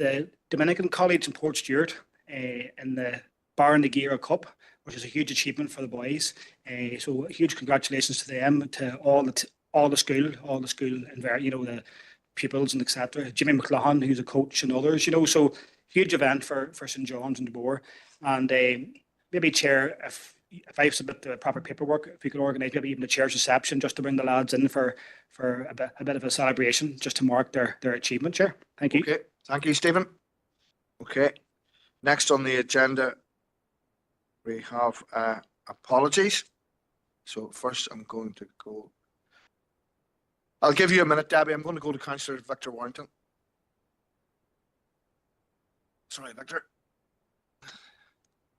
the Dominican College in Port Stewart in the Bar and the Gira Cup, which is a huge achievement for the boys. So huge congratulations to them, to all the school, and the pupils and etc. Jimmy McLaughlin, who's a coach, and others. So huge event for St John's and the Boar. And maybe Chair, if I submit the proper paperwork, if we could organise maybe even the Chair's reception just to bring the lads in for a bit of a celebration, just to mark their achievement, Chair. Thank you. Okay, thank you, Stephen. Okay, next on the agenda, we have apologies. So first I'm going to go, I'll give you a minute, Debbie. I'm going to go to Councillor Victor Warrington. Sorry, Victor.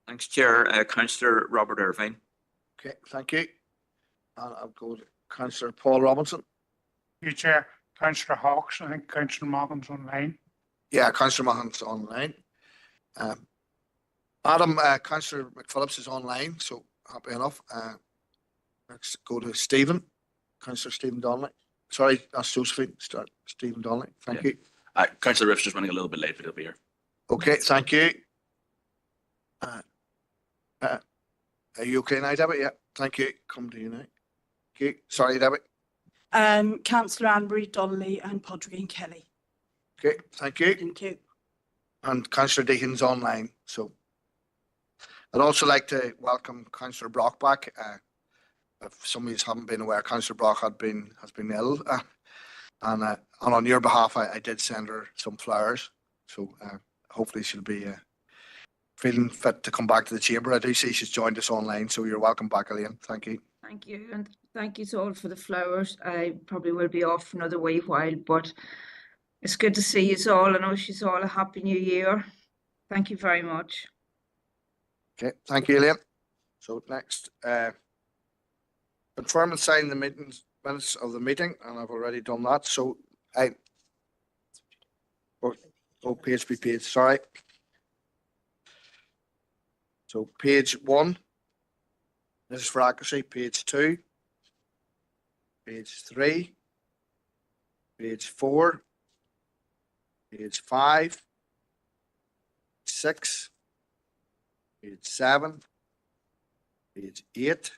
Thanks, Chair. Councillor Robert Irvine. Okay, thank you. And I'll go to Councillor Paul Robinson. Thank you, Chair. Councillor Hawkes, I think Councillor Mahon's online. Yeah, Councillor Mahon's online. Adam, Councillor McPhillips is online, so happy enough. Let's go to Stephen. Councillor Stephen Donnelly. Sorry, that's Josephine. Stephen Donnelly. Thank you. Councillor Riff's just running a little bit late, but he'll be here. Okay, thank you. Are you okay now, Debbie? Yeah, thank you. Come to you now. Okay, sorry, Debbie. Councillor Anbury, Donnelly and Podrick and Kelly. Okay, thank you. Thank you. And Councillor Deacon's online. So I'd also like to welcome Councillor Brock back. If some of you haven't been aware, Councillor Brock has been ill, and on your behalf, I did send her some flowers. So hopefully she'll be feeling fit to come back to the chamber. I do see she's joined us online, so you're welcome back, Elaine. Thank you. Thank you, and thank you to all for the flowers. I probably will be off for another wee while, but it's good to see you all. I know she's all a happy new year. Thank you very much. Okay, thank you, Elaine. So next, confirm and sign the minutes of the meeting, and I've already done that. So page by page, sorry. So page 1, this is for accuracy. Page 2, page 3, page 4, page 5, 6, page 7, page 8,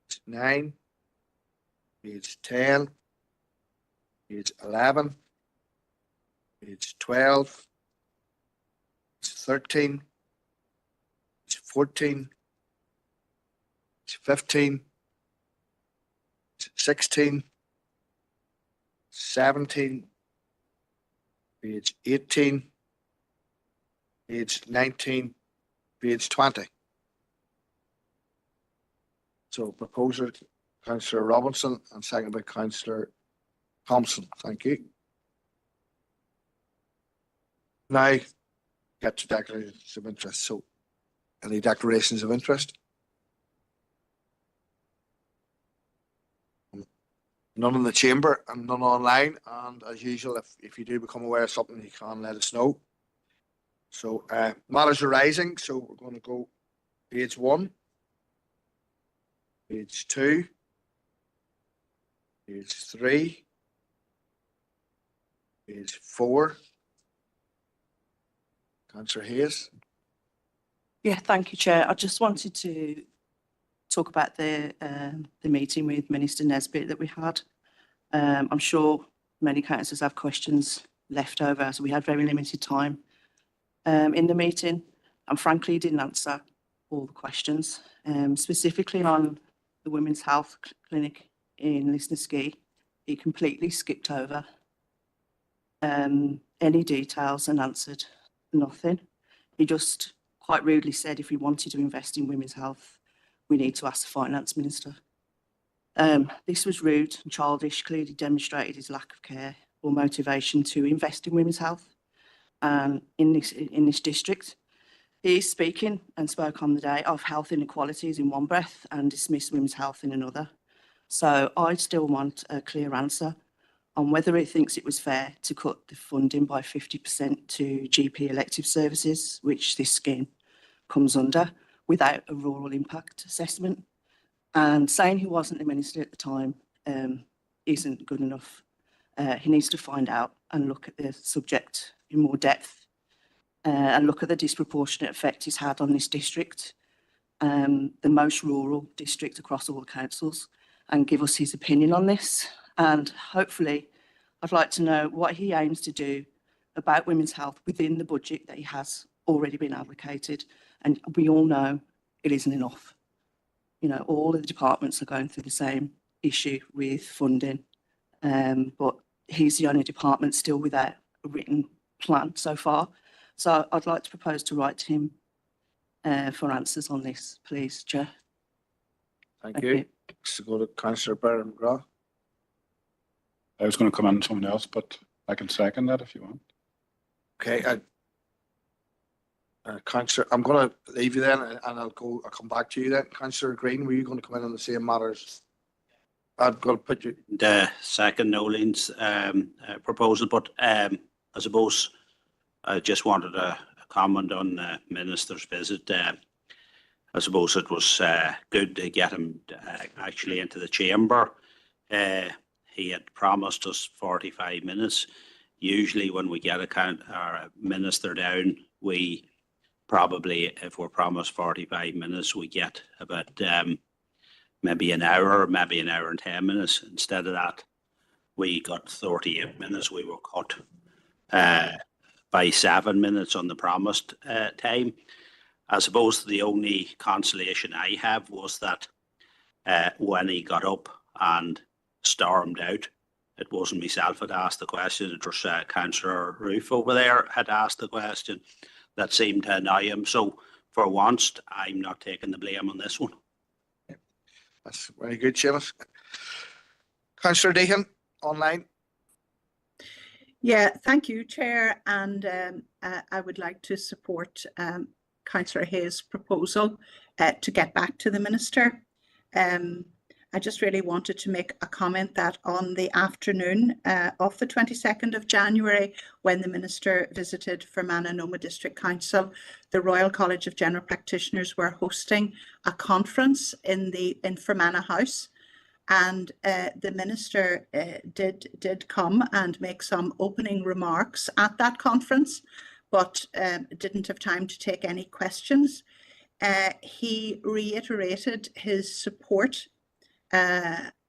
page 9, page 10, page 11, page 12, page 13, page 14, page 15, page 16, 17, page 18, page 19, page 20. So proposer, Councillor Robinson, and seconded by Councillor Thompson. Thank you. Now get to declarations of interest. So any declarations of interest? None in the chamber and none online. And as usual, if you do become aware of something, you can let us know. So matters arising. So we're going to go page 1, page 2, page 3, page 4. Councillor Hayes. Yeah, thank you, Chair. I just wanted to talk about the meeting with Minister Nesbitt that we had. I'm sure many councillors have questions left over, so we had very limited time in the meeting, and frankly, he didn't answer all the questions, specifically on the women's health clinic in Lisnaskea. He completely skipped over any details and answered nothing. He just quite rudely said if we wanted to invest in women's health, we need to ask the Finance Minister. This was rude and childish, clearly demonstrated his lack of care or motivation to invest in women's health. And in this district, he is speaking and spoke on the day of health inequalities in one breath and dismissed women's health in another. So I still want a clear answer on whether he thinks it was fair to cut the funding by 50% to GP elective services, which this scheme comes under, without a rural impact assessment. And saying he wasn't the minister at the time isn't good enough. He needs to find out and look at the subject in more depth and look at the disproportionate effect it's had on this district, the most rural district across all councils, and give us his opinion on this. And hopefully, I'd like to know what he aims to do about women's health within the budget that he has already been allocated. And we all know it isn't enough. You know, all of the departments are going through the same issue with funding, but he's the only department still without a written plan so far. So I'd like to propose to write to him for answers on this, please, Chair. Thank you. So go to Councillor Byron McGrath. I was going to come on to someone else, but I can second that if you want. Okay, Councillor, I'm going to leave you then, and I'll come back to you then. Councillor Green, were you going to come in on the same matters? I'm going to put you. The second Nolan's proposal, but I suppose I just wanted a comment on the minister's visit. I suppose it was good to get him actually into the chamber. He had promised us 45 minutes. Usually when we get a minister down, we probably, if we're promised 45 minutes, we get about maybe an hour, maybe an hour and 10 minutes. Instead of that, we got 38 minutes. We were cut by 7 minutes on the promised time. I suppose the only consolation I have was that when he got up and stormed out, it wasn't myself that asked the question, it was Councillor Roof over there had asked the question that seemed to annoy him. So for once, I'm not taking the blame on this one. That's very good, Seamus. Councillor Dehan, online. Yeah, thank you, Chair. And I would like to support Councillor Hayes' proposal to get back to the Minister. I just really wanted to make a comment that on the afternoon of the 22nd of January, when the Minister visited Fermanagh Noma District Council, the Royal College of General Practitioners were hosting a conference in Fermanagh House. And the Minister did come and make some opening remarks at that conference, but didn't have time to take any questions. He reiterated his support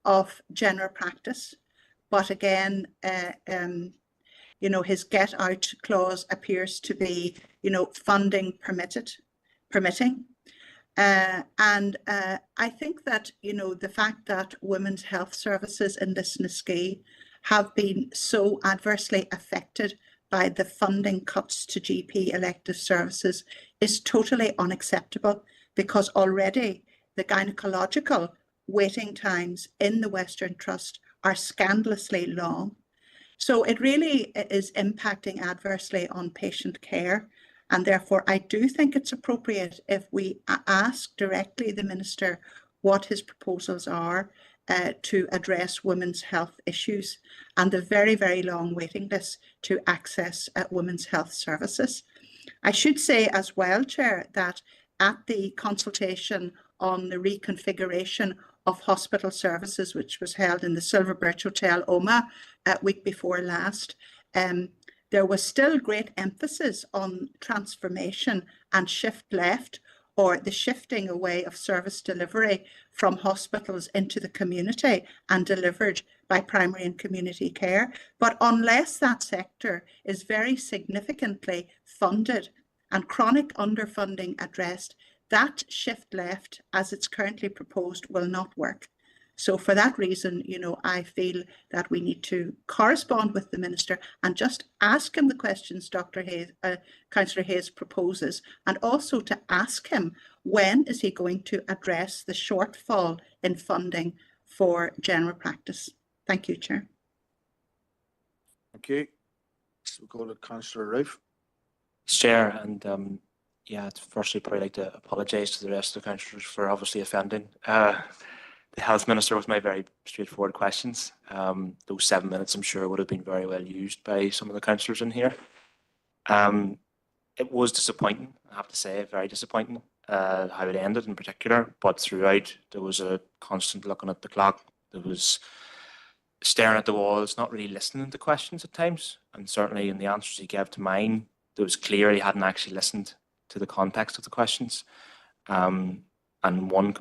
of general practice, but again, you know, his get out clause appears to be, you know, funding permitting. And I think that, you know, the fact that women's health services in Lisnaskea have been so adversely affected by the funding cuts to GP elective services is totally unacceptable, because already the gynecological waiting times in the Western Trust are scandalously long. So it really is impacting adversely on patient care. And therefore, I do think it's appropriate if we ask directly the Minister what his proposals are to address women's health issues and the very, very long waiting lists to access women's health services. I should say as well, Chair, that at the consultation on the reconfiguration of hospital services, which was held in the Silver Birch Hotel, Omagh, week before last, there was still great emphasis on transformation and shift left, or the shifting away of service delivery from hospitals into the community and delivered by primary and community care. But unless that sector is very significantly funded and chronic underfunding addressed, that shift left, as it's currently proposed, will not work. So for that reason, you know, I feel that we need to correspond with the Minister and just ask him the questions Dr. Hayes, Councillor Hayes proposes, and also to ask him when is he going to address the shortfall in funding for general practice. Thank you, Chair. Thank you. So we'll go to Councillor Roof. Chair, and yeah, firstly, probably like to apologise to the rest of the councillors for obviously offending the Health Minister with my very straightforward questions. Those 7 minutes, I'm sure, would have been very well used by some of the councillors in here. It was disappointing, I have to say, very disappointing how it ended in particular, but throughout there was a constant looking at the clock. There was staring at the walls, not really listening to questions at times. And certainly in the answers he gave to mine, it was clear he hadn't actually listened to the context of the questions. And one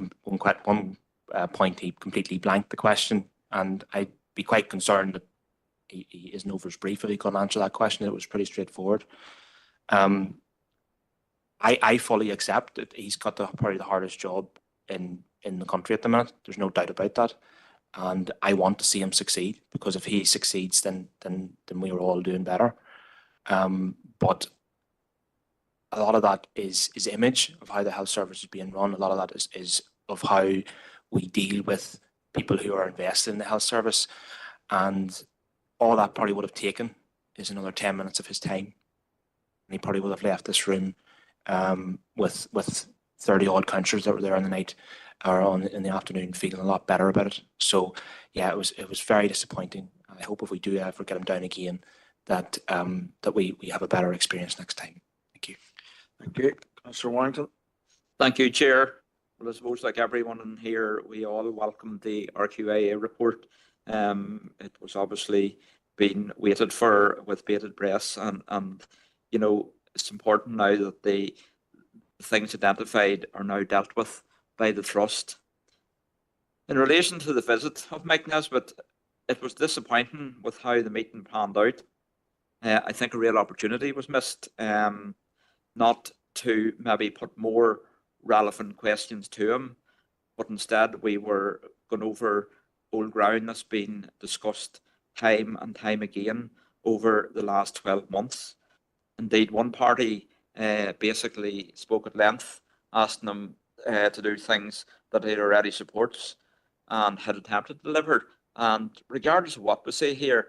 point, he completely blanked the question. And I'd be quite concerned that he isn't over his brief if he couldn't answer that question. It was pretty straightforward. I fully accept that he's got probably the hardest job in the country at the minute. There's no doubt about that. And I want to see him succeed, because if he succeeds, then we are all doing better. But a lot of that is image of how the health service is being run. A lot of that is of how we deal with people who are invested in the health service. And all that probably would have taken is another 10 minutes of his time. And he probably would have left this room with 30 odd counsellors that were there in the night or in the afternoon feeling a lot better about it. So yeah, it was very disappointing. I hope if we do ever get him down again, that we have a better experience next time. Thank you. Thank you. Councillor Warrington. Thank you, Chair. Well, I suppose like everyone in here, we all welcomed the RQIA report. It was obviously been waited for with bated breath, and you know, it's important now that the things identified are now dealt with by the Trust. In relation to the visit of Mike Nesbitt, it was disappointing with how the meeting panned out. I think a real opportunity was missed, not to maybe put more relevant questions to him, but instead we were going over old ground that's been discussed time and time again over the last 12 months. Indeed, one party basically spoke at length, asking him to do things that he already supports and had attempted to deliver. And regardless of what we say here,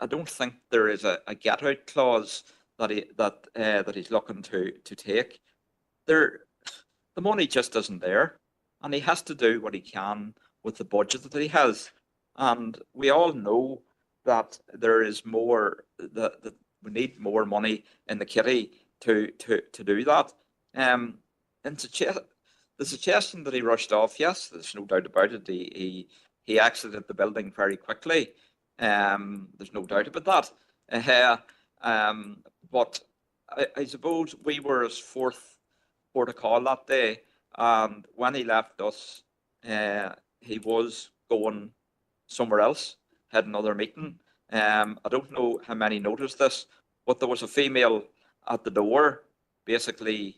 I don't think there is a get-out clause that he's looking to take. The money just isn't there, and he has to do what he can with the budget that he has. And we all know that there is more, that we need more money in the kitty to do that. And the suggestion that he rushed off, yes, there's no doubt about it. He exited the building very quickly. There's no doubt about that. But I suppose we were his fourth port of call that day, and when he left us, he was going somewhere else, had another meeting. I don't know how many noticed this, but there was a female at the door, basically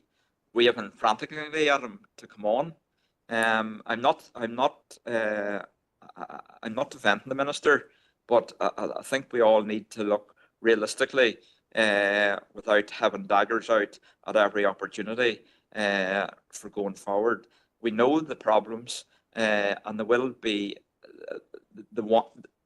waving frantically at him to come on. I'm not defending the minister, but I think we all need to look realistically without having daggers out at every opportunity for going forward. We know the problems, and there will be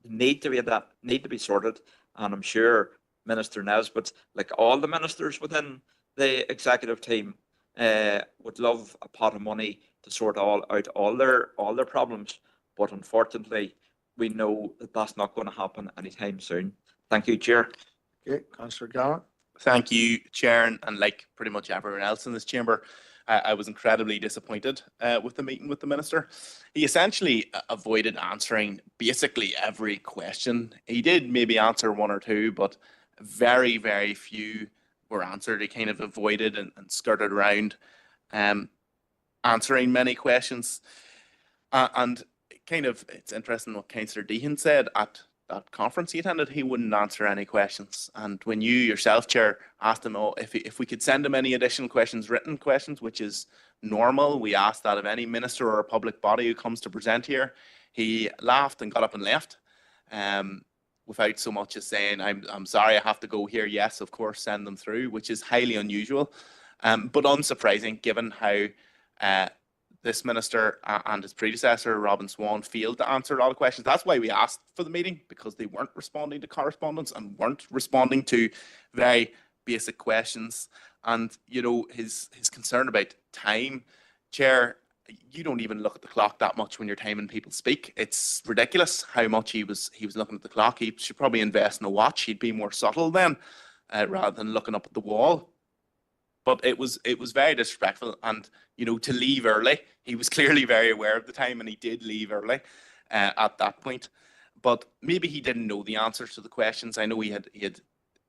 need to be sorted. And I'm sure Minister Nesbitt, like all the ministers within the executive team, would love a pot of money to sort out all their problems. But unfortunately, we know that that's not going to happen anytime soon. Thank you, Chair. Okay, Councillor Gallant. Thank you, Chair, and like pretty much everyone else in this chamber, I was incredibly disappointed with the meeting with the minister. He essentially avoided answering basically every question. He did maybe answer one or two, but very, very few were answered. He kind of avoided and skirted around answering many questions. And kind of, it's interesting what Councillor Deehan said at that conference he attended. He wouldn't answer any questions. And when you yourself, Chair, asked him if we could send him any additional questions, written questions, which is normal, we ask that of any minister or a public body who comes to present here, he laughed and got up and left, without so much as saying, I'm sorry, I have to go here. Yes, of course, send them through, which is highly unusual, but unsurprising given how this minister and his predecessor, Robin Swan, failed to answer a lot of questions. That's why we asked for the meeting, because they weren't responding to correspondence and weren't responding to very basic questions. And, you know, his concern about time, Chair, you don't even look at the clock that much when you're timing people speak. It's ridiculous how much he was looking at the clock. He should probably invest in a watch. He'd be more subtle then, rather than looking up at the wall. But it was very disrespectful, and you know, to leave early, he was clearly very aware of the time, and he did leave early at that point. but maybe he didn't know the answers to the questions. I know he had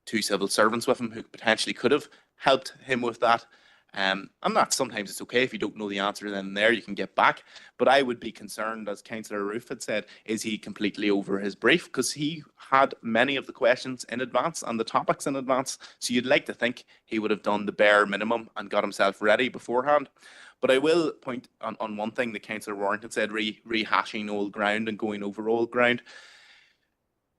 2 civil servants with him who potentially could have helped him with that. And that sometimes it's okay if you don't know the answer, then there you can get back. But I would be concerned, as Councillor Roof had said, is he completely over his brief? Because he had many of the questions in advance and the topics in advance. So you'd like to think he would have done the bare minimum and got himself ready beforehand. But I will point on one thing that Councillor Warrington said, rehashing old ground and going over old ground.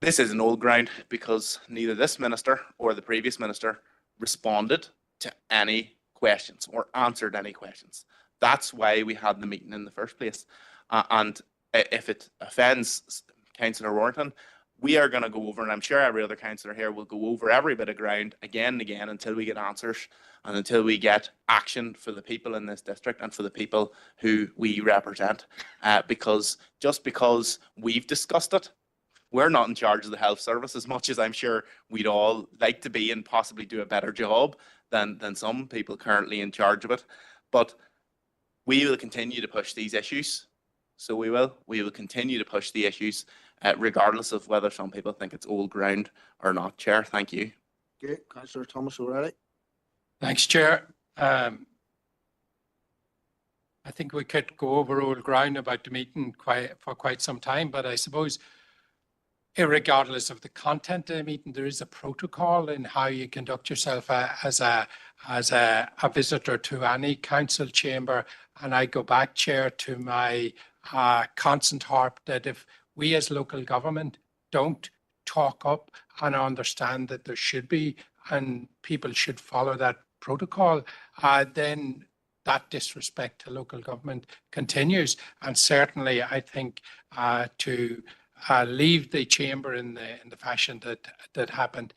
This is an old ground because neither this minister or the previous minister responded to any questions or answered any questions. That's why we had the meeting in the first place. And if it offends Councillor Warrington, we are going to go over, and I'm sure every other councillor here will go over every bit of ground again and again until we get answers and until we get action for the people in this district and for the people who we represent. Because just because we've discussed it, we're not in charge of the health service, as much as I'm sure we'd all like to be and possibly do a better job than some people currently in charge of it. But we will continue to push these issues. So we will continue to push the issues, regardless of whether some people think it's old ground or not. Chair, thank you. Okay, Councillor Thomas O'Reilly. Thanks, Chair. I think we could go over old ground about the meeting for quite some time, but I suppose irregardless of the content of the meeting, there is a protocol in how you conduct yourself as a visitor to any council chamber. And I go back, Chair, to my constant harp that if we as local government don't talk up and understand that there should be and people should follow that protocol, then that disrespect to local government continues. And certainly I think to leave the chamber in the fashion that happened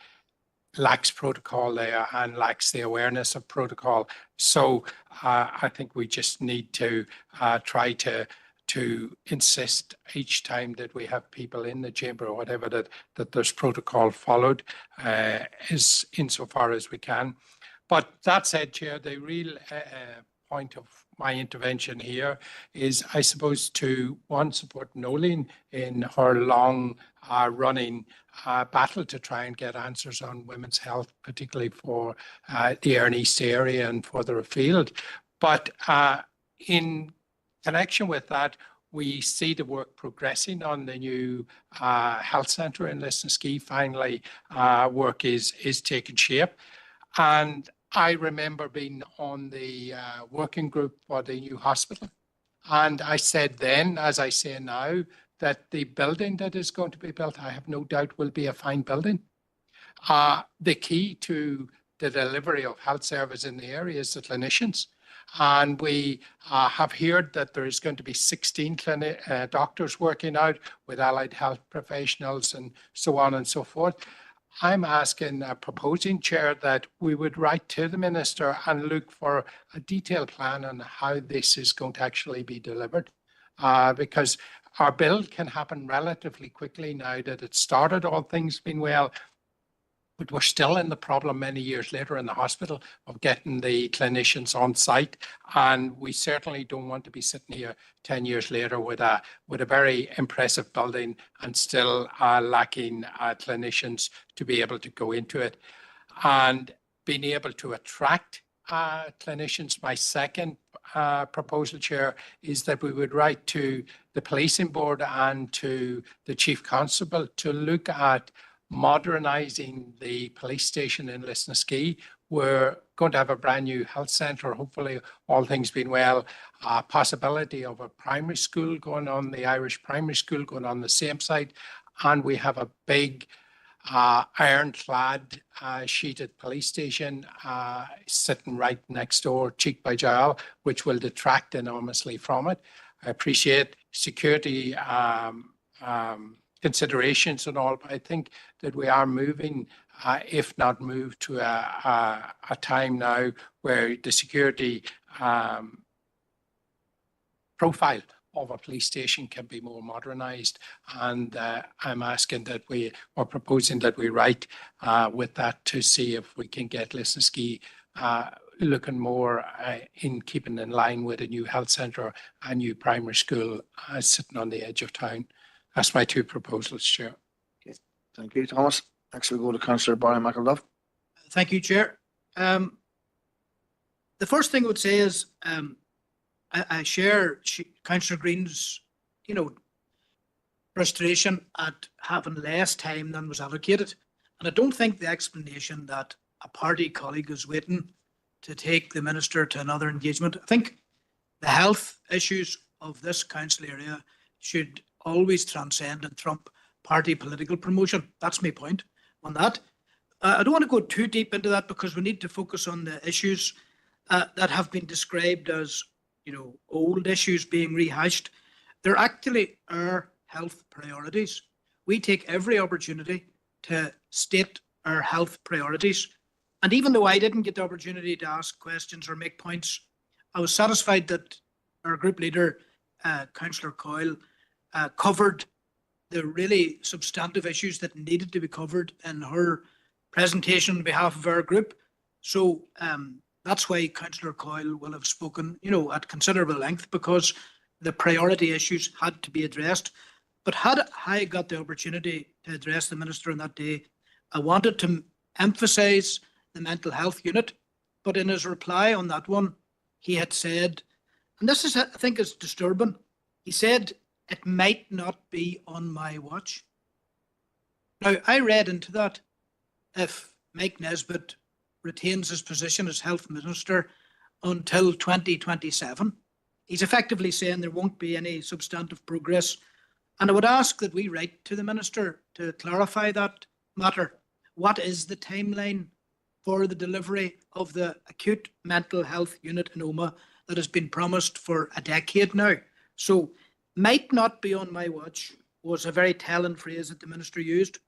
lacks protocol there and lacks the awareness of protocol. So I think we just need to try to insist each time that we have people in the chamber or whatever that there's protocol followed is insofar as we can. But that said, Chair, the real point of my intervention here is, I suppose, to support Nolene in her long running battle to try and get answers on women's health, particularly for the Erne East area and further afield. But in connection with that, we see the work progressing on the new health centre in Lisnaskea. Finally, work is taking shape. And I remember being on the working group for the new hospital. And I said then, as I say now, that the building that is going to be built, I have no doubt will be a fine building. The key to the delivery of health service in the area is the clinicians. And we have heard that there is going to be 16 doctors working out with allied health professionals and so on and so forth. I'm asking, proposing, Chair, that we would write to the Minister and look for a detailed plan on how this is going to actually be delivered. Because our build can happen relatively quickly now that it started, all things being well, but we're still in the problem many years later in the hospital of getting the clinicians on site. And we certainly don't want to be sitting here 10 years later with a very impressive building and still lacking clinicians to be able to go into it. And being able to attract clinicians, my second proposal, Chair, is that we would write to the policing board and to the chief constable to look at modernising the police station in Lisnaskea. We're going to have a brand new health centre, hopefully all things being well, possibility of a primary school going on, the Irish primary school going on the same site, and we have a big ironclad sheeted police station sitting right next door, cheek by jowl, which will detract enormously from it. I appreciate security considerations and all, but I think that we are moving, if not moved to a time now where the security profile of a police station can be more modernised. And I'm asking that we are proposing that we write with that to see if we can get Lisnaskea looking more in keeping in line with a new health centre, a new primary school sitting on the edge of town. That's my two proposals, Chair. Thank you, Thomas. Next we go to Councillor Barry McElduff. Thank you, Chair. The first thing I would say is I share Councillor Green's, frustration at having less time than was allocated. And I don't think the explanation that a party colleague is waiting to take the minister to another engagement. I think the health issues of this council area should always transcend and trump party political promotion. That's my point on that. I don't want to go too deep into that because we need to focus on the issues that have been described as, old issues being rehashed. There actually are health priorities. We take every opportunity to state our health priorities. And even though I didn't get the opportunity to ask questions or make points, I was satisfied that our group leader, Councillor Coyle, covered the really substantive issues that needed to be covered in her presentation on behalf of our group. So that's why Councillor Coyle will have spoken, at considerable length, because the priority issues had to be addressed. But had I got the opportunity to address the minister on that day, I wanted to emphasise the mental health unit. But in his reply on that one, he had said, and this is, I think, is disturbing. He said, it might not be on my watch. Now, I read into that, if Mike Nesbitt retains his position as health minister until 2027, he's effectively saying there won't be any substantive progress. And I would ask that we write to the minister to clarify that matter. What is the timeline for the delivery of the acute mental health unit in Omagh that has been promised for a decade now? So, might not be on my watch was a very telling phrase that the minister used.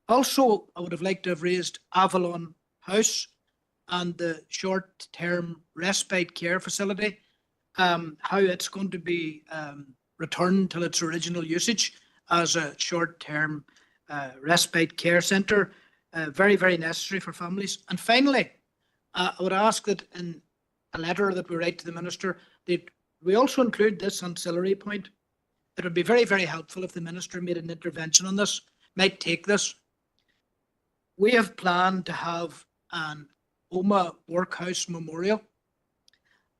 Also, I would have liked to have raised Avalon House and the short-term respite care facility, how it's going to be returned to its original usage as a short-term respite care centre, very, very necessary for families. And finally, I would ask that in a letter that we write to the minister, that we also include this ancillary point. It would be very, very helpful if the minister made an intervention on this, might take this. We have planned to have an Omagh Workhouse Memorial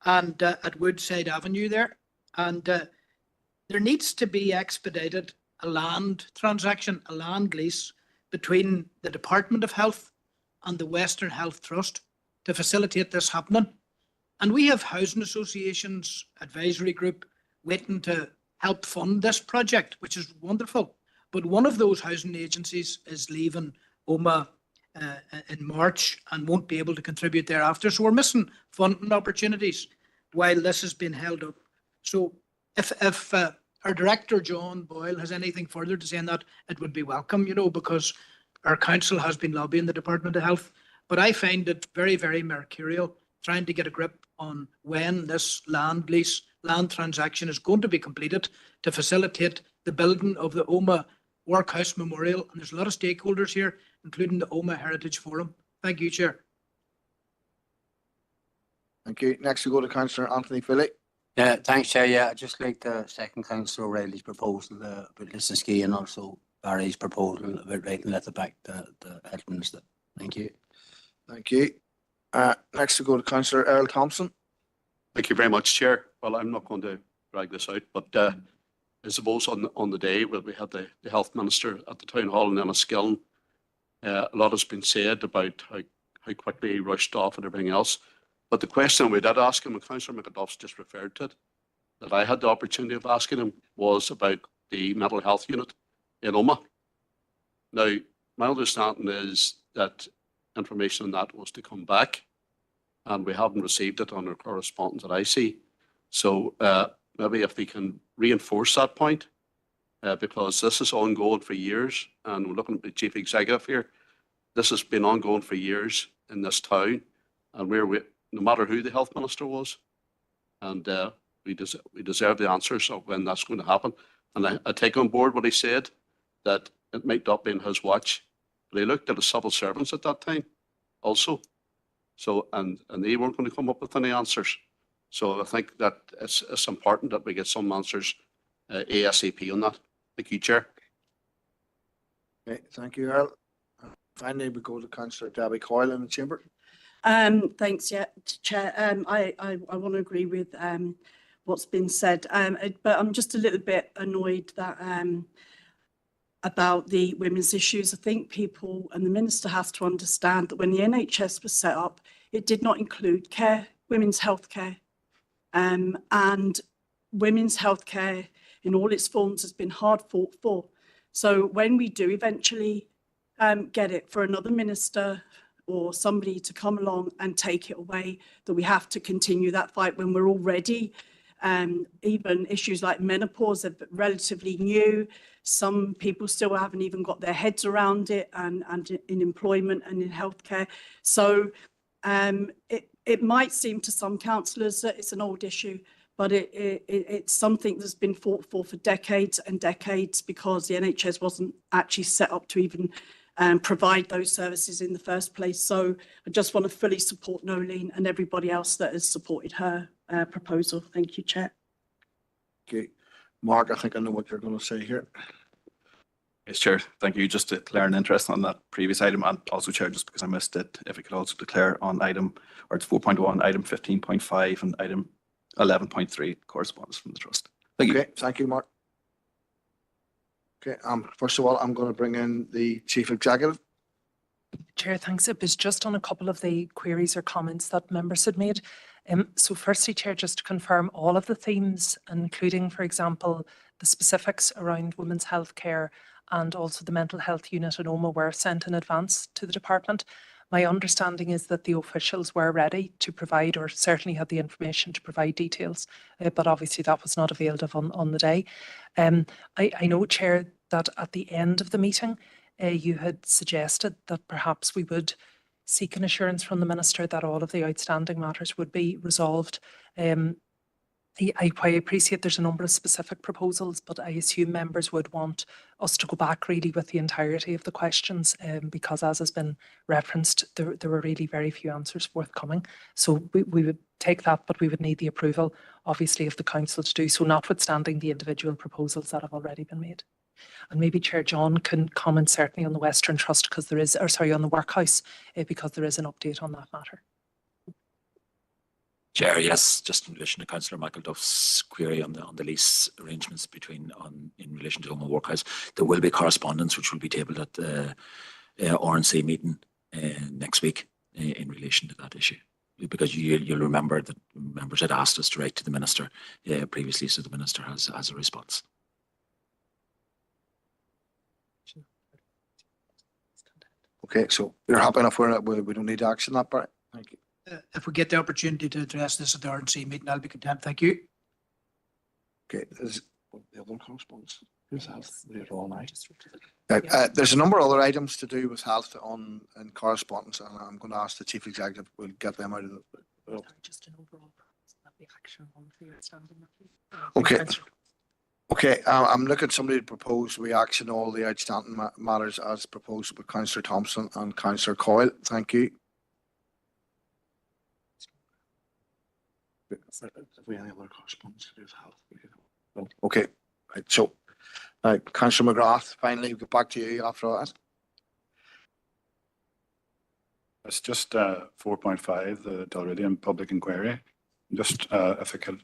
and at Woodside Avenue there. And there needs to be expedited a land transaction, a land lease between the Department of Health and the Western Health Trust to facilitate this happening. And we have housing associations, advisory group, waiting to help fund this project, which is wonderful. But one of those housing agencies is leaving Omagh in March and won't be able to contribute thereafter. So we're missing funding opportunities while this has been held up. So if our director, John Boyle, has anything further to say on that, it would be welcome, because our council has been lobbying the Department of Health. But I find it very, very mercurial trying to get a grip on when this land transaction is going to be completed to facilitate the building of the Omagh Workhouse Memorial. And there's a lot of stakeholders here, including the Omagh Heritage Forum. Thank you, Chair. Thank you. Next we go to Councillor Anthony Philly. Yeah, thanks, Chair. Yeah, I'd just like to second Councillor O'Reilly's proposal about listening ski and also Barry's proposal about writing letter back to the Health Minister. Thank you. Thank you. Next we go to Councillor Earl Thompson. Thank you very much, Chair. Well, I'm not going to drag this out, but I suppose on the day where we had the Health Minister at the Town Hall in Enniskillen, a lot has been said about how quickly he rushed off and everything else. But the question we did ask him, and Councillor McAduff's just referred to it, that I had the opportunity of asking him was about the mental health unit in Omagh. Now, my understanding is that information on that was to come back, and we haven't received it on our correspondence that I see. So maybe if we can reinforce that point, because this is ongoing for years, and we're looking at the Chief Executive here, this has been ongoing for years in this town, and no matter who the Health Minister was, and we deserve the answers of when that's going to happen. And I take on board what he said, that it might not be in his watch, but he looked at the civil servants at that time also. So, and they weren't going to come up with any answers. So I think that it's important that we get some answers ASAP on that. Thank you, Chair. Okay, thank you, Earl. Finally, we go to Councillor Debbie Coyle in the chamber. Thanks, yeah, Chair. I want to agree with what's been said, but I'm just a little bit annoyed that about the women's issues. I think people and the Minister has to understand that when the NHS was set up, it did not include care, women's health care, and women's health care in all its forms has been hard fought for. So when we do eventually get it for another minister or somebody to come along and take it away, that we have to continue that fight when we're already, even issues like menopause are relatively new. Some people still haven't even got their heads around it, and in employment and in healthcare. So it might seem to some councillors that it's an old issue, but it's something that's been fought for decades and decades, because the NHS wasn't actually set up to even provide those services in the first place. So I just want to fully support Nolene and everybody else that has supported her proposal. Thank you, Chair. Okay, Mark, I think I know what you're going to say here. Yes, Chair. Thank you. Just to declare an interest on that previous item, and also, Chair, just because I missed it, if we could also declare on item, or it's 4.1, item 15.5 and item 11.3, correspondence from the Trust. Thank you. Okay, thank you, Mark. Okay, first of all, I'm going to bring in the Chief Executive. Chair, thanks. It was just on a couple of the queries or comments that members had made. So firstly, Chair, just to confirm all of the themes, including, for example, the specifics around women's health care and also the mental health unit at OMA were sent in advance to the department. My understanding is that the officials were ready to provide, or certainly had the information to provide details, but obviously that was not available on the day. I know, Chair, that at the end of the meeting, you had suggested that perhaps we would seek an assurance from the Minister that all of the outstanding matters would be resolved. I quite appreciate there's a number of specific proposals, but I assume members would want us to go back really with the entirety of the questions, because, as has been referenced, there were really very few answers forthcoming. So we would take that, but we would need the approval, obviously, of the Council to do so, notwithstanding the individual proposals that have already been made. And maybe Chair John can comment certainly on the Western Trust, because there is, or sorry, on the Workhouse, because there is an update on that matter. Chair, yes, just in relation to Councillor Michael Duff's query on the lease arrangements in relation to OMA Workhouse, there will be correspondence which will be tabled at the RNC meeting next week in relation to that issue. Because you'll remember that members had asked us to write to the Minister previously, so the Minister has a response. Okay, so you're happy enough we don't need to action that part? Thank you. If we get the opportunity to address this at the RNC meeting, I'll be content. Thank you. Okay, there's the other correspondence. There's a number of other items to do with health in correspondence, and I'm going to ask the Chief Executive, we'll get them out of the... Just an overall action on the outstanding matters. Okay. Okay, I'm looking at somebody to propose we action all the outstanding matters as proposed by Councillor Thompson and Councillor Coyle. Thank you. If we have any other correspondence to do with health. Okay, right. So, Councillor McGrath, finally, we'll get back to you after that. It's just 4.5, the Dalridian public inquiry. Just if I could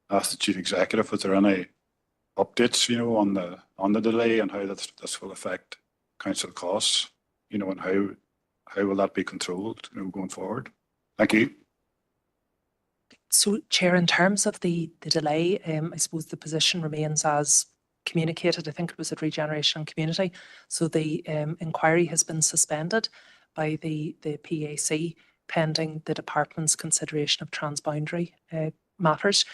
ask the Chief Executive, was there any updates, on the delay and how this will affect council costs, and how will that be controlled, going forward? Thank you. So, Chair, in terms of the delay, I suppose the position remains as communicated. I think it was at Regeneration and Community. So the inquiry has been suspended by the PAC pending the department's consideration of transboundary matters.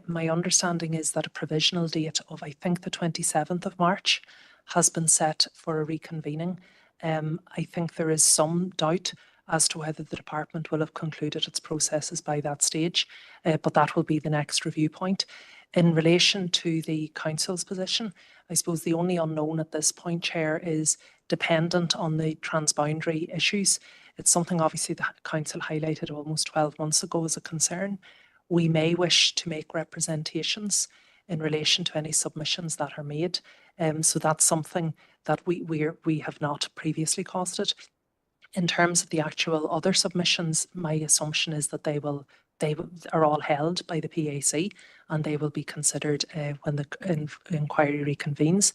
My understanding is that a provisional date of, I think, the 27th of March has been set for a reconvening. I think there is some doubt as to whether the department will have concluded its processes by that stage, but that will be the next review point. In relation to the council's position, I suppose the only unknown at this point, Chair, is dependent on the transboundary issues. It's something obviously the council highlighted almost 12 months ago as a concern. We may wish to make representations in relation to any submissions that are made. So that's something that we have not previously costed. In terms of the actual other submissions, my assumption is that they are all held by the PAC and they will be considered when the inquiry reconvenes.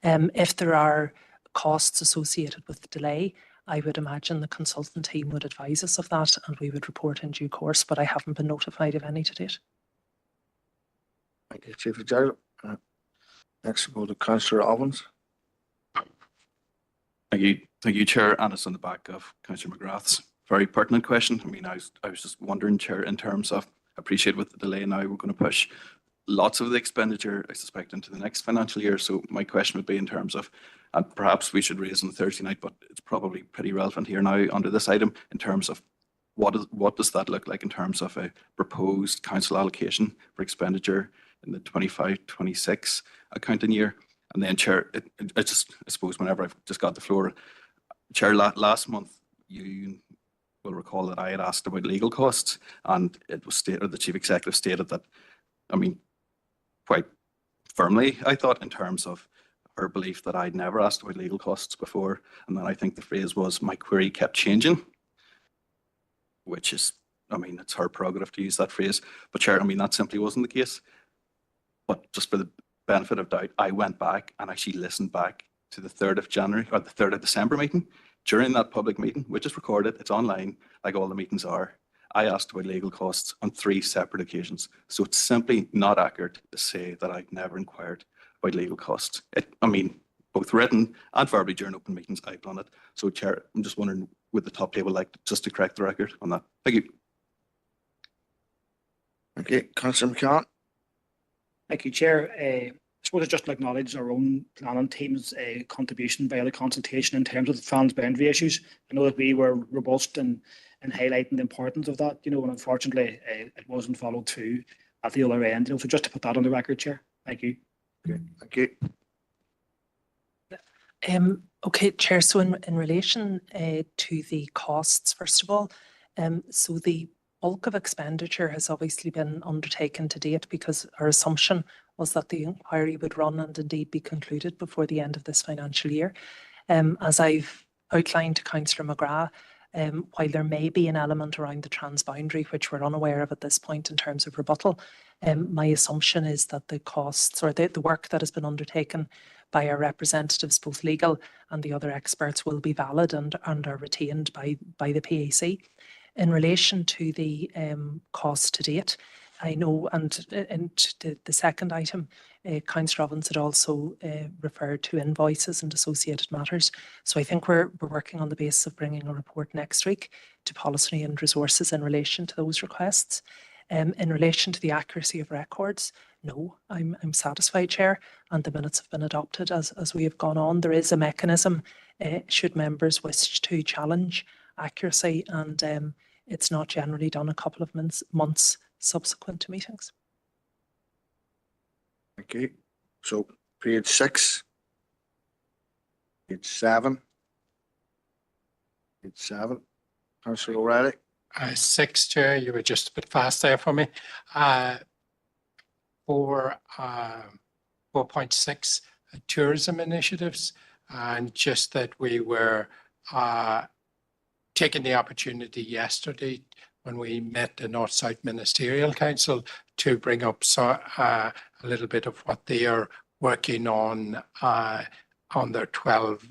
If there are costs associated with the delay, I would imagine the consultant team would advise us of that and we would report in due course, but I haven't been notified of any to date. Thank you, Chief Executive. Next we'll go to Councillor Owens. Thank you, Chair. And it's on the back of Councillor McGrath's very pertinent question. I mean, I was just wondering, Chair, in terms of, appreciate with the delay now, we're going to push lots of the expenditure, I suspect, into the next financial year. So my question would be in terms of, and perhaps we should raise on Thursday night, but it's probably pretty relevant here now under this item, in terms of what does that look like in terms of a proposed council allocation for expenditure in the 25-26 accounting year? And then, Chair, I suppose whenever I've just got the floor, Chair, last month you will recall that I had asked about legal costs, and it was stated, the Chief Executive stated that, I mean, quite firmly, I thought, in terms of her belief that I'd never asked about legal costs before. And then I think the phrase was, my query kept changing, which is, I mean, it's her prerogative to use that phrase. But Chair, I mean, that simply wasn't the case. But just for the benefit of doubt, I went back and actually listened back to the 3rd of January or the 3rd of December meeting. During that public meeting, which is recorded, it's online, like all the meetings are, I asked about legal costs on 3 separate occasions. So it's simply not accurate to say that I've never inquired about legal costs. I mean, both written and verbally during open meetings, I've done it. So, Chair, I'm just wondering, would the top table like just to correct the record on that? Thank you. Okay, Councillor McCann. Thank you, Chair. I suppose I'd just to acknowledge our own planning team's contribution via the consultation in terms of the fans boundary issues. I know that we were robust in highlighting the importance of that, and unfortunately it wasn't followed through at the other end. So just to put that on the record, Chair. Thank you. Okay, thank you. Okay, Chair, so in relation to the costs, first of all, so the bulk of expenditure has obviously been undertaken to date because our assumption was that the inquiry would run and indeed be concluded before the end of this financial year. As I've outlined to Councillor McGrath, while there may be an element around the transboundary, which we're unaware of at this point in terms of rebuttal, my assumption is that the costs or the work that has been undertaken by our representatives, both legal and the other experts, will be valid and are retained by the PAC. In relation to the costs to date, I know, and the second item, Councillor Ovens had also referred to invoices and associated matters. So I think we're working on the basis of bringing a report next week to policy and resources in relation to those requests. In relation to the accuracy of records, no, I'm satisfied, Chair, and the minutes have been adopted as we have gone on. There is a mechanism should members wish to challenge accuracy, and it's not generally done a couple of months subsequent to meetings. Thank you. So page 6, page 7, Councillor O'Reilly. 6, Chair, you were just a bit fast there for me. For 4.6 tourism initiatives, and just that we were taking the opportunity yesterday when we met the North-South Ministerial Council to bring up a little bit of what they are working on their 12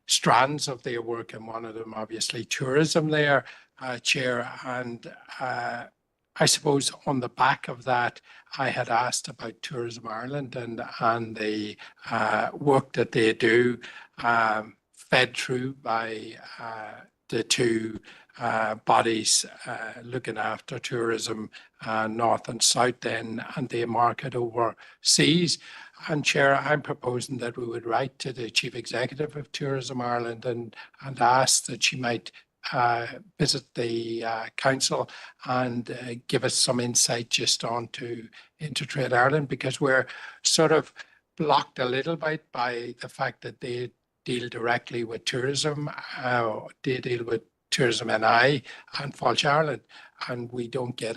strands of their work, and one of them obviously tourism there, Chair. And I suppose on the back of that, I had asked about Tourism Ireland and the work that they do, fed through by the 2 bodies looking after tourism, North and South then, and they market overseas. And Chair, I'm proposing that we would write to the Chief Executive of Tourism Ireland and ask that she might visit the council and give us some insight just on to Intertrade Ireland, because we're sort of blocked a little bit by the fact that they deal directly with tourism. They deal with Tourism NI and Falch Ireland, and we don't get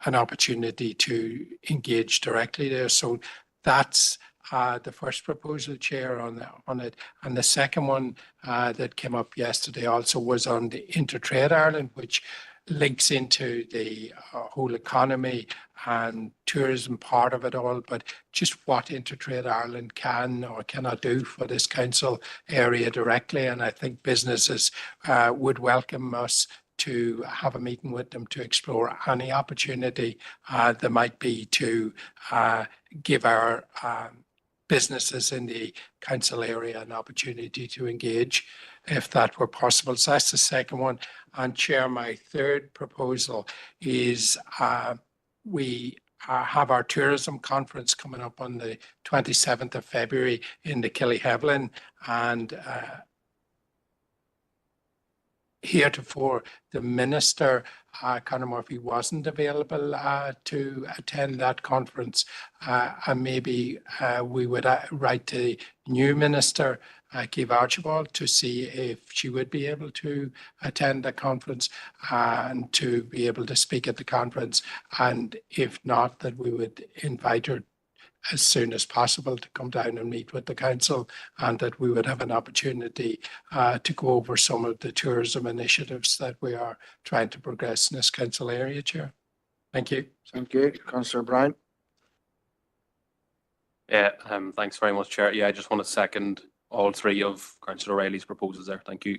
an opportunity to engage directly there. So that's the first proposal, Chair, on it. And the second one that came up yesterday also was on the Intertrade Ireland, which links into the whole economy and tourism part of it all, but just what Intertrade Ireland can or cannot do for this council area directly. And I think businesses would welcome us to have a meeting with them to explore any opportunity there might be to give our businesses in the council area an opportunity to engage if that were possible. So that's the second one. And Chair, my third proposal is we have our tourism conference coming up on the 27th of February in the Killyhevlin, and heretofore the Minister, Conor Murphy, wasn't available to attend that conference, and maybe we would write to the new Minister, Keith Archibald, to see if she would be able to attend the conference and to be able to speak at the conference, and if not, that we would invite her as soon as possible to come down and meet with the council, and that we would have an opportunity to go over some of the tourism initiatives that we are trying to progress in this council area, Chair. Thank you. Thank you. Councillor Brown. Yeah, thanks very much, Chair. Yeah, I just want to second all three of Councillor O'Reilly's proposals there. Thank you.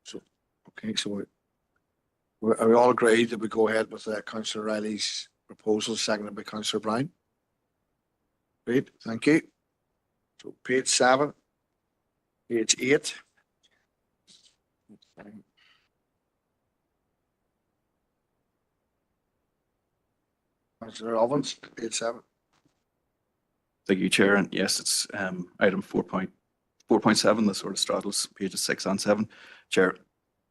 So, okay, so are we all agreed that we go ahead with Councillor O'Reilly's proposal, seconded by Councillor Brown? Great, thank you. So page 7, page 8. Councillor Ovens, page 7. Thank you, Chair. And yes, it's item 4.7 that sort of straddles pages 6 and 7. Chair,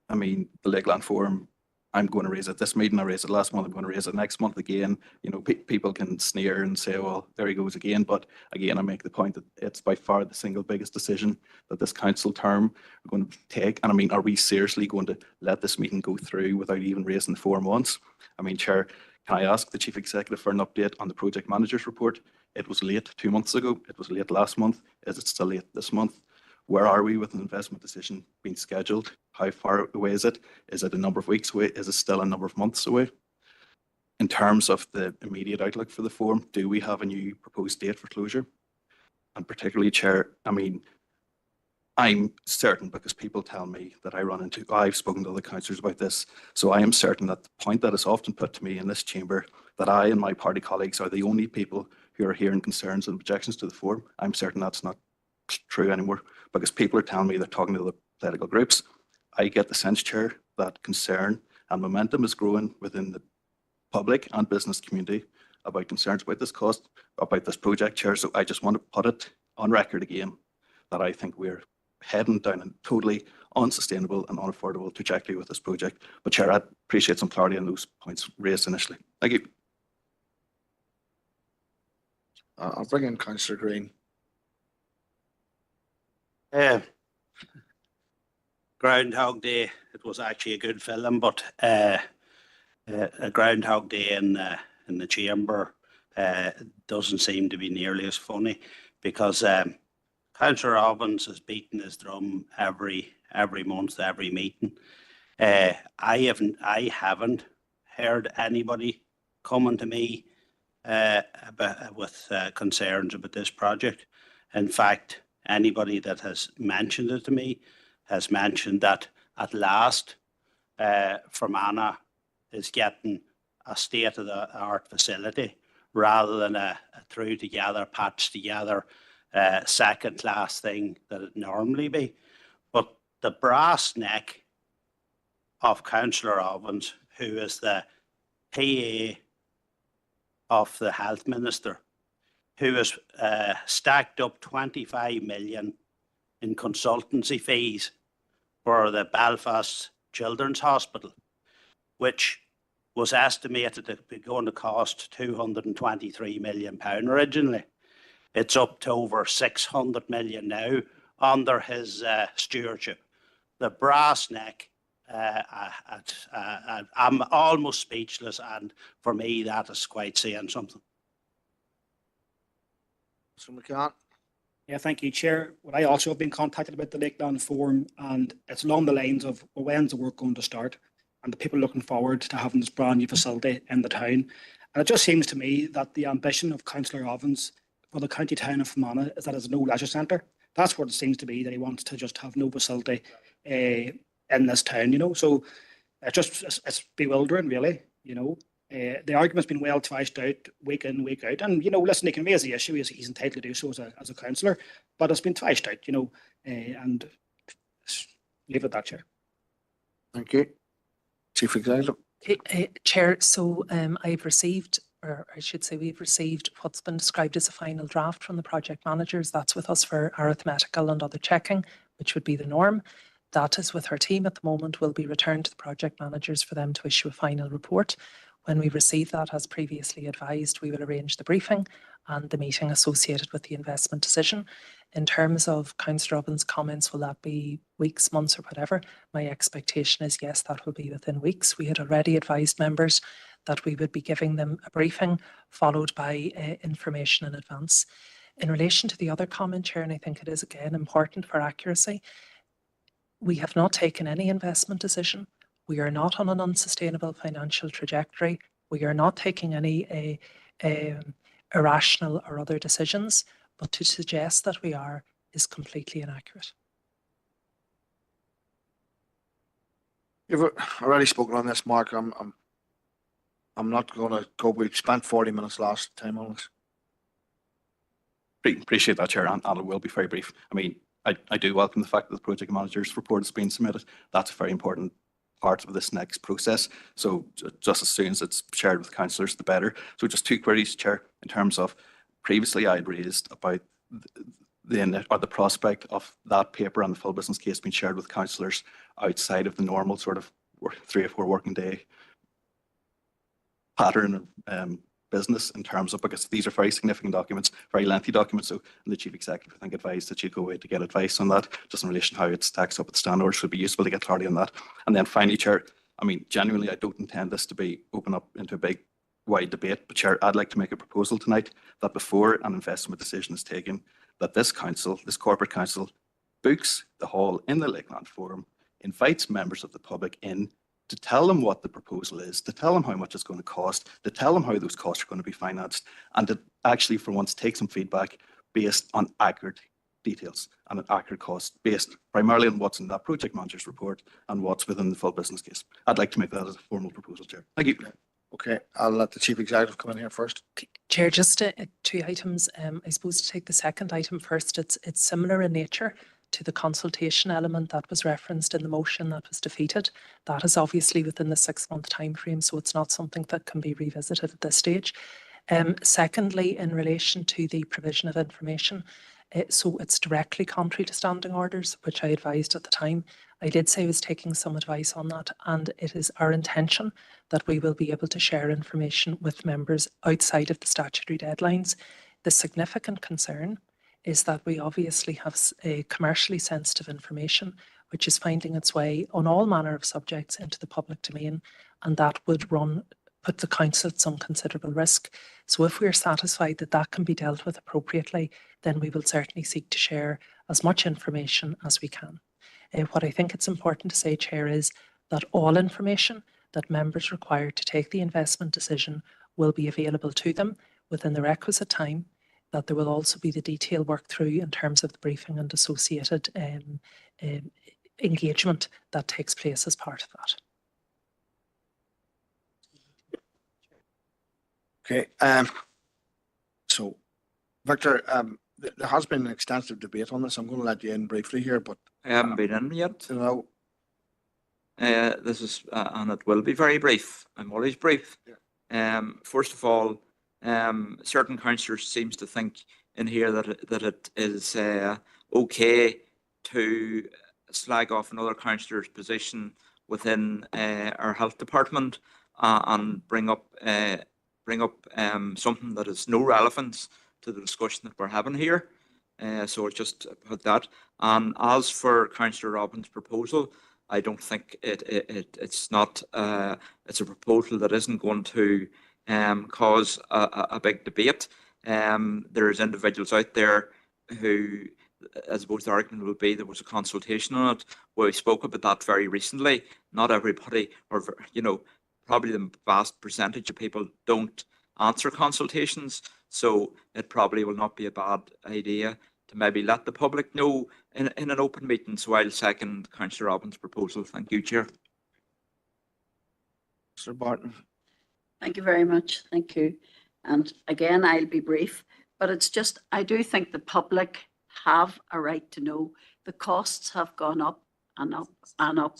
I mean, the Lakeland Forum, I'm going to raise it this meeting. I raised it last month. I'm going to raise it next month again. You know, people can sneer and say, well, there he goes again. But again, I make the point that it's by far the single biggest decision that this council term are going to take. And I mean, are we seriously going to let this meeting go through without even raising the forum once? I mean, Chair, can I ask the Chief Executive for an update on the project manager's report? It was late 2 months ago. It was late last month. Is it still late this month? Where are we with an investment decision being scheduled? How far away is it? Is it a number of weeks away? Is it still a number of months away? In terms of the immediate outlook for the forum, do we have a new proposed date for closure? And particularly, Chair, I mean, I'm certain, because people tell me that I run into, I've spoken to other councillors about this, so I am certain that the point that is often put to me in this chamber, that I and my party colleagues are the only people who are hearing concerns and objections to the forum, I'm certain that's not true anymore, because people are telling me they're talking to the political groups. I get the sense, Chair, that concern and momentum is growing within the public and business community about concerns about this cost, about this project, Chair. So I just want to put it on record again that I think we're heading down a totally unsustainable and unaffordable trajectory with this project. But Chair, I'd appreciate some clarity on those points raised initially. Thank you. I'll bring in Councillor Green. Groundhog Day, it was actually a good film, but a Groundhog Day in the chamber doesn't seem to be nearly as funny, because Councillor Ovens is beating his drum every month, every meeting. I haven't heard anybody coming to me with concerns about this project. In fact, anybody that has mentioned it to me has mentioned that at last Fermanagh is getting a state-of-the-art facility rather than a threw-together, patched-together second-class thing that it normally be. But the brass neck of Councillor Ovens, who is the PA of the Health Minister, who has stacked up 25 million in consultancy fees for the Belfast Children's Hospital, which was estimated to be going to cost £223 million originally. It's up to over 600 million now under his stewardship. The brass neck I'm almost speechless, and for me, that is quite saying something. So McCann. Yeah, thank you, Chair. Well, I also have been contacted about the Lakeland Forum, and it's along the lines of, well, when's the work going to start? And the people looking forward to having this brand new facility in the town. And it just seems to me that the ambition of Councillor Ovens for the county town of Fermanagh is that there's no leisure centre. That's what it seems to be, that he wants to just have no facility in this town, you know. So it's bewildering, really, you know. The argument's been well thrashed out week in, week out. And, you know, listen, he can raise the issue, he's entitled to do so as a councillor, but it's been thrashed out, you know, and leave it at that, Chair. Thank you. Chief Executive. Chair, so I've received, or I should say we've received what's been described as a final draft from the project managers. That's with us for arithmetical and other checking, which would be the norm. That is with our team at the moment, will be returned to the project managers for them to issue a final report. When we receive that, as previously advised, we will arrange the briefing and the meeting associated with the investment decision. In terms of Councillor Ovens' comments, will that be weeks, months or whatever? My expectation is yes, that will be within weeks. We had already advised members that we would be giving them a briefing followed by information in advance. In relation to the other comment, Chair, and I think it is again important for accuracy, we have not taken any investment decision. We are not on an unsustainable financial trajectory. We are not taking any irrational or other decisions, but to suggest that we are is completely inaccurate. You've already spoken on this, Mark. I'm not going to go. We spent 40 minutes last time on this. Appreciate that, Chair, and it will be very brief. I mean, I do welcome the fact that the project manager's report has been submitted. That's a very important part of this next process. So just as soon as it's shared with councillors, the better. So just two queries, Chair, in terms of previously I'd raised about the prospect of that paper and the full business case being shared with councillors outside of the normal sort of 3 or 4 working day pattern of business, in terms of, because these are very significant documents, very lengthy documents. So the Chief Executive, I think, advised that you go away to get advice on that, just in relation to how it stacks up with standards. Would be useful to get clarity on that. And then finally, Chair, I mean, genuinely, I don't intend this to be open up into a big, wide debate, but Chair, I'd like to make a proposal tonight that before an investment decision is taken, that this council, this corporate council, books the hall in the Lakeland Forum, invites members of the public in to tell them what the proposal is, to tell them how much it's going to cost, to tell them how those costs are going to be financed, and to actually for once take some feedback based on accurate details and an accurate cost based primarily on what's in that project manager's report and what's within the full business case. I'd like to make that as a formal proposal, Chair. Thank you. Okay, I'll let the Chief Executive come in here first. Chair, just 2 items. I suppose to take the second item first, it's similar in nature to the consultation element that was referenced in the motion that was defeated. That is obviously within the 6-month time frame, so it's not something that can be revisited at this stage. Secondly, in relation to the provision of information, so it's directly contrary to standing orders, which I advised at the time. I did say I was taking some advice on that, and it is our intention that we will be able to share information with members outside of the statutory deadlines. The significant concern is that we obviously have commercially sensitive information which is finding its way on all manner of subjects into the public domain, and that would put the council at some considerable risk. So if we're satisfied that that can be dealt with appropriately, then we will certainly seek to share as much information as we can. What I think it's important to say, Chair, is that all information that members require to take the investment decision will be available to them within the requisite time, that there will also be the detailed work through in terms of the briefing and associated engagement that takes place as part of that. Okay, so Victor, there has been an extensive debate on this. I'm going to let you in briefly here, but I haven't been in yet. You know, this is, and it will be very brief. I'm always brief. Yeah. First of all, certain councillors seems to think in here that it is okay to slag off another councillor's position within our health department and bring up something that has no relevance to the discussion that we're having here. So just put that. And as for Councillor Robbins' proposal, I don't think it's not, it's a proposal that isn't going to cause a big debate. There's individuals out there who, I suppose the argument will be there was a consultation on it. We spoke about that very recently. Not everybody, or probably the vast percentage of people don't answer consultations. So it probably will not be a bad idea to maybe let the public know in an open meeting. So I'll second Councillor Robbins' proposal. Thank you, Chair. Mr. Barton. Thank you very much. Thank you. And again, I'll be brief, but it's just, I do think the public have a right to know. The costs have gone up and up and up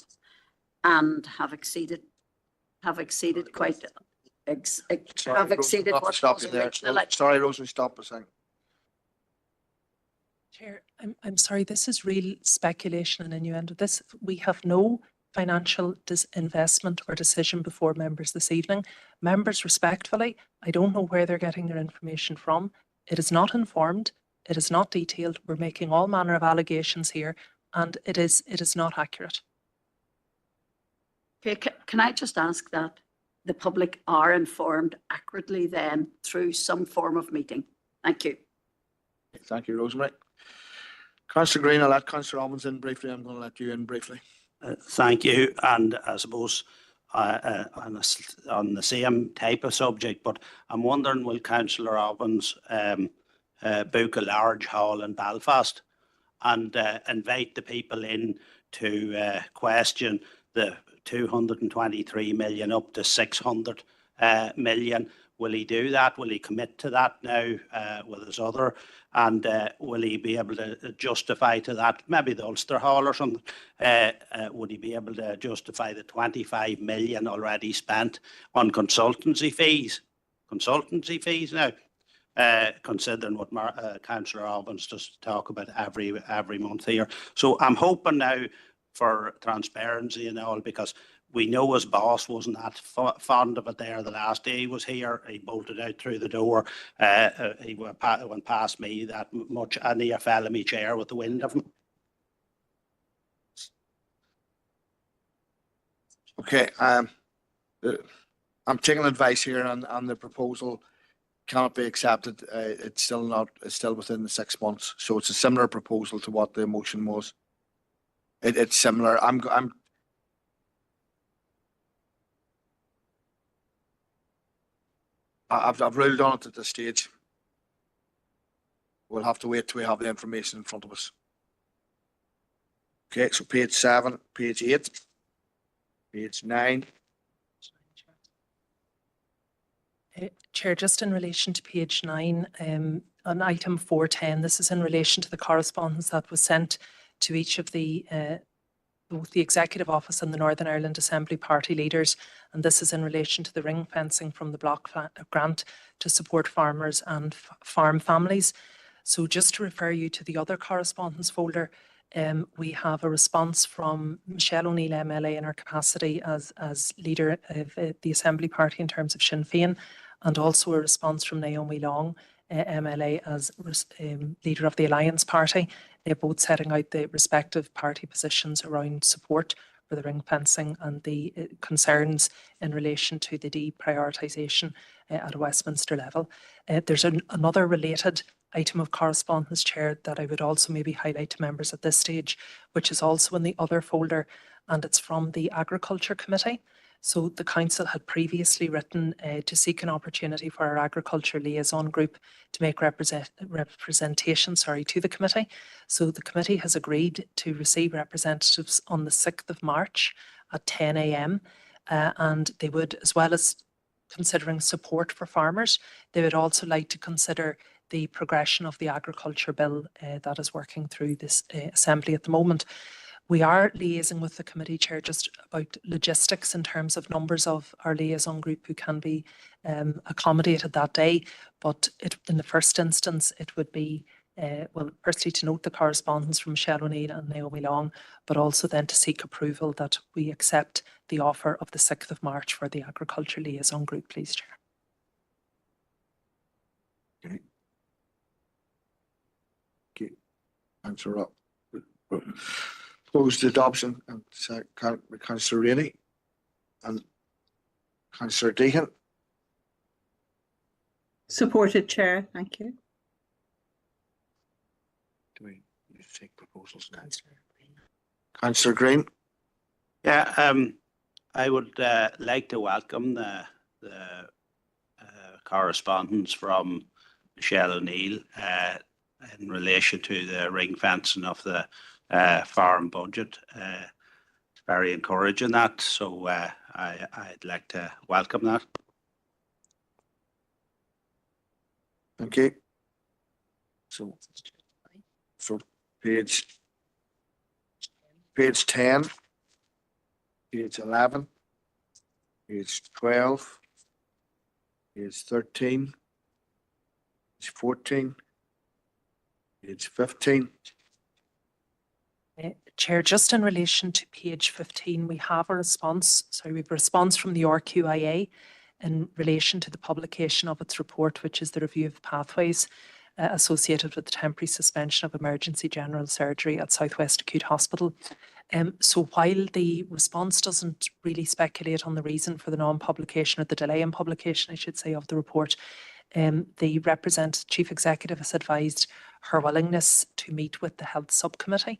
and have exceeded quite, have exceeded what was originally. Sorry, Rosemary, stop a second. Chair, I'm sorry, this is real speculation and innuendo. We have no financial disinvestment or decision before members this evening. Members, respectfully, I don't know where they're getting their information from. It is not informed. It is not detailed. We're making all manner of allegations here, and it is not accurate. Okay, can I just ask that the public are informed accurately then through some form of meeting? Thank you. Thank you, Rosemary. Councillor Green, I'll let Councillor Robbins in briefly. I'm going to let you in briefly. Thank you. And I suppose on the same type of subject, but I'm wondering, will Councillor Robbins book a large hall in Belfast and invite the people in to question the 223 million up to 600 million? Will he do that? Will he commit to that now with his other? And will he be able to justify to that, maybe the Ulster Hall or something, would he be able to justify the 25 million already spent on consultancy fees? Consultancy fees now, considering what Councillor Robbins just talk about every month here. So I'm hoping now for transparency and all, because we know his boss wasn't that fond of it there the last day he was here. He bolted out through the door. He went past me that much, and he fell in my chair with the wind of him. Okay, I'm taking advice here on the proposal. Cannot be accepted. It's still within the 6 months. So it's a similar proposal to what the motion was. It's similar. I've ruled on it at this stage. We'll have to wait till we have the information in front of us. Okay, so page 7, page 8, page 9. Chair, just in relation to page 9, on item 410, this is in relation to the correspondence that was sent to each of the both the Executive Office and the Northern Ireland Assembly party leaders, and this is in relation to the ring fencing from the block grant to support farmers and farm families. So just to refer you to the other correspondence folder, we have a response from Michelle O'Neill MLA in her capacity as leader of the Assembly Party in terms of Sinn Féin, and also a response from Naomi Long MLA as leader of the Alliance Party. They're both setting out the respective party positions around support for the ring fencing and the concerns in relation to the deprioritisation at a Westminster level. There's another related item of correspondence, Chair, that I would also maybe highlight to members at this stage, which is also in the other folder, and it's from the Agriculture Committee. So the Council had previously written to seek an opportunity for our Agriculture Liaison Group to make representation to the Committee. So the Committee has agreed to receive representatives on the 6th of March at 10 a.m. And they would, as well as considering support for farmers, they would also like to consider the progression of the Agriculture Bill that is working through this Assembly at the moment. We are liaising with the committee, Chair, just about logistics in terms of numbers of our liaison group who can be accommodated that day. But in the first instance, it would be, well, firstly to note the correspondence from Michelle O'Neill and Naomi Long, but also then to seek approval that we accept the offer of the 6th of March for the Agriculture Liaison Group, please, Chair. Okay. Thank you. Thanks, Rob. Opposed to adoption and Councillor Rainey and Councillor Deehan. Supported, Chair. Thank you. Do we need to take proposals now? Councillor Green. Yeah, I would like to welcome the correspondence from Michelle O'Neill in relation to the ring fencing of the farm budget. It's very encouraging that, so I'd like to welcome that. Thank you. So page 10, page 11, page 12, page 13, page 14, page 15. Chair, just in relation to page 15, we have a response from the RQIA in relation to the publication of its report, which is the review of pathways associated with the temporary suspension of emergency general surgery at South West Acute Hospital. So while the response doesn't really speculate on the reason for the non-publication or the delay in publication, I should say, of the report, the representative chief executive has advised her willingness to meet with the health subcommittee.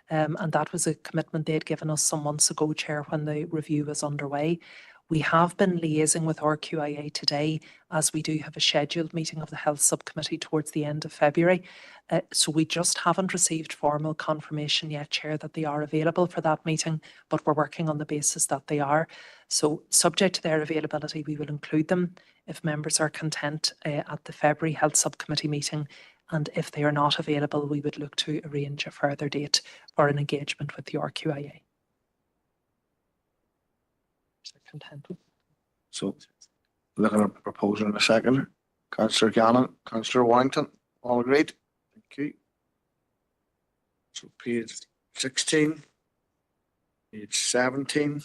And that was a commitment they had given us some months ago, Chair, when the review was underway. We have been liaising with RQIA today, as we do have a scheduled meeting of the health subcommittee towards the end of February. So we just haven't received formal confirmation yet, Chair, that they are available for that meeting, but we're working on the basis that they are. So subject to their availability, we will include them if members are content at the February health subcommittee meeting. And if they are not available, we would look to arrange a further date for an engagement with the RQIA. Content. So looking at a proposal in a second. Councillor Gannon, Councillor Warrington, all agreed? Thank you. So page 16, page 17,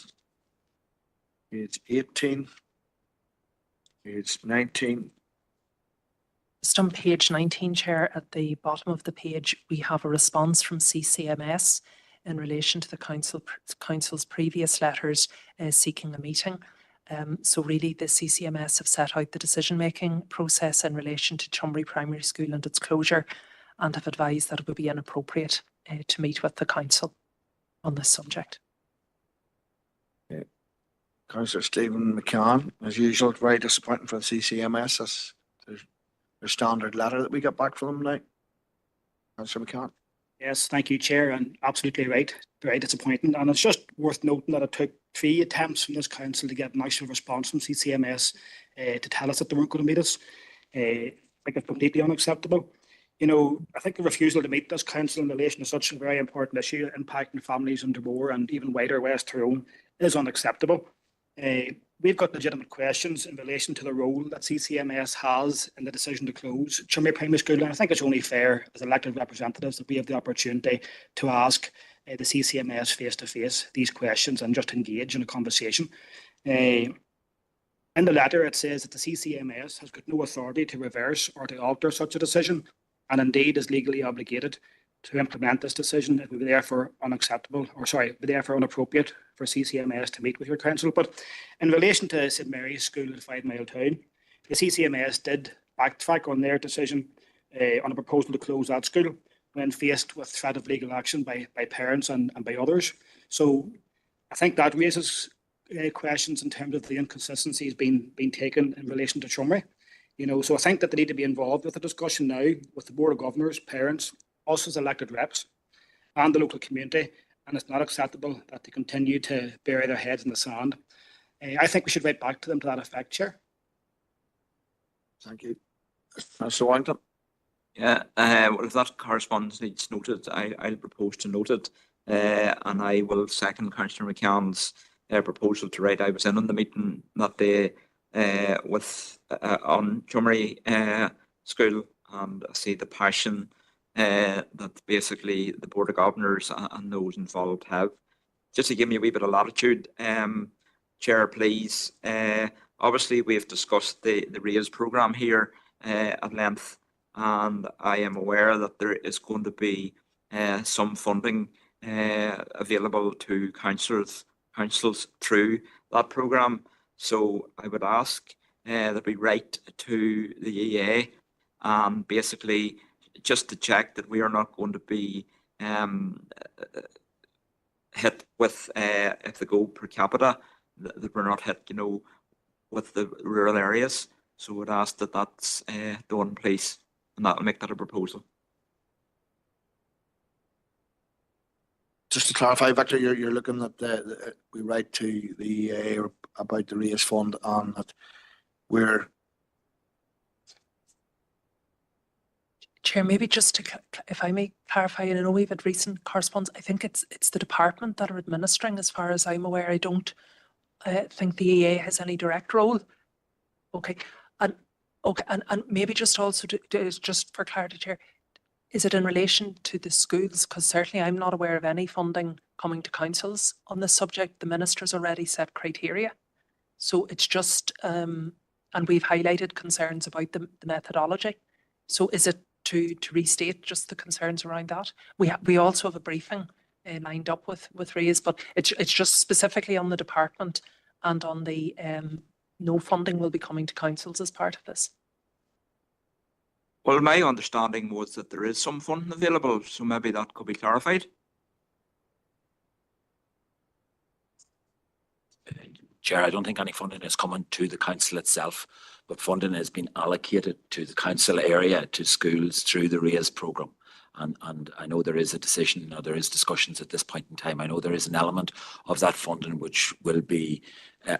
page 18, page 19. Just on page 19, Chair, at the bottom of the page, we have a response from CCMS in relation to the council's previous letters seeking a meeting. So really the CCMS have set out the decision-making process in relation to Chumry Primary School and its closure, and have advised that it would be inappropriate to meet with the council on this subject. Councillor Stephen McCann, as usual, very disappointing for the CCMS. That's their standard letter that we got back from them now. Councillor McCann. Yes, thank you, Chair, and absolutely right. Very disappointing. And it's just worth noting that it took 3 attempts from this council to get an actual response from CCMS to tell us that they weren't going to meet us. I think it's completely unacceptable. You know, I think the refusal to meet this council in relation to such a very important issue impacting families in Dromore and even wider West Tyrone is unacceptable. We've got legitimate questions in relation to the role that CCMS has in the decision to close Chumry Primary School, and I think it's only fair as elected representatives that we have the opportunity to ask the CCMS face-to-face these questions and just engage in a conversation. In the letter, it says that the CCMS has got no authority to reverse or to alter such a decision, and indeed is legally obligated to implement this decision. It would be therefore inappropriate for CCMS to meet with your council. But in relation to St Mary's School at 5 Mile Town, the CCMS did backtrack on their decision on a proposal to close that school when faced with threat of legal action by parents and by others. So I think that raises questions in terms of the inconsistencies being taken in relation to Chumry. You know, so I think that they need to be involved with the discussion now with the Board of Governors, parents, us as elected reps, and the local community, and it's not acceptable that they continue to bury their heads in the sand. I think we should write back to them to that effect, Chair. Thank you. Mr. Warrington. Yeah, well, if that correspondence needs noted, I'll propose to note it, and I will second Councillor McCann's proposal to write. I was in on the meeting that day on Chumry School, and I see the passion that basically the Board of Governors and those involved have. Just to give me a wee bit of latitude, Chair, please. Obviously, we've discussed the RAISE programme here at length, and I am aware that there is going to be some funding available to councils through that programme. So I would ask that we write to the EA and basically just to check that we are not going to be hit with, if they go per capita, that we're not hit, with the rural areas. So I would ask that that's done, please, and that'll make that a proposal. Just to clarify, Victor, you're looking at we write to the EA about the raise fund and that we're. Chair, maybe just to, if I may clarify, and I know we've had recent correspondence, I think it's the department that are administering, as far as I'm aware. I don't think the EA has any direct role. Okay, and maybe just also just for clarity, Chair, is it in relation to the schools? Because certainly I'm not aware of any funding coming to councils on this subject. The minister's already set criteria, so it's just and we've highlighted concerns about the methodology. So is it to restate just the concerns around that? We also have a briefing lined up with Ray's, but it's just specifically on the department and on the no funding will be coming to councils as part of this. Well, my understanding was that there is some funding available, so maybe that could be clarified. Chair, I don't think any funding is coming to the council itself, but funding has been allocated to the council area, to schools through the RAISE programme. And I know there is a decision, or there is discussions at this point in time. I know there is an element of that funding which will be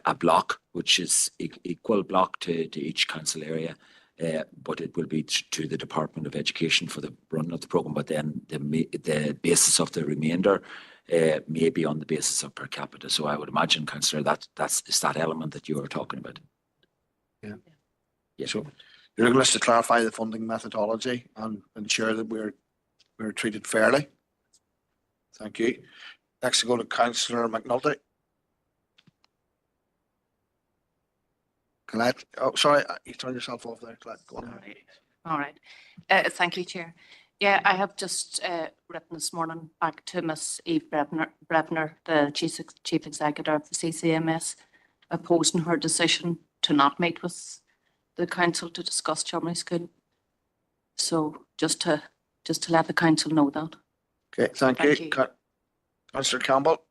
a block, which is equal block to each council area. But it will be to the Department of Education for the run of the programme. But then the basis of the remainder may be on the basis of per capita. So I would imagine, Councillor, that's that element that you are talking about. Yeah. So you're looking us to clarify the funding methodology and ensure that we're treated fairly. Thank you. Next, we'll go to Councillor McNulty. Colette, oh, sorry, you turned yourself off there, Colette. Go on. All right. Thank you, Chair. Yeah, I have just written this morning back to Miss Eve Brevner, the Chief Executive of the CCMS, opposing her decision to not meet with the council to discuss Cholmondeley School. So just to let the council know that. Okay, thank you. Councillor Campbell.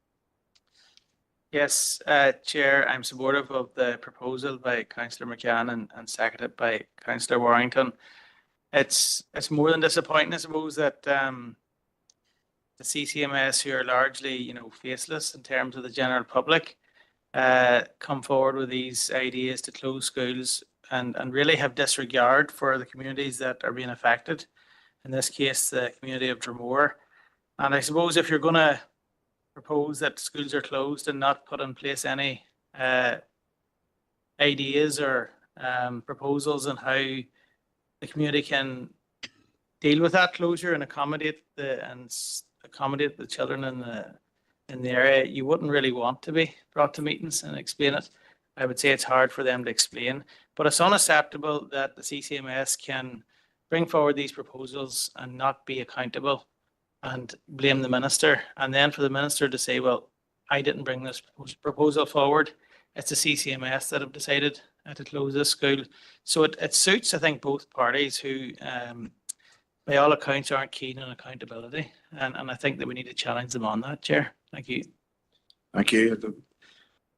Yes, Chair, I'm supportive of the proposal by Councillor McCann and seconded by Councillor Warrington. It's more than disappointing, I suppose, that the CCMS, who are largely, faceless in terms of the general public, come forward with these ideas to close schools and really have disregard for the communities that are being affected. In this case, the community of Dromore. And I suppose if you're going to propose that schools are closed and not put in place any ideas or proposals on how the community can deal with that closure and accommodate the children in the area, you wouldn't really want to be brought to meetings and explain it. I would say it's hard for them to explain, but it's unacceptable that the CCMS can bring forward these proposals and not be accountable and blame the minister, and then for the minister to say, well, I didn't bring this proposal forward. It's the CCMS that have decided to close this school. So it suits, I think, both parties who, by all accounts, aren't keen on accountability. And I think that we need to challenge them on that, Chair. Thank you. Thank you.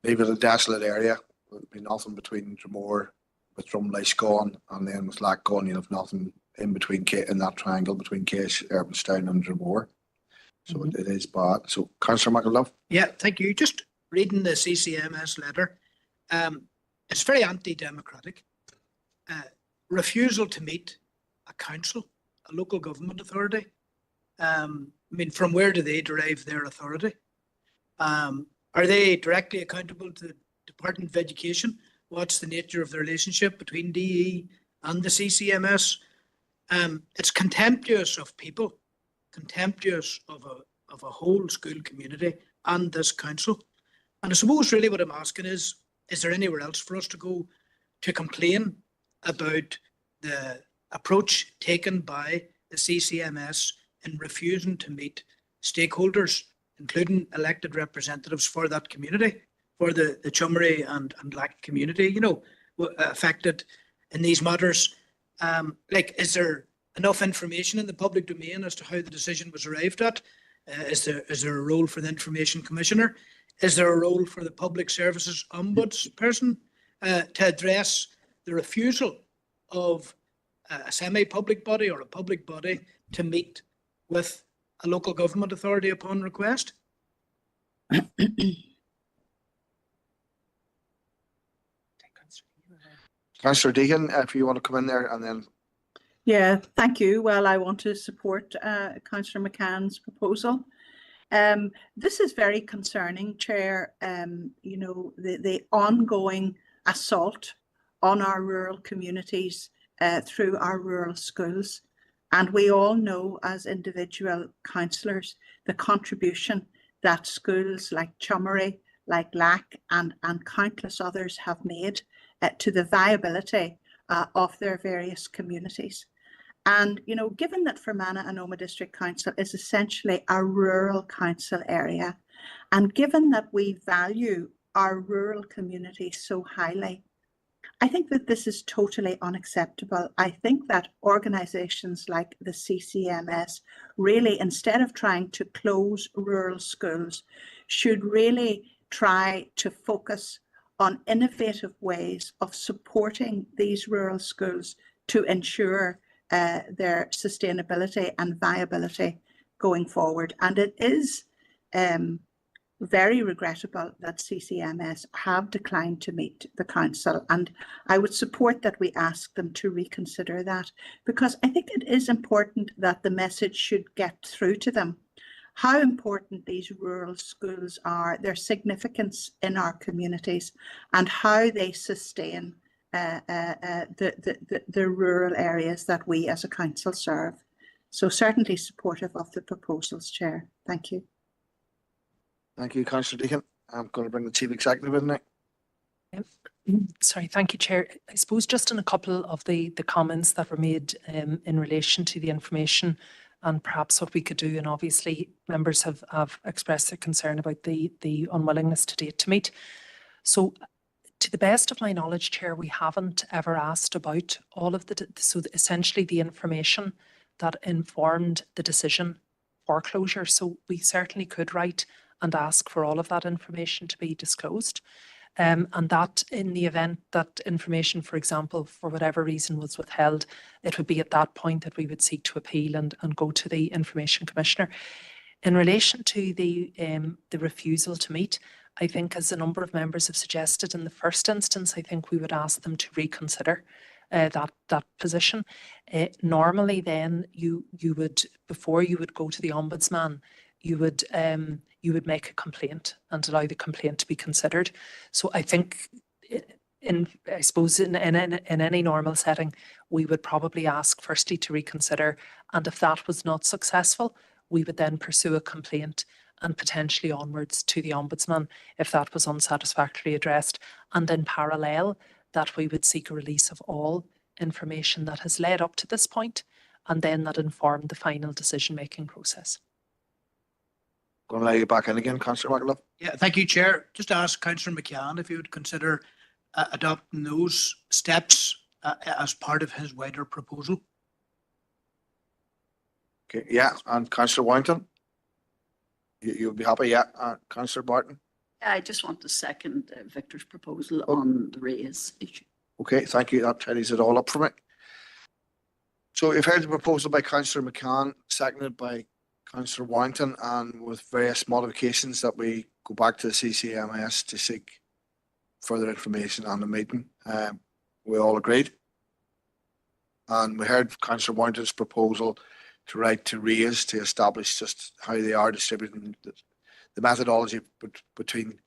Maybe the desolate area, there'll be nothing between Dromore, with Drumley, Scone, and then with Lakeland, you have nothing in between in that triangle between Case, Erbenstown and Dromore. So it is bad. So Councillor McAuliffe. Yeah, thank you. Just reading the CCMS letter, it's very anti-democratic. Refusal to meet a council, a local government authority. From where do they derive their authority? Are they directly accountable to the Department of Education? What's the nature of the relationship between DE and the CCMS? It's contemptuous of people, contemptuous of a whole school community and this council. And I suppose really what I'm asking is there anywhere else for us to go to complain about the approach taken by the CCMS in refusing to meet stakeholders, including elected representatives for that community, for the Chummery and Lack community, you know, affected in these matters. Like, is there enough information in the public domain as to how the decision was arrived at? Is there a role for the Information Commissioner? Is there a role for the Public Services Ombudsperson to address the refusal of a semi-public body or a public body to meet with a local government authority upon request? Councillor Deegan, if you want to come in there and then. Yeah, thank you. Well, I want to support Councillor McCann's proposal. This is very concerning, Chair. You know, the ongoing assault on our rural communities through our rural schools. And we all know as individual councillors the contribution that schools like Chummery, like Lack and countless others have made to the viability of their various communities. And, you know, given that Fermanagh and Omagh District Council is essentially a rural council area, and given that we value our rural communities so highly, I think that this is totally unacceptable. I think that organisations like the CCMS really, instead of trying to close rural schools, should really try to focus on innovative ways of supporting these rural schools to ensure their sustainability and viability going forward. And it is very regrettable that CCMS have declined to meet the council, and I would support that we ask them to reconsider that, because I think it is important that the message should get through to them how important these rural schools are, their significance in our communities, and how they sustain the rural areas that we as a council serve. So certainly supportive of the proposals, Chair. Thank you. Thank you, Councillor Deegan. I'm going to bring the Chief Executive in now. Sorry, thank you, Chair. I suppose just in a couple of the comments that were made in relation to the information and perhaps what we could do, and obviously members have expressed their concern about the unwillingness to date to meet. So to the best of my knowledge, Chair, we haven't ever asked about all of so essentially the information that informed the decision for closure. So we certainly could write and ask for all of that information to be disclosed. And that in the event that information, for example, for whatever reason was withheld, it would be at that point that we would seek to appeal and go to the Information Commissioner. In relation to the refusal to meet, I think, as a number of members have suggested, in the first instance, I think we would ask them to reconsider that position. Normally then you would, before you would go to the Ombudsman, you would make a complaint and allow the complaint to be considered. So I think, I suppose in any normal setting, we would probably ask firstly to reconsider, and if that was not successful, we would then pursue a complaint and potentially onwards to the Ombudsman if that was unsatisfactorily addressed, and in parallel that we would seek a release of all information that has led up to this point, and then that informed the final decision-making process. Going to allow you back in again, Councillor McAuliffe. Yeah, thank you, Chair. Just to ask Councillor McCann if he would consider adopting those steps as part of his wider proposal. Okay, yeah, and Councillor Warrington, you'll be happy, yeah. Councillor Barton. I just want to second Victor's proposal on the raise issue. Okay, thank you. That tidies it all up for me. So you've heard the proposal by Councillor McCann, seconded by Councillor Warrington, and with various modifications that we go back to the CCMS to seek further information on the meeting. We all agreed. And we heard Councillor Warrington's proposal to write to raise to establish just how they are distributing the methodology between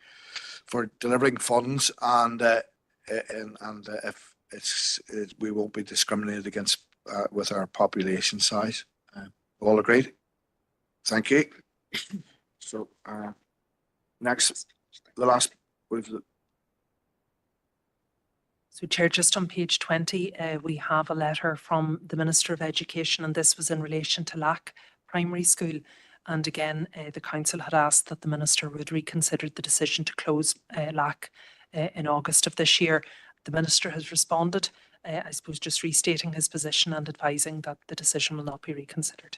for delivering funds, and if we won't be discriminated against with our population size. All agreed. Thank you. So next, the last. So, Chair, just on page 20, we have a letter from the Minister of Education, and this was in relation to Lack Primary School. And again, the council had asked that the minister would reconsider the decision to close LAC in August of this year. The minister has responded, I suppose just restating his position and advising that the decision will not be reconsidered.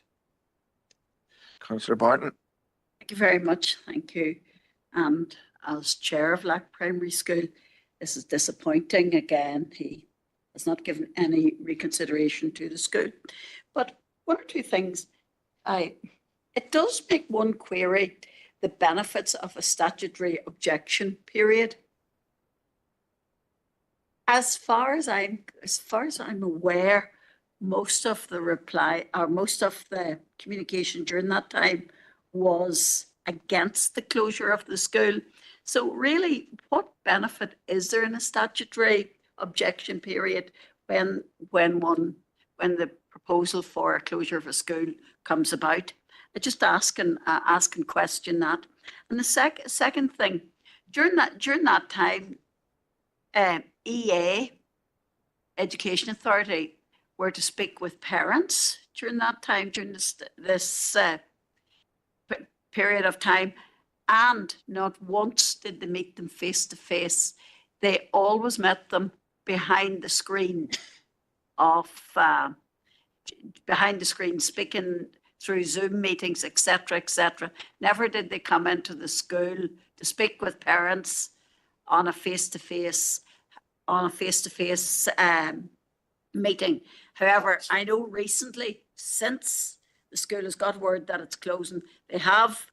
Councillor Barton. Thank you very much. Thank you. And as chair of LAC Primary School, this is disappointing. Again, he has not given any reconsideration to the school. But one or two things, it does make one query the benefits of a statutory objection period. As far as I'm aware, most of the reply or most of the communication during that time was against the closure of the school. So really, what benefit is there in a statutory objection period when the proposal for a closure of a school comes about? I just ask and question that. And the second thing, during that time, EA, Education Authority, were to speak with parents during that time, during this period of time, and not once did they meet them face to face. They always met them behind the screen speaking through Zoom meetings, etc., etc. Never did they come into the school to speak with parents on a face-to-face meeting. However, I know recently, since the school has got word that it's closing, they have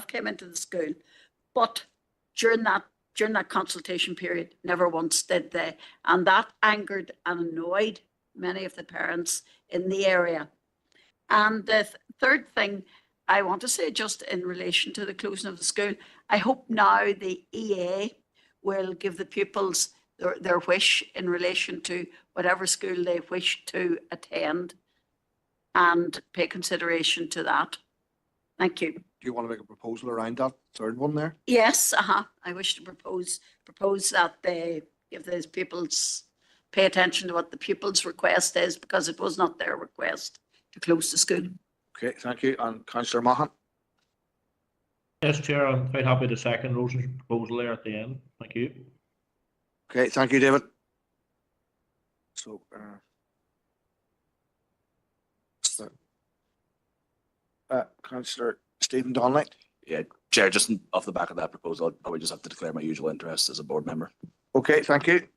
come into the school, but during that consultation period, never once did they, and that angered and annoyed many of the parents in the area. And the third thing I want to say, just in relation to the closing of the school, I hope now the EA will give the pupils their wish in relation to whatever school they wish to attend and pay consideration to that. Thank you. Do you want to make a proposal around that third one there? Yes, I wish to propose that they give those pupils, pay attention to what the pupils' request is, because it was not their request to close the school. Okay, thank you. And Councillor Mahan. Yes, Chair, I'm quite happy to second Rose's proposal there at the end. Thank you. Okay, thank you, David. So, Councillor Stephen Donnelly. Yeah, Chair, just off the back of that proposal, I would just have to declare my usual interest as a board member. Okay, thank you.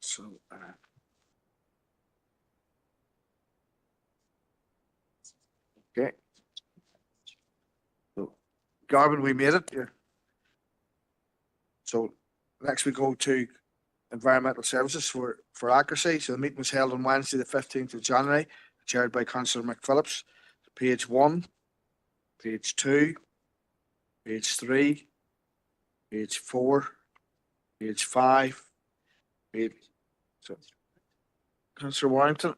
So, okay. So, Garvin, we made it. Yeah. So next we go to environmental services for accuracy. So the meeting was held on Wednesday, the 15th of January, chaired by Councillor McPhillips. Page 1, page 2, page 3, page 4, page 5, Councillor Warrington.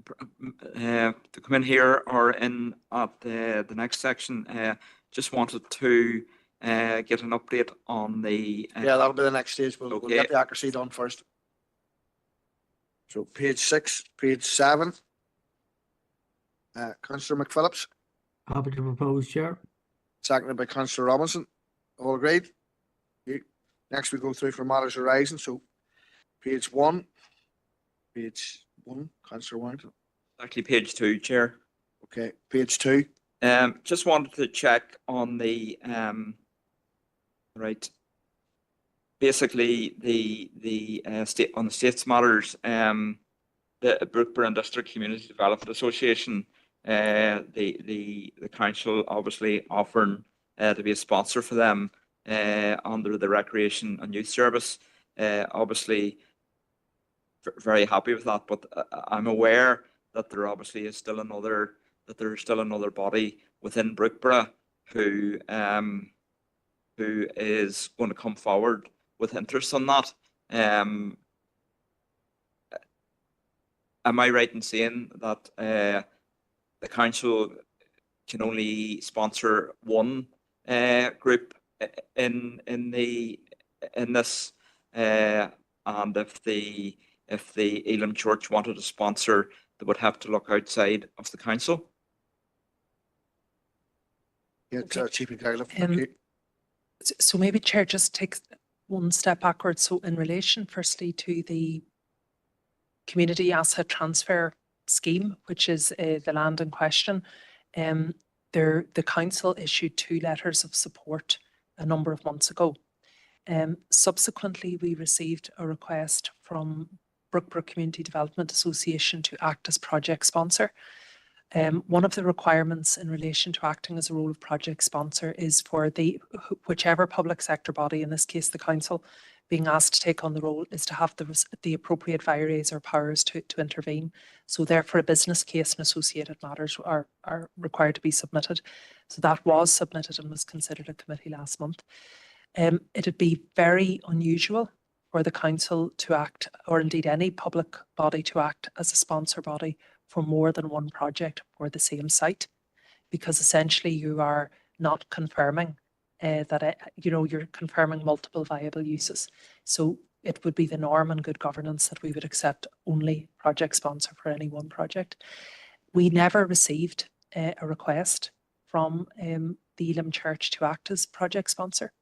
To come in here or in at the next section, just wanted to get an update on the. Yeah, that'll be the next stage. We'll get the accuracy done first. So page 6, page 7. Councillor McPhillips. Happy to propose, Chair. Seconded by Councillor Robinson. All agreed? Next we go through for matters arising. So page 1. Page 1, Councillor Warrington. Actually, page 2, Chair. Okay, page 2. Just wanted to check on the right. Basically, the state on the states matters. The Brookborough and District Community Development Association. The council obviously offering to be a sponsor for them under the Recreation and Youth Service. Obviously, very happy with that, but I'm aware that there obviously is still another body within Brookborough who is going to come forward with interest on that. Am I right in saying that the council can only sponsor one group in this, and if the Elim Church wanted to sponsor they would have to look outside of the council. Yeah, Chief Executive. Thank you. So maybe Chair, just take one step backwards. So in relation firstly to the community asset transfer scheme, which is the land in question, the council issued 2 letters of support a number of months ago. Subsequently, we received a request from Brookbrook Community Development Association to act as project sponsor. One of the requirements in relation to acting as a role of project sponsor is for whichever public sector body, in this case the council, being asked to take on the role is to have the appropriate vires or powers to intervene. So therefore a business case and associated matters are required to be submitted. So that was submitted and was considered at committee last month. It'd be very unusual for the council to act, or indeed any public body to act as a sponsor body for more than one project for the same site, because essentially you are not confirming that you're confirming multiple viable uses. So it would be the norm and good governance that we would accept only project sponsor for any one project. We never received a request from the Elim Church to act as project sponsor.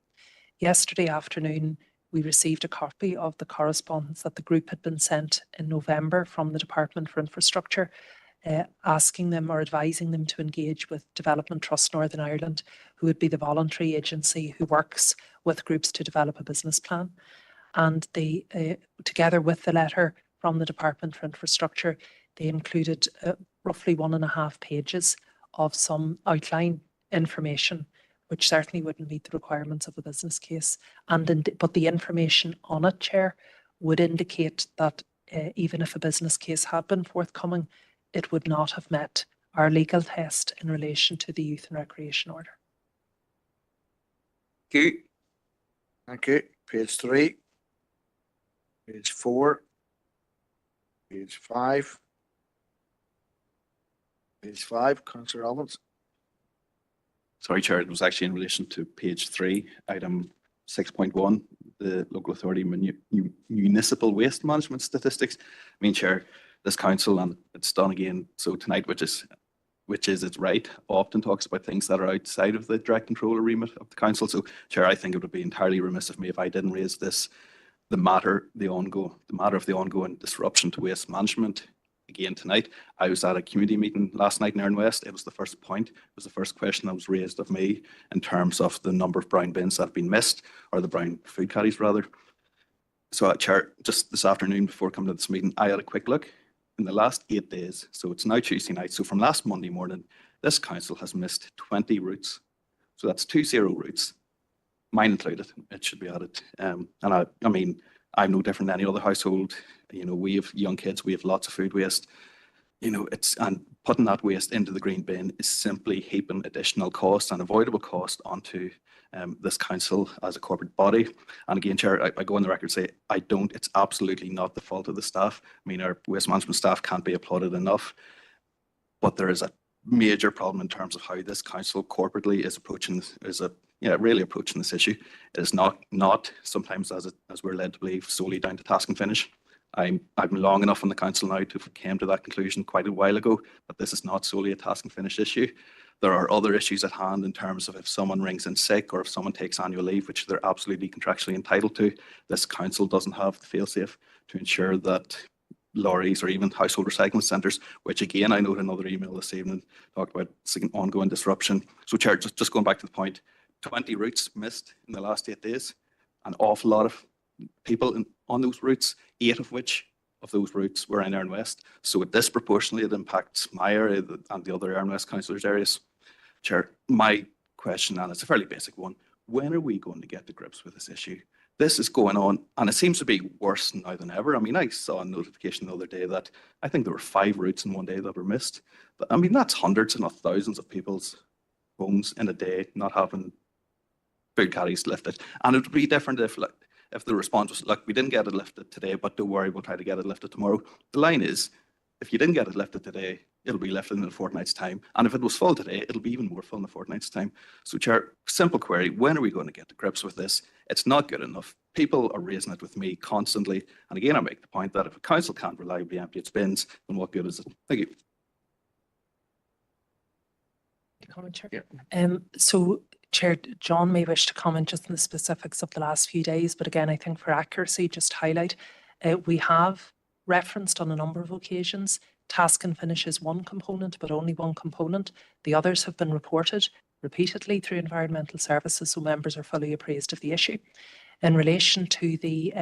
Yesterday afternoon, we received a copy of the correspondence that the group had been sent in November from the Department for Infrastructure, asking them or advising them to engage with Development Trust Northern Ireland, who would be the voluntary agency who works with groups to develop a business plan. And they, together with the letter from the Department for Infrastructure, they included roughly 1.5 pages of some outline information, which certainly wouldn't meet the requirements of a business case. But the information on it, Chair, would indicate that even if a business case had been forthcoming, it would not have met our legal test in relation to the Youth and Recreation Order. Thank you. Thank you. Page 3. Page 4. Page 5. Page 5, Councillor Owens. Sorry, Chair, it was actually in relation to page 3, item 6.1, the local authority municipal waste management statistics. I mean, Chair, this council, and it's done again so tonight, which is its right, often talks about things that are outside of the direct control or remit of the council. So, Chair, I think it would be entirely remiss of me if I didn't raise this, the matter of the ongoing disruption to waste management again tonight. I was at a community meeting last night in Erne West. It was the first point, it was the first question that was raised of me in terms of the number of brown bins that have been missed, or the brown food caddies rather. So, Chair, just this afternoon before coming to this meeting, I had a quick look. In the last 8 days, so it's now Tuesday night, so from last Monday morning, this council has missed 20 routes. So that's 20 routes, mine included, it should be added. And I mean, I'm no different than any other household. You know, we have young kids, we have lots of food waste. You know, and putting that waste into the green bin is simply heaping additional cost and avoidable cost onto this council as a corporate body. And again, Chair, I go on the record and say, it's absolutely not the fault of the staff. I mean, our waste management staff can't be applauded enough, but there is a major problem in terms of how this council corporately is approaching this issue. It is not sometimes, as we're led to believe, solely down to task and finish. I've been long enough on the council now to came to that conclusion quite a while ago, that this is not solely a task and finish issue. There are other issues at hand in terms of if someone rings in sick or if someone takes annual leave, which they're absolutely contractually entitled to. This council doesn't have the fail-safe to ensure that lorries or even household recycling centres, which again, I noted another email this evening, talked about ongoing disruption. So, Chair, just going back to the point, 20 routes missed in the last 8 days, an awful lot of people on those routes, 8 of those routes were in Erne West. So it disproportionately impacts my area and the other Erne West councillors' areas. Chair, my question, and it's a fairly basic one, when are we going to get to grips with this issue? This is going on, and it seems to be worse now than ever. I mean, I saw a notification the other day that I think there were 5 routes in one day that were missed. But I mean, that's hundreds and not thousands of people's homes in a day not having food caddies lifted. And it would be different if the response was, look, we didn't get it lifted today, but don't worry, we'll try to get it lifted tomorrow. The line is, if you didn't get it lifted today, it'll be lifted in a fortnight's time. And if it was full today, it'll be even more full in a fortnight's time. So, Chair, simple query, when are we going to get to grips with this? It's not good enough. People are raising it with me constantly. And again, I make the point that if a council can't reliably empty its bins, then what good is it? Thank you. Comment, Chair. So, Chair, John may wish to comment just on the specifics of the last few days, but again, I think for accuracy, just highlight, we have referenced on a number of occasions, task and finish is one component, but only one component. The others have been reported repeatedly through environmental services, so members are fully appraised of the issue. In relation to the,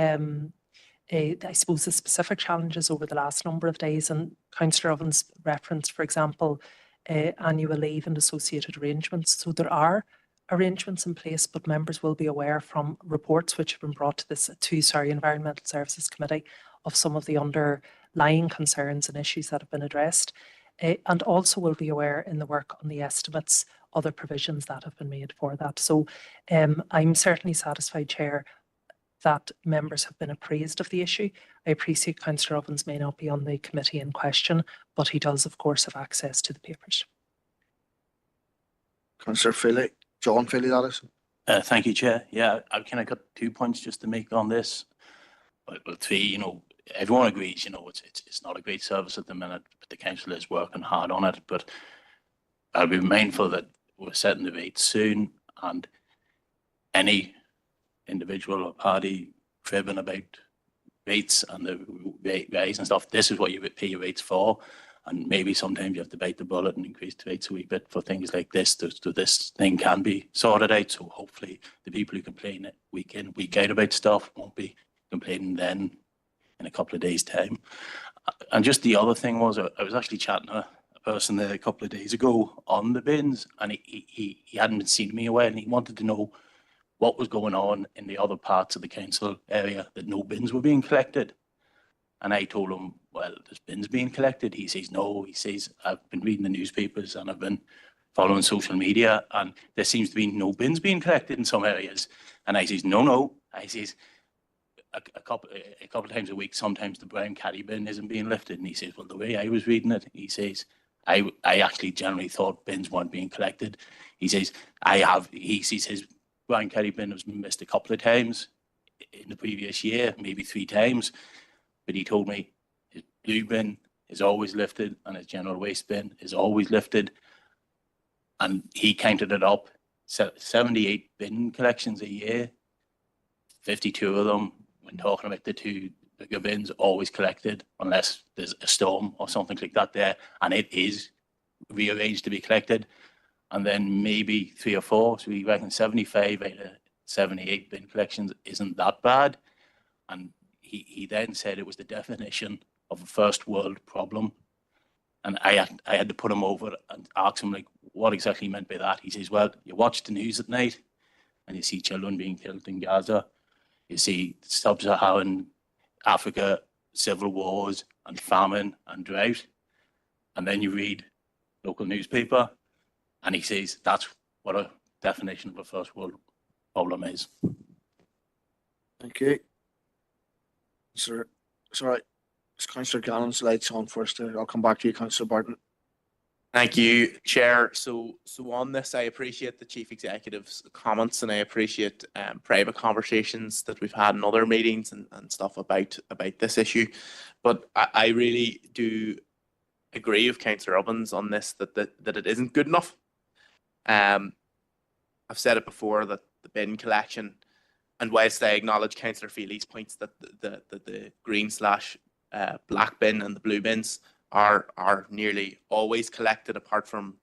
I suppose, the specific challenges over the last number of days, and Councillor Ovens referenced, for example, annual leave and associated arrangements. So there are arrangements in place, but members will be aware from reports which have been brought to this Environmental Services Committee of some of the underlying concerns and issues that have been addressed, and also will be aware in the work on the estimates, other provisions that have been made for that. So I'm certainly satisfied, Chair, that members have been appraised of the issue. I appreciate Councillor Ovens may not be on the committee in question, but he does, of course, have access to the papers. Councillor Philly, John Philly, that is. Thank you, Chair. Yeah, I've kind of got 2 points just to make on this. But 3, everyone agrees, it's not a great service at the minute, but the council is working hard on it. But I'll be mindful that we're setting the rates soon, and any individual or party cribbing about rates and the raise and stuff, this is what you pay your rates for. And maybe sometimes you have to bite the bullet and increase the rates a wee bit for things like this, so this thing can be sorted out. So hopefully the people who complain week in, week out about stuff won't be complaining then in a couple of days' time. And just the other thing was, I was actually chatting to a person there a couple of days ago on the bins, and he hadn't been seeing me a while, and he wanted to know what was going on in the other parts of the council area that no bins were being collected. And I told him, well, there's bins being collected. He says, no. He says, I've been reading the newspapers and I've been following social media, and there seems to be no bins being collected in some areas. And I says, no. I says, a couple of times a week, sometimes the brown caddy bin isn't being lifted. And he says, well, the way I was reading it, he says, I actually generally thought bins weren't being collected. He says, he sees his brown caddy bin has been missed a couple of times in the previous year, maybe 3 times. But he told me his blue bin is always lifted and his general waste bin is always lifted. And he counted it up, 78 bin collections a year, 52 of them, when talking about the 2 bigger bins, always collected unless there's a storm or something like that there, and it is rearranged to be collected. And then maybe 3 or 4, so we reckon 75 out of 78 bin collections isn't that bad. And he then said it was the definition of a first world problem. And I had to put him over and ask him, like, what exactly he meant by that. He says, well, you watch the news at night and you see children being killed in Gaza. You see sub-Saharan Africa, civil wars and famine and drought. And then you read local newspaper and he says, that's what a definition of a first world problem is. Thank you. Sir, sorry, it's Councillor Gannon's lights on first. I'll come back to you, Councillor Barton. Thank you, Chair. So on this, I appreciate the Chief Executive's comments, and I appreciate private conversations that we've had in other meetings and stuff about this issue. But I really do agree with Councillor Ovens on this, that it isn't good enough. I've said it before that the bin collection, and whilst I acknowledge Councillor Feely's points that the green/black bin and the blue bins are nearly always collected, apart from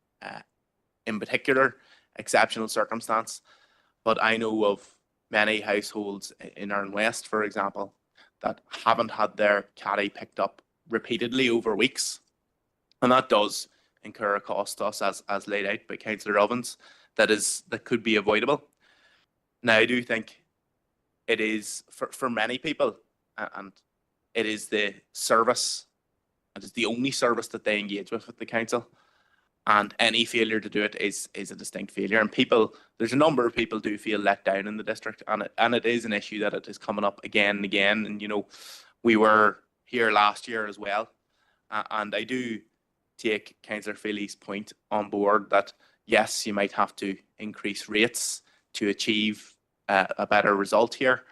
in particular exceptional circumstance. But I know of many households in Iron West, for example, that haven't had their caddy picked up repeatedly over weeks, and that does incur a cost to us, as laid out by Councillor Ovens, that could be avoidable. Now, I do think it is for many people, and it is the service, it is the only service that they engage with at the council, and any failure to do it is a distinct failure. And there's a number of people do feel let down in the district, and it is an issue that it is coming up again and again. And we were here last year as well, and I do take Councillor Feely's point on board that yes, you might have to increase rates to achieve a better result here,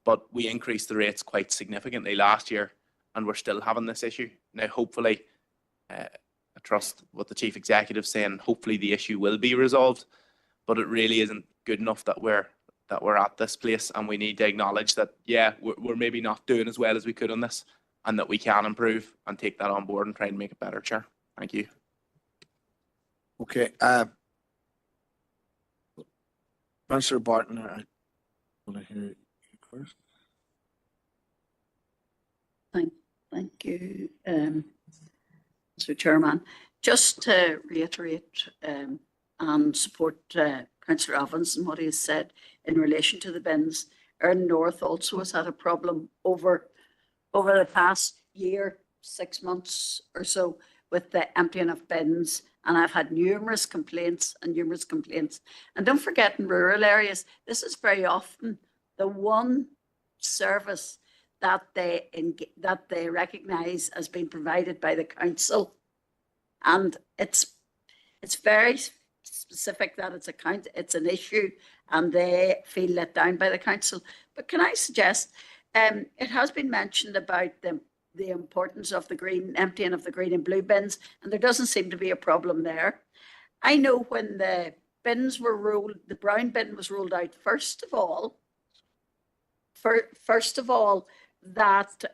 but we increased the rates quite significantly last year and we're still having this issue. Now, hopefully, I trust what the Chief Executive's saying, hopefully the issue will be resolved, but it really isn't good enough that we're at this place, and we need to acknowledge that, yeah, we're maybe not doing as well as we could on this, and that we can improve and take that on board and try and make it better, Chair. Thank you. Okay. Councillor Barton, I want to hear you first. Thank you, Mr. Chairman. Just to reiterate and support Councillor Evans and what he has said in relation to the bins. Erin North also has had a problem over the past year, 6 months or so, with the emptying of bins. And I've had numerous complaints. And don't forget, in rural areas, this is very often the one service that they recognise as being provided by the council. And it's very specific that it's an issue and they feel let down by the council. But can I suggest, it has been mentioned about the importance of the emptying of the green and blue bins, and there doesn't seem to be a problem there. I know when the bins were rolled, the brown bin was rolled out, first of all, that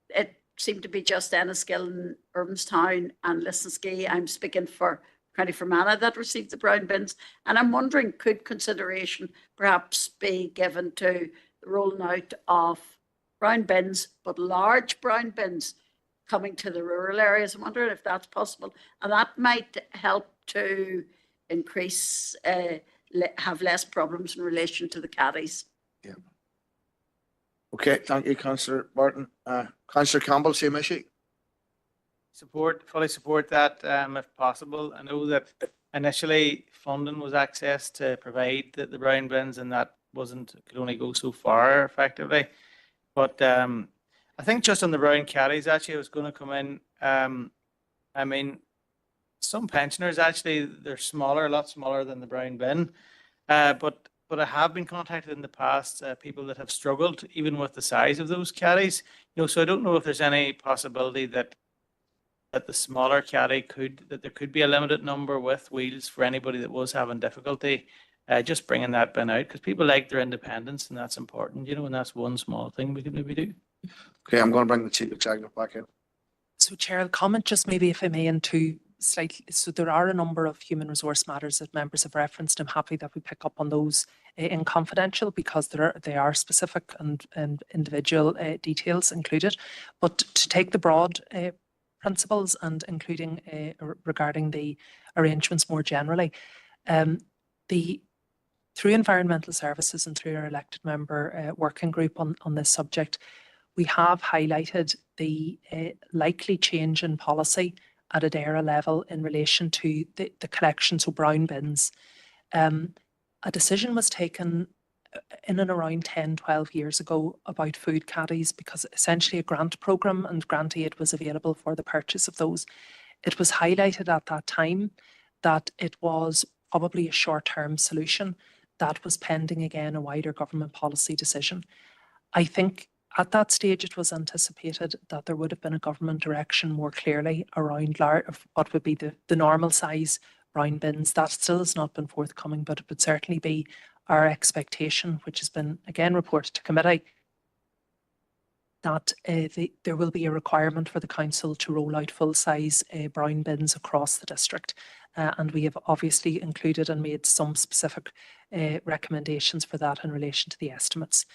it seemed to be just Enniskillen, Irvinstown and Listonskea. I'm speaking for County Fermanagh that received the brown bins. And I'm wondering, could consideration perhaps be given to the rolling out of brown bins, but large brown bins coming to the rural areas? I'm wondering if that's possible. And that might help to increase, have less problems in relation to the caddies. Yeah. Okay, thank you, Councillor Barton. Councillor Campbell, same issue. Fully support that if possible. I know that initially funding was accessed to provide the brown bins, and that could only go so far effectively. But I think just on the brown caddies, actually, I was going to come in. I mean, some pensioners actually, they're smaller, a lot smaller than the brown bin. But I have been contacted in the past, people that have struggled even with the size of those caddies. So I don't know if there's any possibility that the smaller caddy there could be a limited number with wheels for anybody that was having difficulty. Just bringing that bin out, because people like their independence, and that's important, and that's one small thing we could maybe do. Okay, I'm going to bring the Chief Executive back in. So, Chair, I'll comment just maybe, if I may, into slightly. So there are a number of human resource matters that members have referenced. I'm happy that we pick up on those in confidential, because they are specific and individual details included. But to take the broad principles, and including regarding the arrangements more generally, through Environmental Services and through our elected member working group on this subject, we have highlighted the likely change in policy at a DAERA level in relation to the collection, so brown bins. A decision was taken in and around 10, 12 years ago about food caddies, because essentially a grant programme and grant aid was available for the purchase of those. It was highlighted at that time that it was probably a short-term solution that was pending, again, a wider government policy decision. I think at that stage it was anticipated that there would have been a government direction more clearly around what would be the normal size brown bins. That still has not been forthcoming, but it would certainly be our expectation, which has been again reported to committee, that there will be a requirement for the council to roll out full-size brown bins across the district. And we have obviously included and made some specific recommendations for that in relation to the estimates.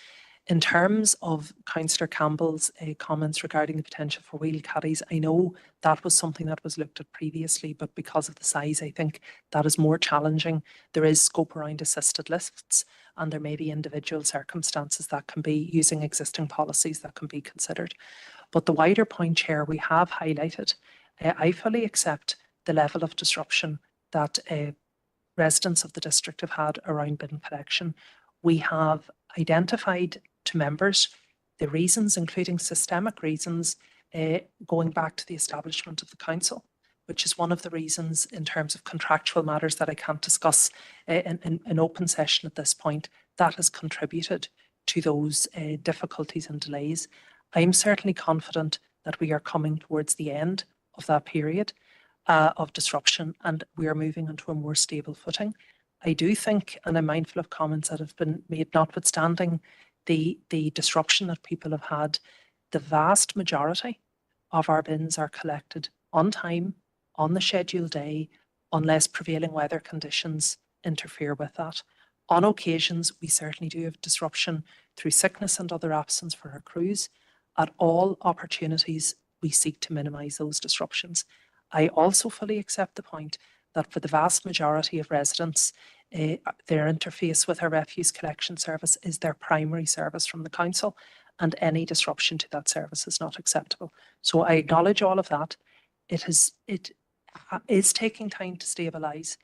In terms of Councillor Campbell's comments regarding the potential for wheel caddies, I know that was something that was looked at previously, but because of the size, I think that is more challenging. There is scope around assisted lifts, and there may be individual circumstances that can be, using existing policies, that can be considered. But the wider point, Chair, we have highlighted, I fully accept the level of disruption that residents of the district have had around bin collection. We have identified to members the reasons, including systemic reasons, going back to the establishment of the council, which is one of the reasons in terms of contractual matters that I can't discuss in open session at this point, that has contributed to those difficulties and delays. I'm certainly confident that we are coming towards the end of that period of disruption and we are moving into a more stable footing. I do think, and I'm mindful of comments that have been made, notwithstanding the disruption that people have had, the vast majority of our bins are collected on time, on the scheduled day, unless prevailing weather conditions interfere with that. On occasions, we certainly do have disruption through sickness and other absence for our crews. At all opportunities, we seek to minimise those disruptions. I also fully accept the point that for the vast majority of residents, their interface with our refuse collection service is their primary service from the council, and any disruption to that service is not acceptable. So I acknowledge all of that. It is taking time to stabilise.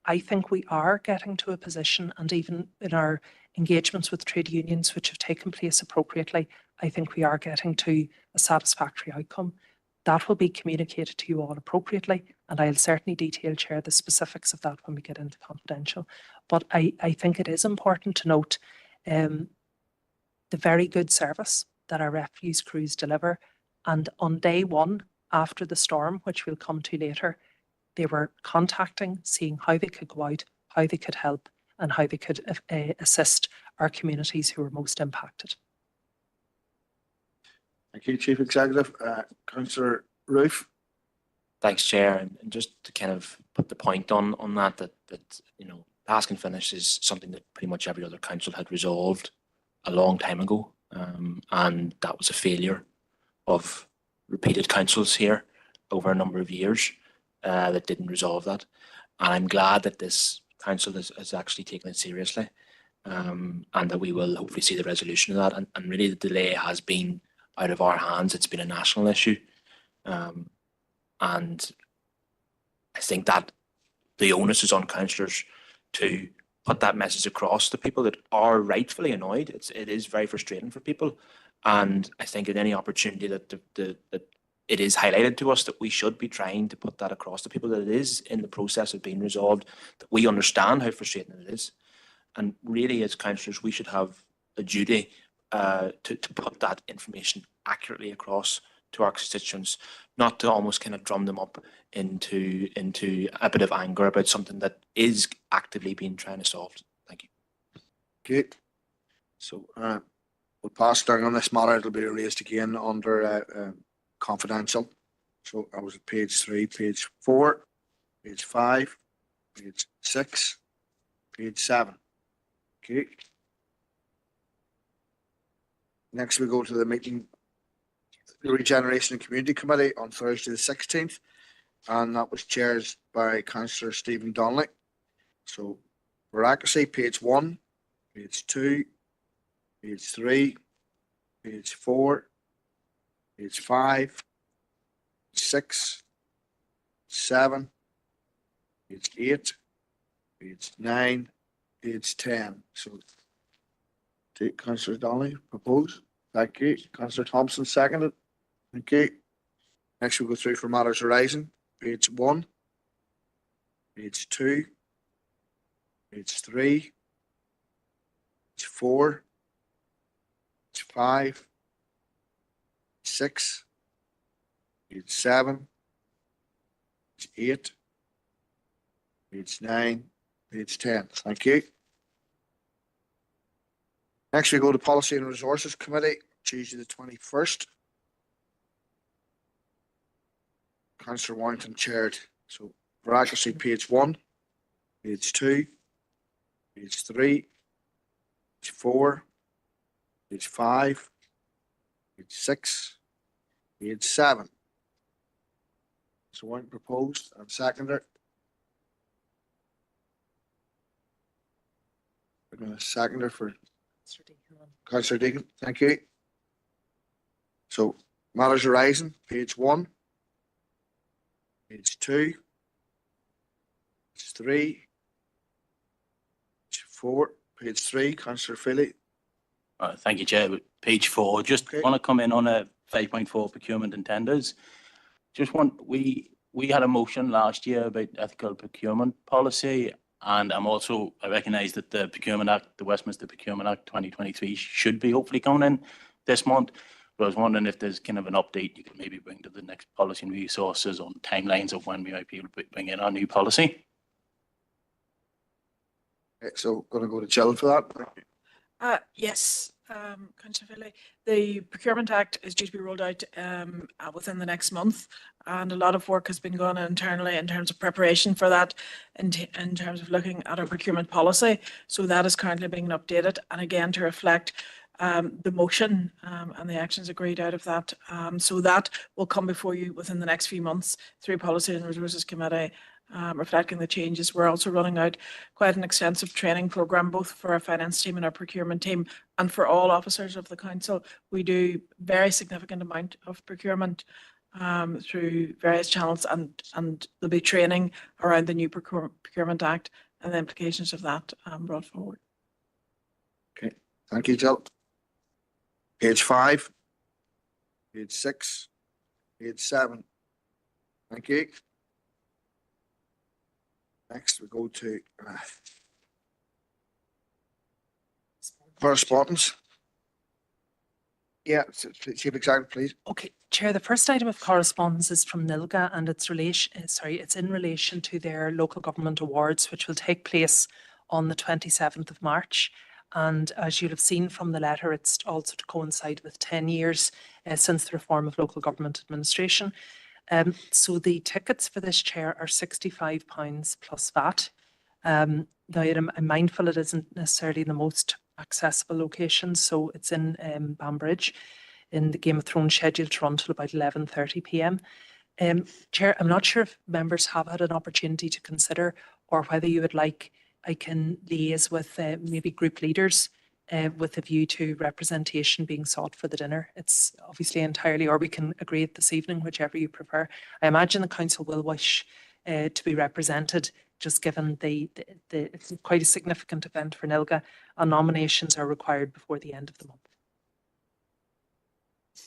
I think we are getting to a position, and even in our engagements with trade unions, which have taken place appropriately, I think we are getting to a satisfactory outcome. That will be communicated to you all appropriately, and I'll certainly detail, Chair, the specifics of that when we get into confidential. But I think it is important to note the very good service that our refuse crews deliver. And on day one after the storm, which we'll come to later, they were contacting, seeing how they could go out, how they could help, and how they could assist our communities who were most impacted. Thank you, Chief Executive. Councillor Roof. Thanks, Chair. And just to kind of put the point on that you know, ask and finish is something that pretty much every other council had resolved a long time ago, and that was a failure of repeated councils here over a number of years that didn't resolve that. And I'm glad that this council has actually taken it seriously, and that we will hopefully see the resolution of that. And really the delay has been out of our hands. It's been a national issue. And I think that the onus is on councillors to put that message across to people that are rightfully annoyed. It is very frustrating for people. And I think at any opportunity that it is highlighted to us that we should be trying to put that across to people, that it is in the process of being resolved, that we understand how frustrating it is. And really, as councillors, we should have a duty to put that information accurately across to our constituents, not to almost kind of drum them up into a bit of anger about something that is actively being trying to solve. Thank you. Okay. So we'll pass down on this matter. It'll be raised again under confidential. So I was at page 3, page 4, page 5, page 6, page 7. Okay. Next we go to the meeting, the Regeneration and Community Committee on Thursday the 16th, and that was chaired by Councillor Stephen Donnelly. So for accuracy, page 1, page 2, page 3, page 4, page 5, page 6, 7, page 8, page 9, page 10. So take Councillor Donnelly, propose. Thank you. Councillor Thompson, seconded. Thank you. Next we'll go through for matters arising. Page 1, page 2, page 3, page 4, page 5, page 6, page 7, page 8, page 9, page 10. Thank you. Next we go to Policy and Resources Committee, Tuesday the 21st. Councillor Warrington chaired. So for accuracy, page 1, page 2, page 3, page 4, page 5, page 6, page 7. So Warrington proposed and seconded. We're going to second it for Councillor Deacon. Thank you. So matters arising, page 1, page 2, page 3, page 4, page 3, Councillor Philly. Thank you, Chair. Page 4, just want to come in on a 5.4 procurement and tenders. Just we had a motion last year about ethical procurement policy, and I recognise that the Procurement Act, the Westminster Procurement Act 2023, should be hopefully coming in this month. But I was wondering if there's kind of an update you could maybe bring to the next policy and resources on timelines of when we might be able to bring in our new policy. Okay, so going to go to Jill for that. Yes, Councillor Finlay. The Procurement Act is due to be rolled out within the next month, and a lot of work has been going on internally in terms of preparation for that, in terms of looking at our procurement policy. So that is currently being updated, and again to reflect the motion and the actions agreed out of that. So that will come before you within the next few months through Policy and Resources Committee. Reflecting the changes. We're also running out quite an extensive training programme, both for our finance team and our procurement team, and for all officers of the council. We do very significant amount of procurement through various channels, and there'll be training around the new Procurement Act and the implications of that brought forward. Okay, thank you, Jill. Page 5, page 6, page 7. Thank you. Next, we go to correspondence. Yeah, Chief Executive, please. Okay, Chair, the first item of correspondence is from NILGA, and it's in relation to their local government awards, which will take place on the 27th of March. And as you'll have seen from the letter, it's also to coincide with 10 years since the reform of local government administration. So the tickets for this, Chair, are £65 plus VAT. Now, I'm mindful it isn't necessarily the most accessible location, so it's in Banbridge, in the Game of Thrones schedule to run till about 11:30 p.m. Chair, I'm not sure if members have had an opportunity to consider, or whether you would like I can liaise with maybe group leaders with a view to representation being sought for the dinner. It's obviously entirely, or we can agree it this evening, whichever you prefer. I imagine the council will wish to be represented, just given it's quite a significant event for NILGA, and nominations are required before the end of the month.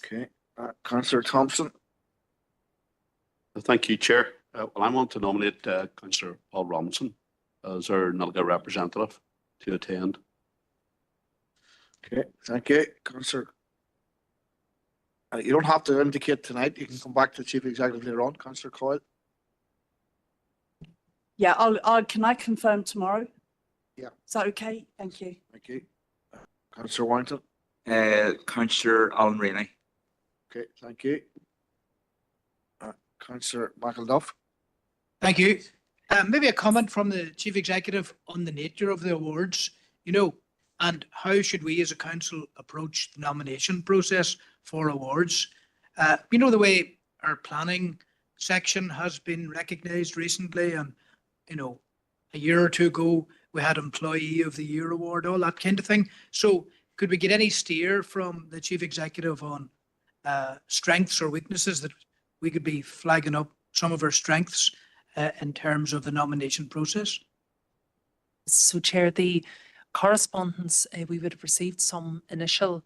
Okay, Councillor Thompson. Thank you, Chair. Well, I want to nominate Councillor Paul Robinson as our NILGA representative to attend. Okay, thank you, Councillor. You don't have to indicate tonight. You can come back to the Chief Executive later on, Councillor Coyle. Yeah, can I confirm tomorrow? Yeah. Is that okay? Thank you. Thank you. Councillor Warrington. Councillor Alan Rainey. Okay, thank you. Councillor McElduff. Thank you. Maybe a comment from the Chief Executive on the nature of the awards, and how should we as a council approach the nomination process for awards? The way our planning section has been recognised recently, and a year or two ago we had Employee of the Year award, all that kind of thing. So could we get any steer from the Chief Executive on strengths or weaknesses that we could be flagging up some of our strengths in terms of the nomination process? So, Chair, the correspondence, we would have received some initial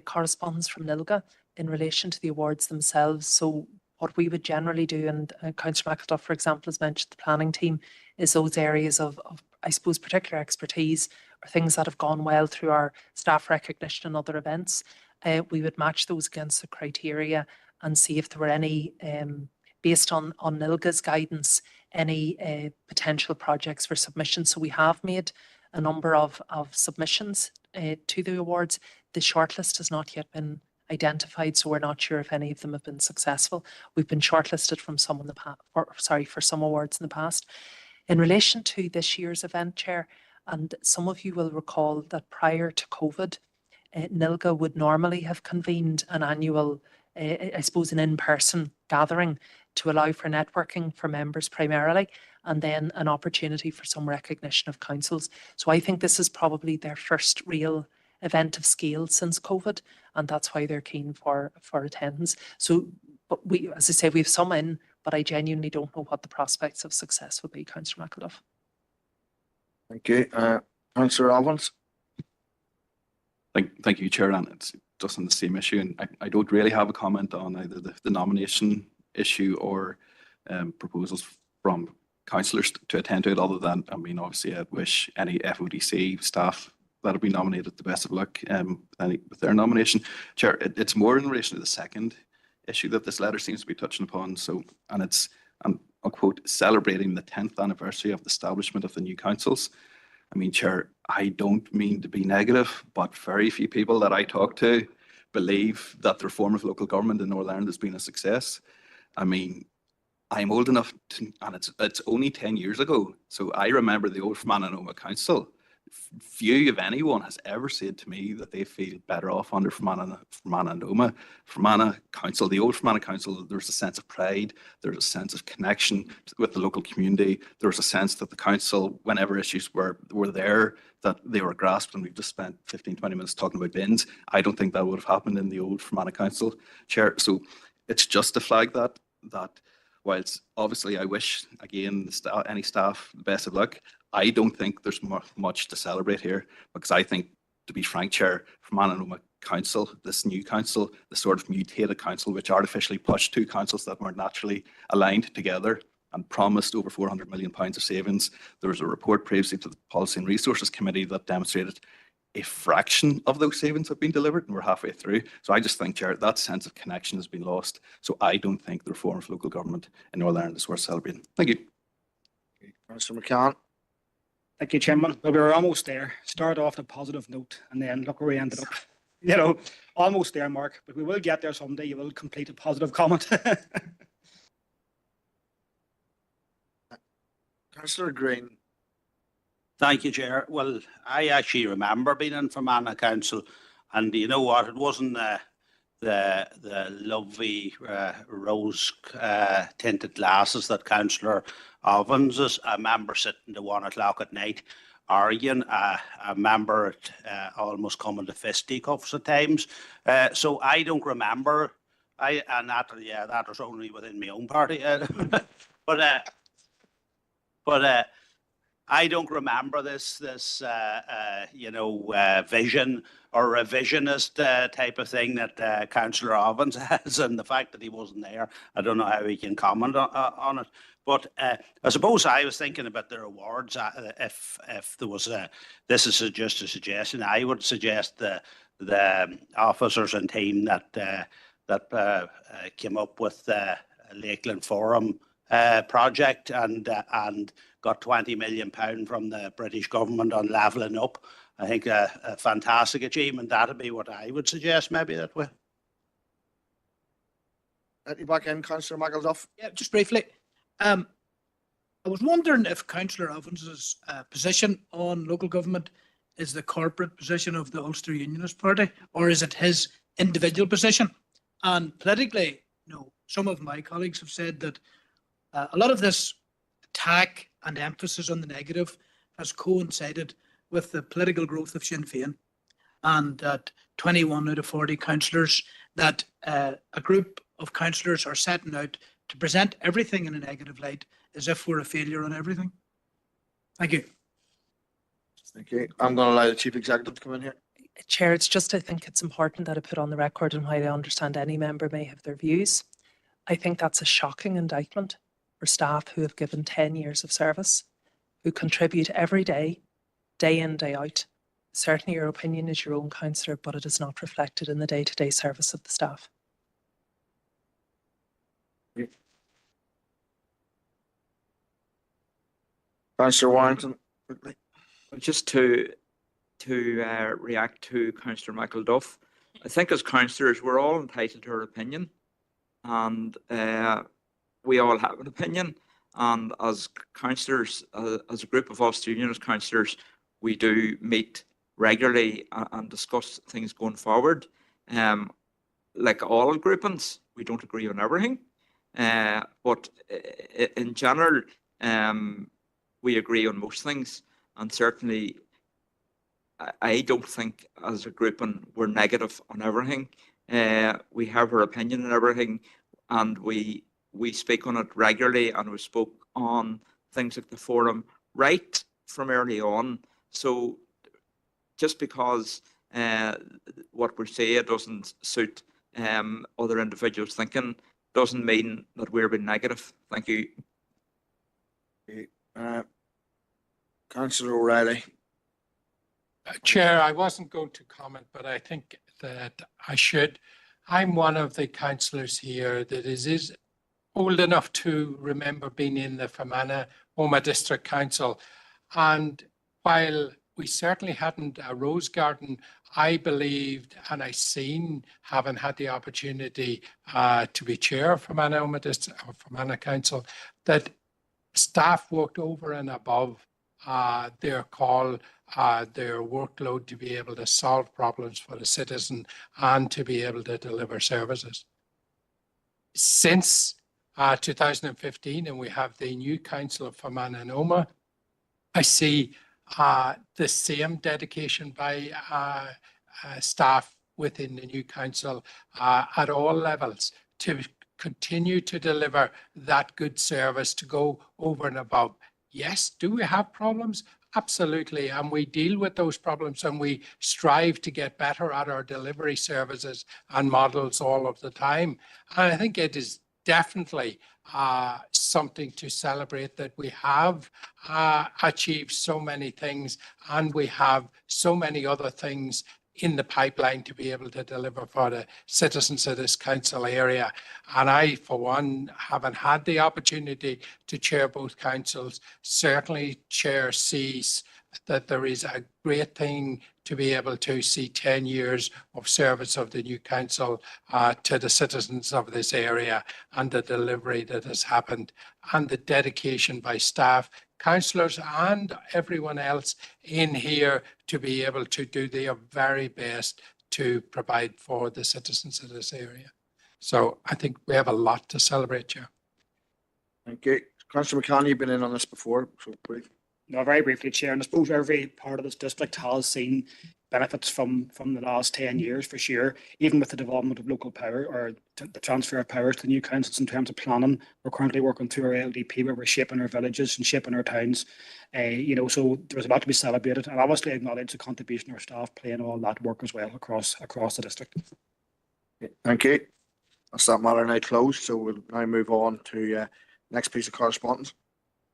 correspondence from NILGA in relation to the awards themselves. So what we would generally do, and Councillor McElduff, for example, has mentioned the planning team, is those areas of I suppose, particular expertise or things that have gone well through our staff recognition and other events. We would match those against the criteria and see if there were any, based on NILGA's guidance, any potential projects for submission. So we have made a number of submissions to the awards. The shortlist has not yet been identified, so we're not sure if any of them have been successful. We've been shortlisted from some in the past, for some awards in the past. In relation to this year's event, Chair, and some of you will recall that prior to COVID, NILGA would normally have convened an annual, I suppose, an in-person gathering to allow for networking for members primarily, and then an opportunity for some recognition of councils. So I think this is probably their first real event of scale since COVID, and that's why they're keen for attendance. So, but we, as I say, we have some in, but I genuinely don't know what the prospects of success will be, Councillor McElduff. Thank you. Councillor Evans. Thank you, Chair. And it's just on the same issue, and I don't really have a comment on either the nomination issue or proposals from councillors to attend to it, other than, I mean, obviously I'd wish any FODC staff that have been nominated the best of luck with their nomination. Chair, it's more in relation to the second issue that this letter seems to be touching upon. So, and it's, I'll quote, celebrating the 10th anniversary of the establishment of the new councils. I mean, Chair, I don't mean to be negative, but very few people that I talk to believe that the reform of local government in Northern Ireland has been a success. I mean, I'm old enough to, and it's only 10 years ago. So I remember the old Fermanagh Council. Few, if anyone, has ever said to me that they feel better off under Fermanagh Council. The old Fermanagh Council, there's a sense of pride, there's a sense of connection with the local community, there's a sense that the council, whenever issues were there, that they were grasped, and we've just spent 15-20 minutes talking about bins. I don't think that would have happened in the old Fermanagh Council, Chair. So it's just to flag that whilst obviously I wish, again, any staff the best of luck, I don't think there's much to celebrate here, because I think, to be frank, Chair, Fermanagh Council, this new council, the sort of mutated council which artificially pushed two councils that weren't naturally aligned together and promised over £400 million of savings. There was a report previously to the Policy and Resources Committee that demonstrated a fraction of those savings have been delivered, and we're halfway through. So I just think, Chair, that sense of connection has been lost. So I don't think the reform of local government in Northern Ireland is worth celebrating. Thank you. Councillor McCann. Thank you, Chairman. Well, we were almost there. Started off on a positive note, and then look where we ended up. You know, almost there, Mark. But we will get there someday. You will complete a positive comment. Councillor Green. Thank you, Chair. Well, I actually remember being in Fermanagh Council, and you know what? It wasn't the lovely rose tinted glasses that Councillor Ovens is. I remember sitting to 1 o'clock at night arguing. I remember it almost coming to fisticuffs at times. So I don't remember. That was only within my own party. But I don't remember this vision or revisionist type of thing that Councillor Ovens has, and the fact that he wasn't there, I don't know how he can comment on it. But I suppose I was thinking about the rewards. If there was this is just a suggestion, I would suggest the officers and team that came up with the Lakeland Forum project and got £20 million from the British government on levelling up. I think a fantastic achievement. That'd be what I would suggest, maybe that way. You back in, Councillor McElduff? Yeah, just briefly. I was wondering if Councillor Ovens's position on local government is the corporate position of the Ulster Unionist Party, or is it his individual position? And politically, some of my colleagues have said that a lot of this attack and emphasis on the negative has coincided with the political growth of Sinn Féin, and that 21 out of 40 councillors, that a group of councillors are setting out to present everything in a negative light as if we're a failure on everything. Thank you. Thank you. I'm going to allow the Chief Executive to come in here. Chair, it's just, I think it's important that I put on the record, and while I understand any member may have their views, I think that's a shocking indictment for staff who have given 10 years of service, who contribute every day, day in, day out. Certainly your opinion is your own, councillor, but it is not reflected in the day-to-day service of the staff. Councillor Warrington. Just to react to Councillor Michael Duff, I think as councillors we're all entitled to our opinion, and we all have an opinion, and as councillors, as a group of Ulster Unionist councillors, we do meet regularly and discuss things going forward. Like all groupings, we don't agree on everything, but in general we agree on most things, and certainly I don't think as a grouping we're negative on everything. We have our opinion on everything, and we speak on it regularly, and we spoke on things like the forum right from early on. So just because what we say doesn't suit other individuals' thinking doesn't mean that we're being negative. Thank you. Councillor O'Reilly. Chair, I wasn't going to comment, but I think that I should. I'm one of the councillors here that is old enough to remember being in the Fermanagh Omagh District Council. And while we certainly hadn't a rose garden, I believed, and I seen, having had the opportunity to be chair of Fermanagh Omagh District or Fermanagh Council, that staff worked over and above their call, their workload to be able to solve problems for the citizen and to be able to deliver services. Since 2015, and we have the new council of Fermanagh and Omagh, I see the same dedication by staff within the new council at all levels to continue to deliver that good service, to go over and above. Yes, do we have problems? Absolutely. And we deal with those problems and we strive to get better at our delivery services and models all of the time. And I think it is definitely something to celebrate that we have achieved so many things and we have so many other things in the pipeline to be able to deliver for the citizens of this council area. And I, for one, having had the opportunity to chair both councils, certainly chair sees that there is a great thing to be able to see 10 years of service of the new council to the citizens of this area and the delivery that has happened and the dedication by staff, councillors and everyone else in here to be able to do their very best to provide for the citizens of this area. So I think we have a lot to celebrate, Chair. Thank you. Councillor McCann, you've been in on this before, so brief. No, very briefly, Chair, and I suppose every part of this district has seen benefits from the last 10 years for sure, even with the development of local power or the transfer of powers to new councils in terms of planning. We're currently working through our LDP where we're shaping our villages and shaping our towns. So there's a lot to be celebrated, and obviously acknowledge the contribution of our staff playing all that work as well across the district. Thank you. That's that matter now closed, so we'll now move on to next piece of correspondence.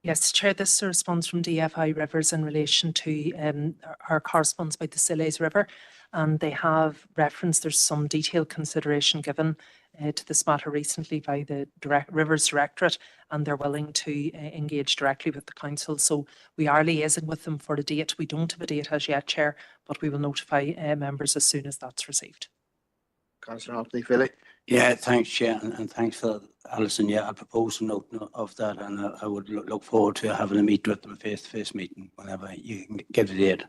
Yes, Chair, this is a response from DFI Rivers in relation to our correspondence about the Sillies River. And they have referenced there's some detailed consideration given to this matter recently by the Rivers Directorate, and they're willing to engage directly with the council. So we are liaising with them for a date. We don't have a date as yet, Chair, but we will notify members as soon as that's received. Councillor Anthony Philly. Yeah, thanks, Chair, and thanks for Alison. Yeah, I'll propose a note of that, and I would look forward to having a meet with them, a face-to-face meeting, whenever you can give the date.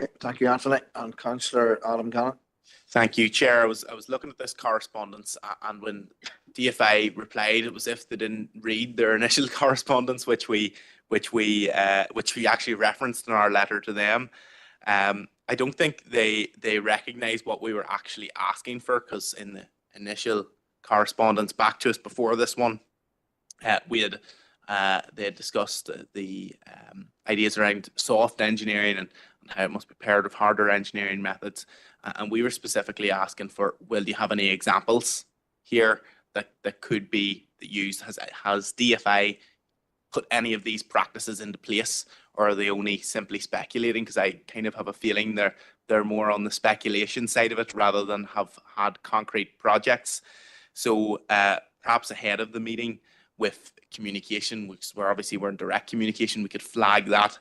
Okay, thank you, Anthony. And Councillor Adam Gannon. Thank you, Chair. I was looking at this correspondence, and when DFI replied, it was as if they didn't read their initial correspondence, which we actually referenced in our letter to them. I don't think they recognise what we were actually asking for, because in the initial correspondence back to us before this one, they had discussed the ideas around soft engineering and how it must be paired with harder engineering methods. And we were specifically asking for, will you have any examples here that could be used? Has DFI put any of these practices into place, or are they only simply speculating? Because I kind of have a feeling they're more on the speculation side of it rather than have had concrete projects. So perhaps ahead of the meeting with communication, which we're in direct communication, we could flag that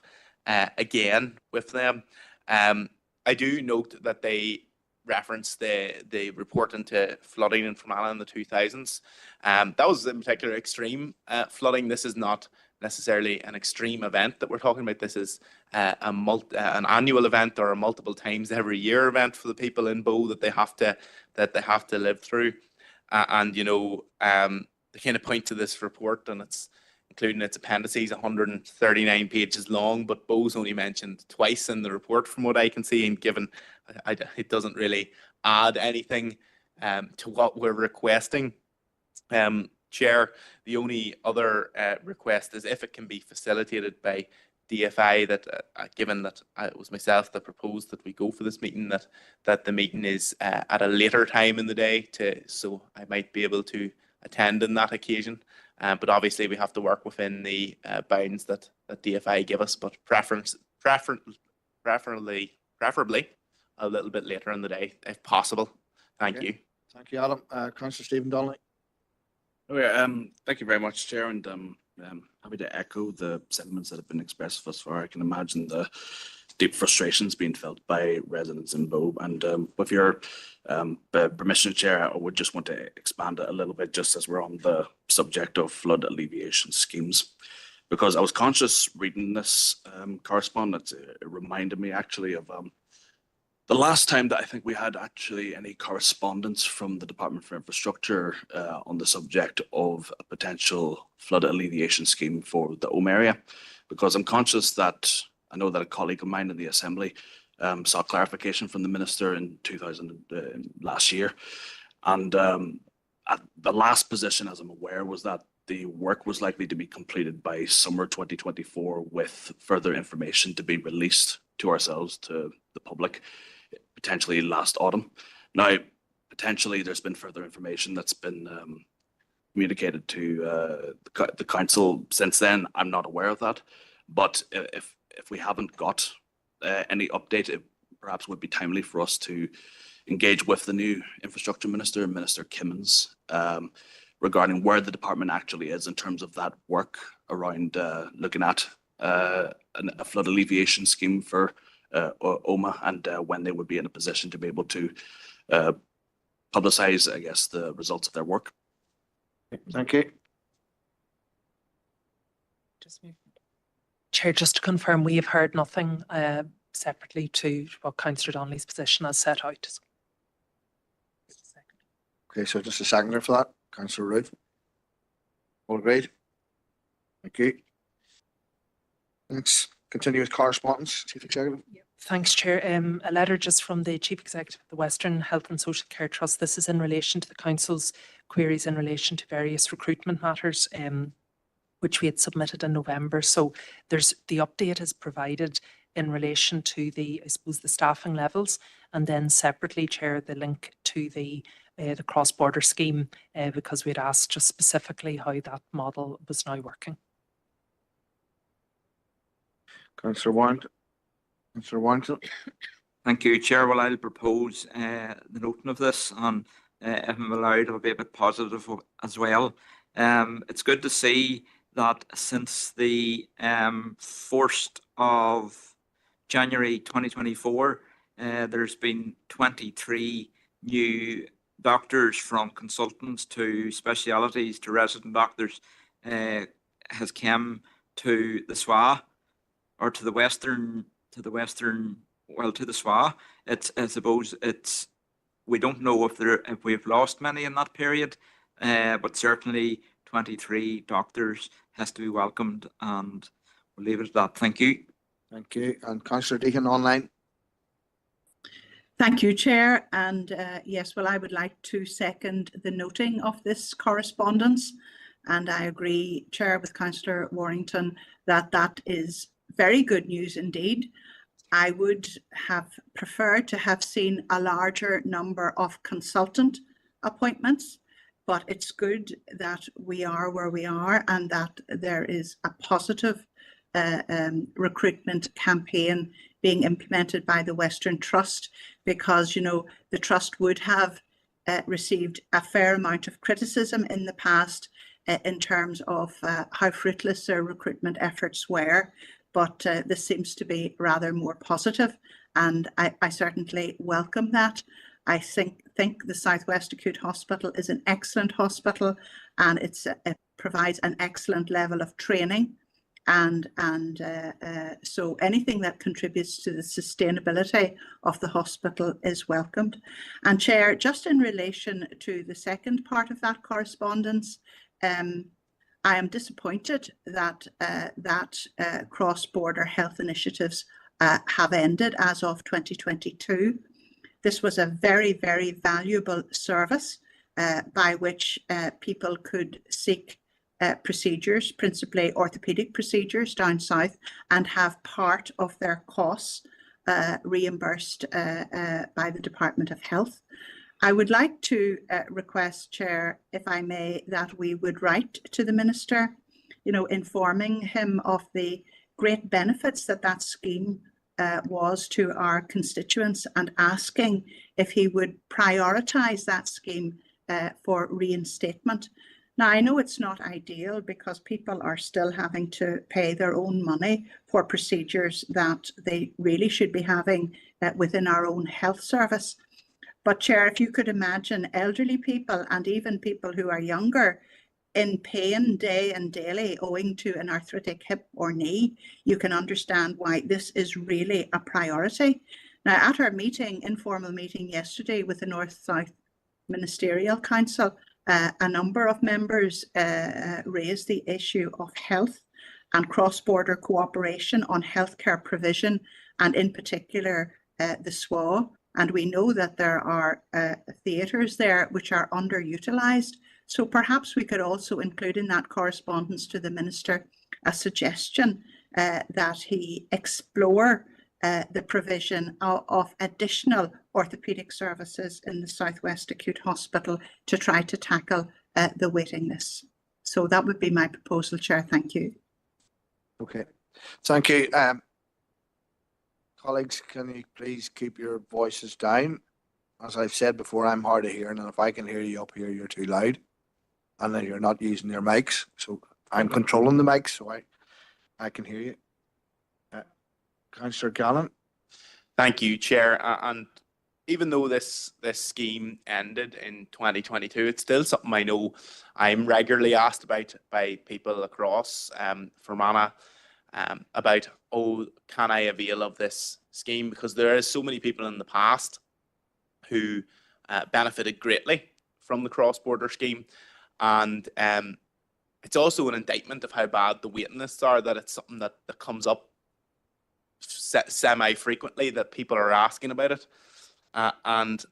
again with them. I do note that they reference the report into flooding in Fermanagh in the 2000s. That was in particular extreme flooding. This is not necessarily an extreme event that we're talking about. This is an annual event or a multiple times every year event for the people in Bow that they have to live through. They kind of point to this report, and it's including its appendices, 139 pages long, but Bow's only mentioned twice in the report from what I can see, and given it doesn't really add anything to what we're requesting. Chair, the only other request is if it can be facilitated by DFI that given that it was myself that proposed that we go for this meeting, that the meeting is at a later time in the day so I might be able to attend on that occasion. But obviously we have to work within the bounds that DFI give us, but preferably a little bit later in the day if possible. Thank you. Thank you, Adam. Councillor Stephen Donnelly. Thank you very much, Chair, and happy to echo the sentiments that have been expressed thus far. I can imagine the deep frustrations being felt by residents in Bow. And with your permission, Chair, I would just want to expand it a little bit, just as we're on the subject of flood alleviation schemes, because I was conscious reading this correspondence. It reminded me actually of the last time that I think we had actually any correspondence from the Department for Infrastructure on the subject of a potential flood alleviation scheme for the Owen area, because I'm conscious that I know that a colleague of mine in the Assembly saw clarification from the Minister in last year. And at the last position, as I'm aware, was that the work was likely to be completed by summer 2024 with further information to be released to ourselves, to the public, potentially last autumn. Now, potentially there's been further information that's been communicated to the council since then. I'm not aware of that, but if we haven't got any update, it perhaps would be timely for us to engage with the new infrastructure minister, Minister Kimmins, regarding where the department actually is in terms of that work around looking at a flood alleviation scheme for OMA, and when they would be in a position to be able to publicize, I guess, the results of their work. Thank you. Chair, just to confirm, we have heard nothing separately to what Councillor Donnelly's position has set out. Okay, so just a seconder for that, Councillor Ruth. All agreed. Thank you. Thanks. Continue with correspondence, Chief Executive. Thanks, Chair. A letter just from the Chief Executive of the Western Health and Social Care Trust. This is in relation to the Council's queries in relation to various recruitment matters, which we had submitted in November. So the update is provided in relation to the staffing levels, and then separately, Chair, the link to the cross-border scheme, because we had asked just specifically how that model was now working. Councillor Warrington. Councillor Warrington. Thank you, Chair. Well, I'll propose the noting of this, and if I'm allowed, I'll be a bit positive as well. It's good to see that since the 1st of January 2024, there's been 23 new doctors, from consultants to specialities to resident doctors, has come to the SWA, or to the SWA. I suppose we don't know if we've lost many in that period, but certainly 23 doctors has to be welcomed, and we'll leave it at that. Thank you. Thank you. And Councillor Deacon online. Thank you, Chair. And yes, well, I would like to second the noting of this correspondence. And I agree, Chair, with Councillor Warrington that that is very good news indeed. I would have preferred to have seen a larger number of consultant appointments, but it's good that we are where we are and that there is a positive recruitment campaign being implemented by the Western Trust, because, you know, the Trust would have received a fair amount of criticism in the past in terms of how fruitless their recruitment efforts were. But this seems to be rather more positive, and I certainly welcome that. I think the Southwest Acute Hospital is an excellent hospital, and it provides an excellent level of training, and so anything that contributes to the sustainability of the hospital is welcomed. And Chair, just in relation to the second part of that correspondence, I am disappointed that cross-border health initiatives have ended as of 2022. This was a very, very valuable service by which people could seek procedures, principally orthopedic procedures down south, and have part of their costs reimbursed by the Department of Health. I would like to request, Chair, if I may, that we would write to the Minister, informing him of the great benefits that scheme was to our constituents, and asking if he would prioritise that scheme for reinstatement. Now, I know it's not ideal because people are still having to pay their own money for procedures that they really should be having within our own health service. But Chair, if you could imagine elderly people and even people who are younger in pain day and daily owing to an arthritic hip or knee, you can understand why this is really a priority. Now, at our informal meeting yesterday with the North-South Ministerial Council, a number of members raised the issue of health and cross-border cooperation on healthcare provision, and in particular the SWA. And we know that there are theatres there which are underutilised. So perhaps we could also include in that correspondence to the Minister a suggestion that he explore the provision of additional orthopaedic services in the Southwest Acute Hospital to try to tackle the waiting list. So that would be my proposal, Chair. Thank you. Okay, thank you. Colleagues, can you please keep your voices down? As I've said before, I'm hard of hearing, and if I can hear you up here, you're too loud, and then you're not using your mics. So I'm controlling the mics, so I can hear you. Councillor Gallen. Thank you, Chair. And even though this scheme ended in 2022, it's still something I know I'm regularly asked about by people across Fermanagh about, oh, can I avail of this scheme? Because there is so many people in the past who benefited greatly from the cross-border scheme. And it's also an indictment of how bad the waiting lists are, that it's something that comes up semi-frequently, that people are asking about it. And,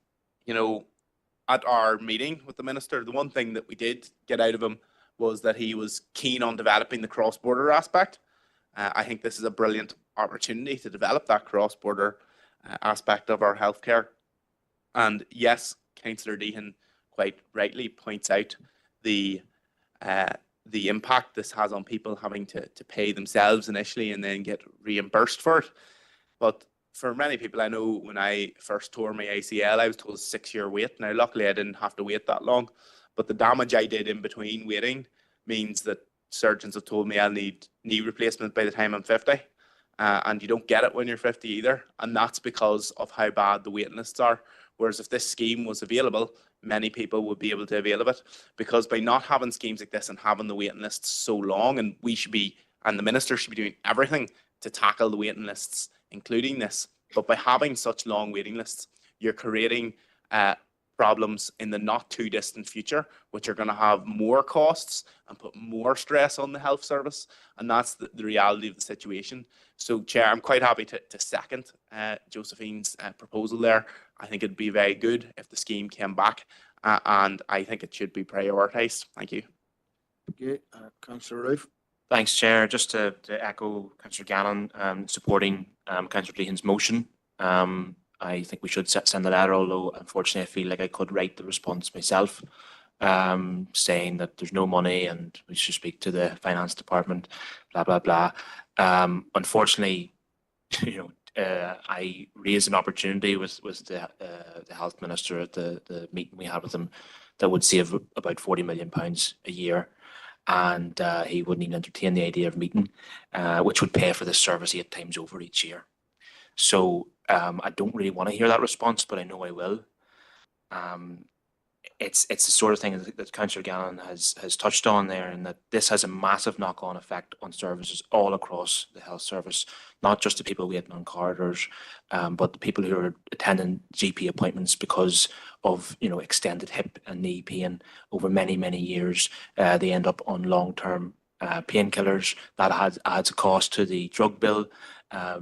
at our meeting with the Minister, the one thing that we did get out of him was that he was keen on developing the cross-border aspect. I think this is a brilliant opportunity to develop that cross-border aspect of our healthcare. And yes, Councillor Deehan quite rightly points out the impact this has on people having to pay themselves initially and then get reimbursed for it. But for many people, I know when I first tore my ACL, I was told a 6-year wait. Now, luckily, I didn't have to wait that long. But the damage I did in between waiting means that surgeons have told me I'll need knee replacement by the time I'm 50. And you don't get it when you're 50 either. And that's because of how bad the waiting lists are. Whereas if this scheme was available, many people would be able to avail of it. Because by not having schemes like this and having the waiting lists so long, and the Minister should be doing everything to tackle the waiting lists, including this. But by having such long waiting lists, you're creating problems in the not too distant future, which are going to have more costs and put more stress on the health service. And that's the reality of the situation. So, Chair, I'm quite happy to second Josephine's proposal there. I think it'd be very good if the scheme came back, and I think it should be prioritised. Thank you. Okay, Councillor Roof. Thanks, Chair. Just to echo Councillor Gannon, supporting Councillor Deehan's motion. I think we should send a letter, although unfortunately I feel like I could write the response myself, saying that there's no money and we should speak to the finance department, blah, blah, blah. Unfortunately, I raised an opportunity with the health minister at the meeting we had with him that would save about £40 million a year. And he wouldn't even entertain the idea of meeting, which would pay for this service 8 times over each year. So I don't really want to hear that response, but I know I will. It's the sort of thing that Councillor Gannon has touched on there, and that this has a massive knock-on effect on services all across the health service, not just the people waiting on corridors, but the people who are attending GP appointments because of extended hip and knee pain over many years. They end up on long-term painkillers. That adds a cost to the drug bill.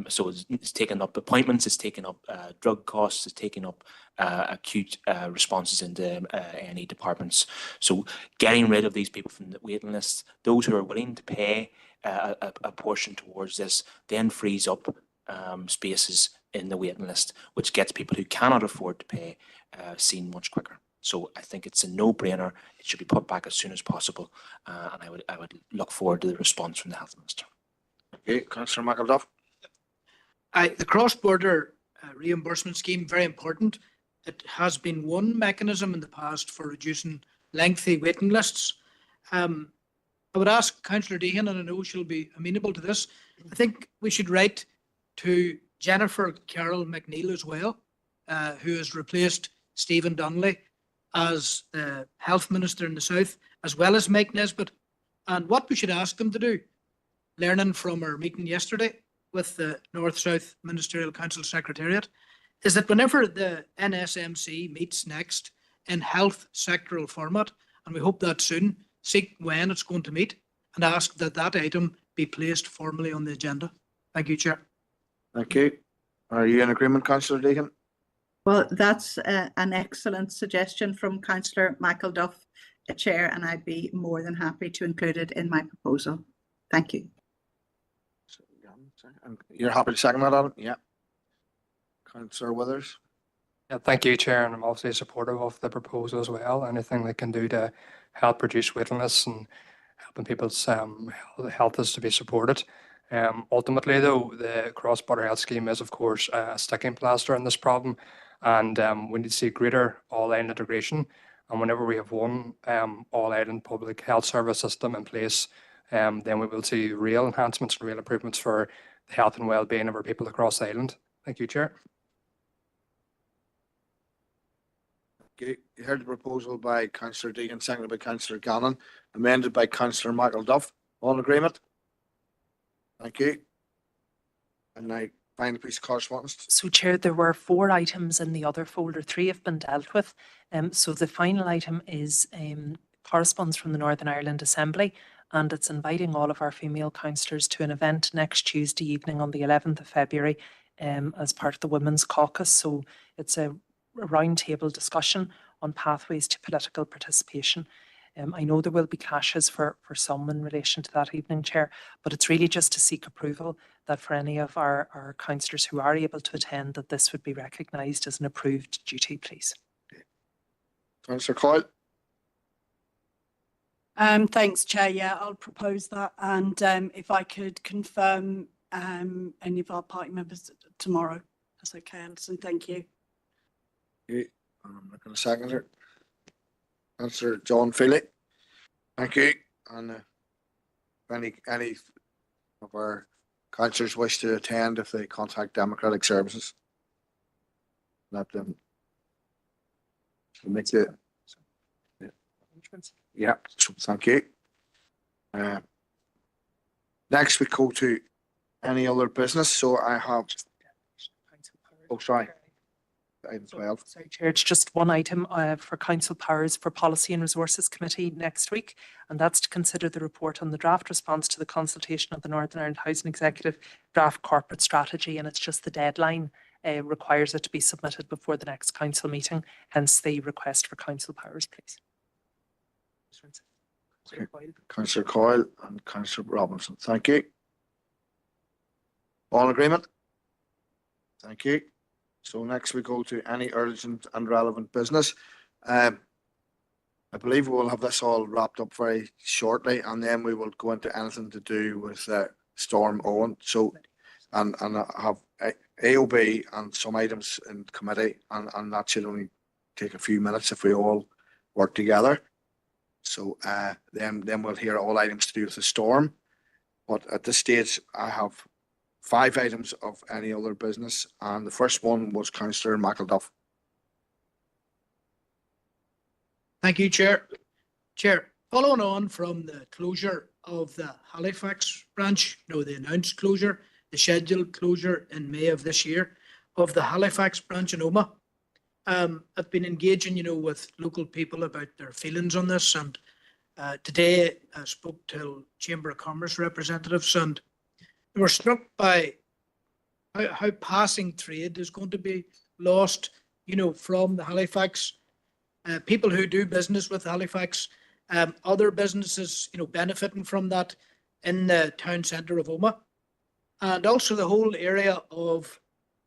So it's taken up appointments, it's taken up drug costs, it's taken up acute responses in the A&E departments. So getting rid of these people from the waiting lists, those who are willing to pay a portion towards this, then frees up spaces in the waiting list, which gets people who cannot afford to pay seen much quicker. So I think it's a no-brainer. It should be put back as soon as possible, and I would look forward to the response from the Health Minister. Okay, Councillor McElduff. The cross-border reimbursement scheme, very important. It has been one mechanism in the past for reducing lengthy waiting lists. I would ask Councillor Deehan, and I know she'll be amenable to this, I think we should write to Jennifer Carroll McNeil as well, who has replaced Stephen Donnelly as the Health Minister in the South, as well as Mike Nesbitt. And what we should ask them to do, learning from our meeting yesterday with the North-South Ministerial Council Secretariat, is that whenever the NSMC meets next in health sectoral format, and we hope that soon, seek when it's going to meet and ask that that item be placed formally on the agenda. Thank you, Chair. Thank you. Are you in agreement, Councillor Deegan? Well, that's an excellent suggestion from Councillor McElduff, Chair, and I'd be more than happy to include it in my proposal. Thank you. And you're happy to second that, Adam? Yeah. Councillor Withers. Yeah, thank you, Chair, and I'm obviously supportive of the proposal as well. Anything they can do to help reduce waiting lists and helping people's health is to be supported. Ultimately, though, the cross-border health scheme is, of course, a sticking plaster in this problem, and we need to see greater all-Ireland integration. And whenever we have one all-Ireland public health service system in place, then we will see real enhancements and real improvements for the health and well-being of our people across the island. Thank you, Chair. Okay, you heard the proposal by Councillor Deegan, seconded by Councillor Gannon, amended by Councillor McElduff. All in agreement? Thank you. And now, final piece of correspondence. So, Chair, there were 4 items in the other folder. 3 have been dealt with. So the final item is correspondence from the Northern Ireland Assembly, and it's inviting all of our female councillors to an event next Tuesday evening on the 11th of February as part of the Women's Caucus. So it's a roundtable discussion on pathways to political participation. I know there will be clashes for some in relation to that evening, Chair, but it's really just to seek approval that for any of our councillors who are able to attend, that this would be recognised as an approved duty, please. Councillor Coyle. Thanks, Chair. Yeah, I'll propose that. And if I could confirm any of our party members tomorrow, that's okay, Alison. Thank you. Okay, I'm not going to second it. Councillor John Feely. Thank you. And any of our councillors wish to attend, if they contact Democratic Services, let them make the yeah. Thank you. Next we go to any other business. So I have. Oh, sorry. Item 12. Sorry, Chair, it's just one item for Council Powers for Policy and Resources Committee next week, and that's to consider the report on the draft response to the consultation of the Northern Ireland Housing Executive draft corporate strategy, and it's just the deadline requires it to be submitted before the next council meeting, hence the request for Council Powers, please. Okay. Councillor Coyle and Councillor Robinson. Thank you. All in agreement? Thank you. So next we go to any urgent and relevant business. I believe we will have this all wrapped up very shortly, and then we will go into anything to do with Storm Owen. So, and have AOB and some items in committee, and that should only take a few minutes if we all work together. So then we'll hear all items to do with the storm. But at this stage, I have 5 items of any other business, and the first one was Councillor McElduff. Thank you, Chair. Chair, following on from the closure of the Halifax branch, the announced closure, the scheduled closure in May of this year of the Halifax branch in Omagh, I've been engaging, with local people about their feelings on this, and Today, I spoke to Chamber of Commerce representatives, and they were struck by how passing trade is going to be lost, from the Halifax. People who do business with Halifax, other businesses, benefiting from that in the town centre of Omagh. And also the whole area of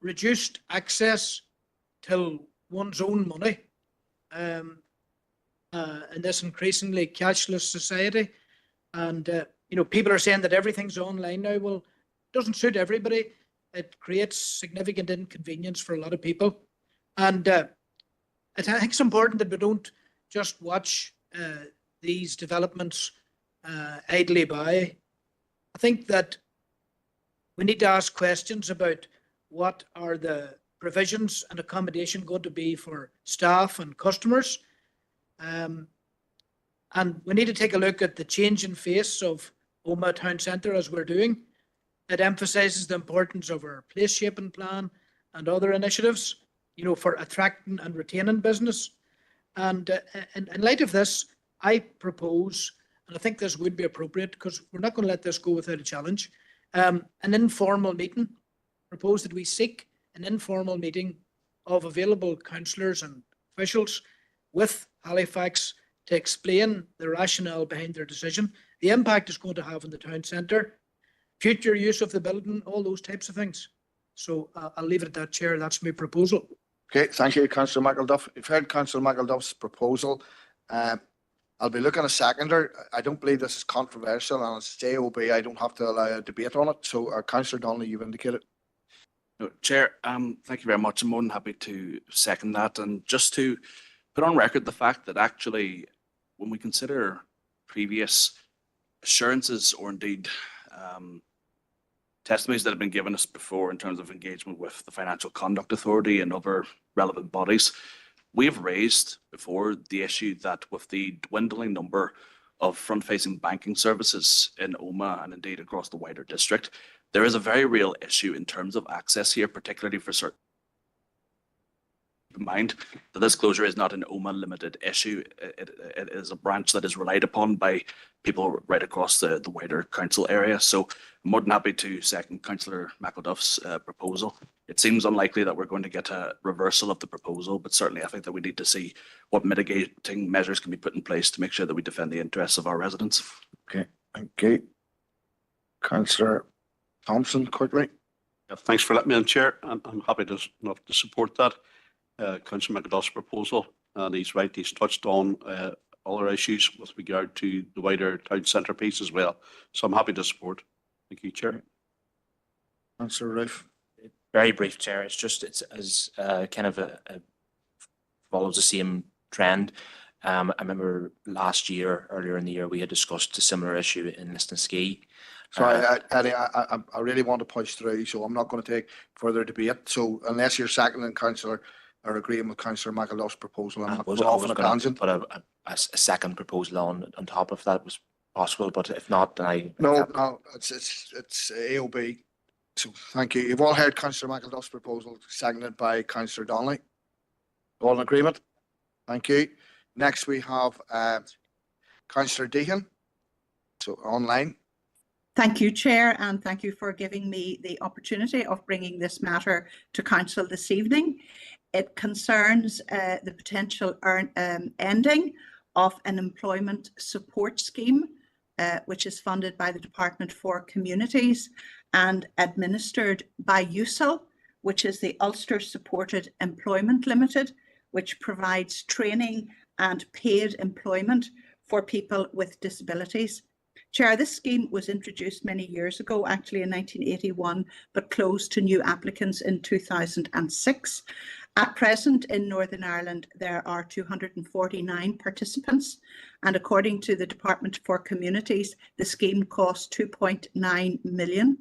reduced access to one's own money in this increasingly cashless society. And, people are saying that everything's online now. Well, it doesn't suit everybody. It creates significant inconvenience for a lot of people. And I think it's important that we don't just watch these developments idly by. I think that we need to ask questions about what are the provisions and accommodation going to be for staff and customers. And we need to take a look at the changing face of Omagh Town Centre as we're doing. It emphasises the importance of our place shaping plan and other initiatives, for attracting and retaining business. And in light of this, I propose, and I think this would be appropriate because we're not going to let this go without a challenge, an informal meeting. Propose that we seek an informal meeting of available councillors and officials with Halifax to explain the rationale behind their decision, the impact it's going to have in the town centre, future use of the building, all those types of things. So I'll leave it at that, Chair. That's my proposal. Okay, thank you, Councillor McElduff. You've heard Councillor McElduff's proposal. I'll be looking at a seconder. I don't believe this is controversial, and it's JOB. I don't have to allow a debate on it. So, Councillor Donnelly, you've indicated. No, Chair, thank you very much. I'm more than happy to second that. And just to put on record the fact that actually, when we consider previous assurances or indeed testimonies that have been given us before in terms of engagement with the Financial Conduct Authority and other relevant bodies, we've raised before the issue that with the dwindling number of front-facing banking services in Omagh and indeed across the wider district, there is a very real issue in terms of access here, particularly for certain. Keep in mind that this closure is not an Omagh limited issue. It is a branch that is relied upon by people right across the wider council area. So I'm more than happy to second Councillor McElduff's proposal. It seems unlikely that we're going to get a reversal of the proposal, but certainly I think that we need to see what mitigating measures can be put in place to make sure that we defend the interests of our residents. Okay, thank you. Councillor Thompson, quickly. Yeah, thanks for letting me in, Chair. I'm happy to support that. Councillor McElduff's proposal, and he's right, he's touched on other issues with regard to the wider town centre piece as well. So I'm happy to support. Thank you, Chair. Councillor Roof. Very brief, Chair. It's as kind of follows the same trend. I remember last year, earlier in the year, we had discussed a similar issue in Listonskee. Sorry, Eddie, I really want to push through, so I'm not going to take further debate. So unless you're seconding, Councillor, or agreeing with Councillor McElduff's proposal, I'm not going off on a tangent. Put a second proposal on top of that was possible, but if not, then I... No, it's AOB. So thank you. You've all heard Councillor McElduff's proposal, seconded by Councillor Donnelly. All in agreement? Thank you. Next we have Councillor Deehan. So online. Thank you, Chair, and thank you for giving me the opportunity of bringing this matter to Council this evening. It concerns the potential ending of an employment support scheme, which is funded by the Department for Communities and administered by USAL, which is the Ulster Supported Employment Limited, which provides training and paid employment for people with disabilities. Chair, this scheme was introduced many years ago, actually in 1981, but closed to new applicants in 2006. At present in Northern Ireland, there are 249 participants, and according to the Department for Communities, the scheme costs 2.9 million.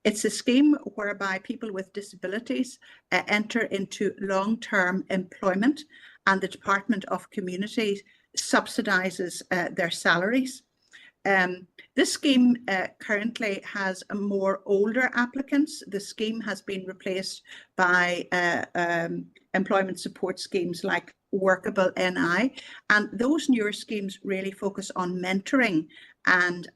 It's a scheme whereby people with disabilities enter into long-term employment, and the Department of Communities subsidises their salaries. This scheme currently has more older applicants. The scheme has been replaced by employment support schemes like Workable NI, and those newer schemes really focus on mentoring and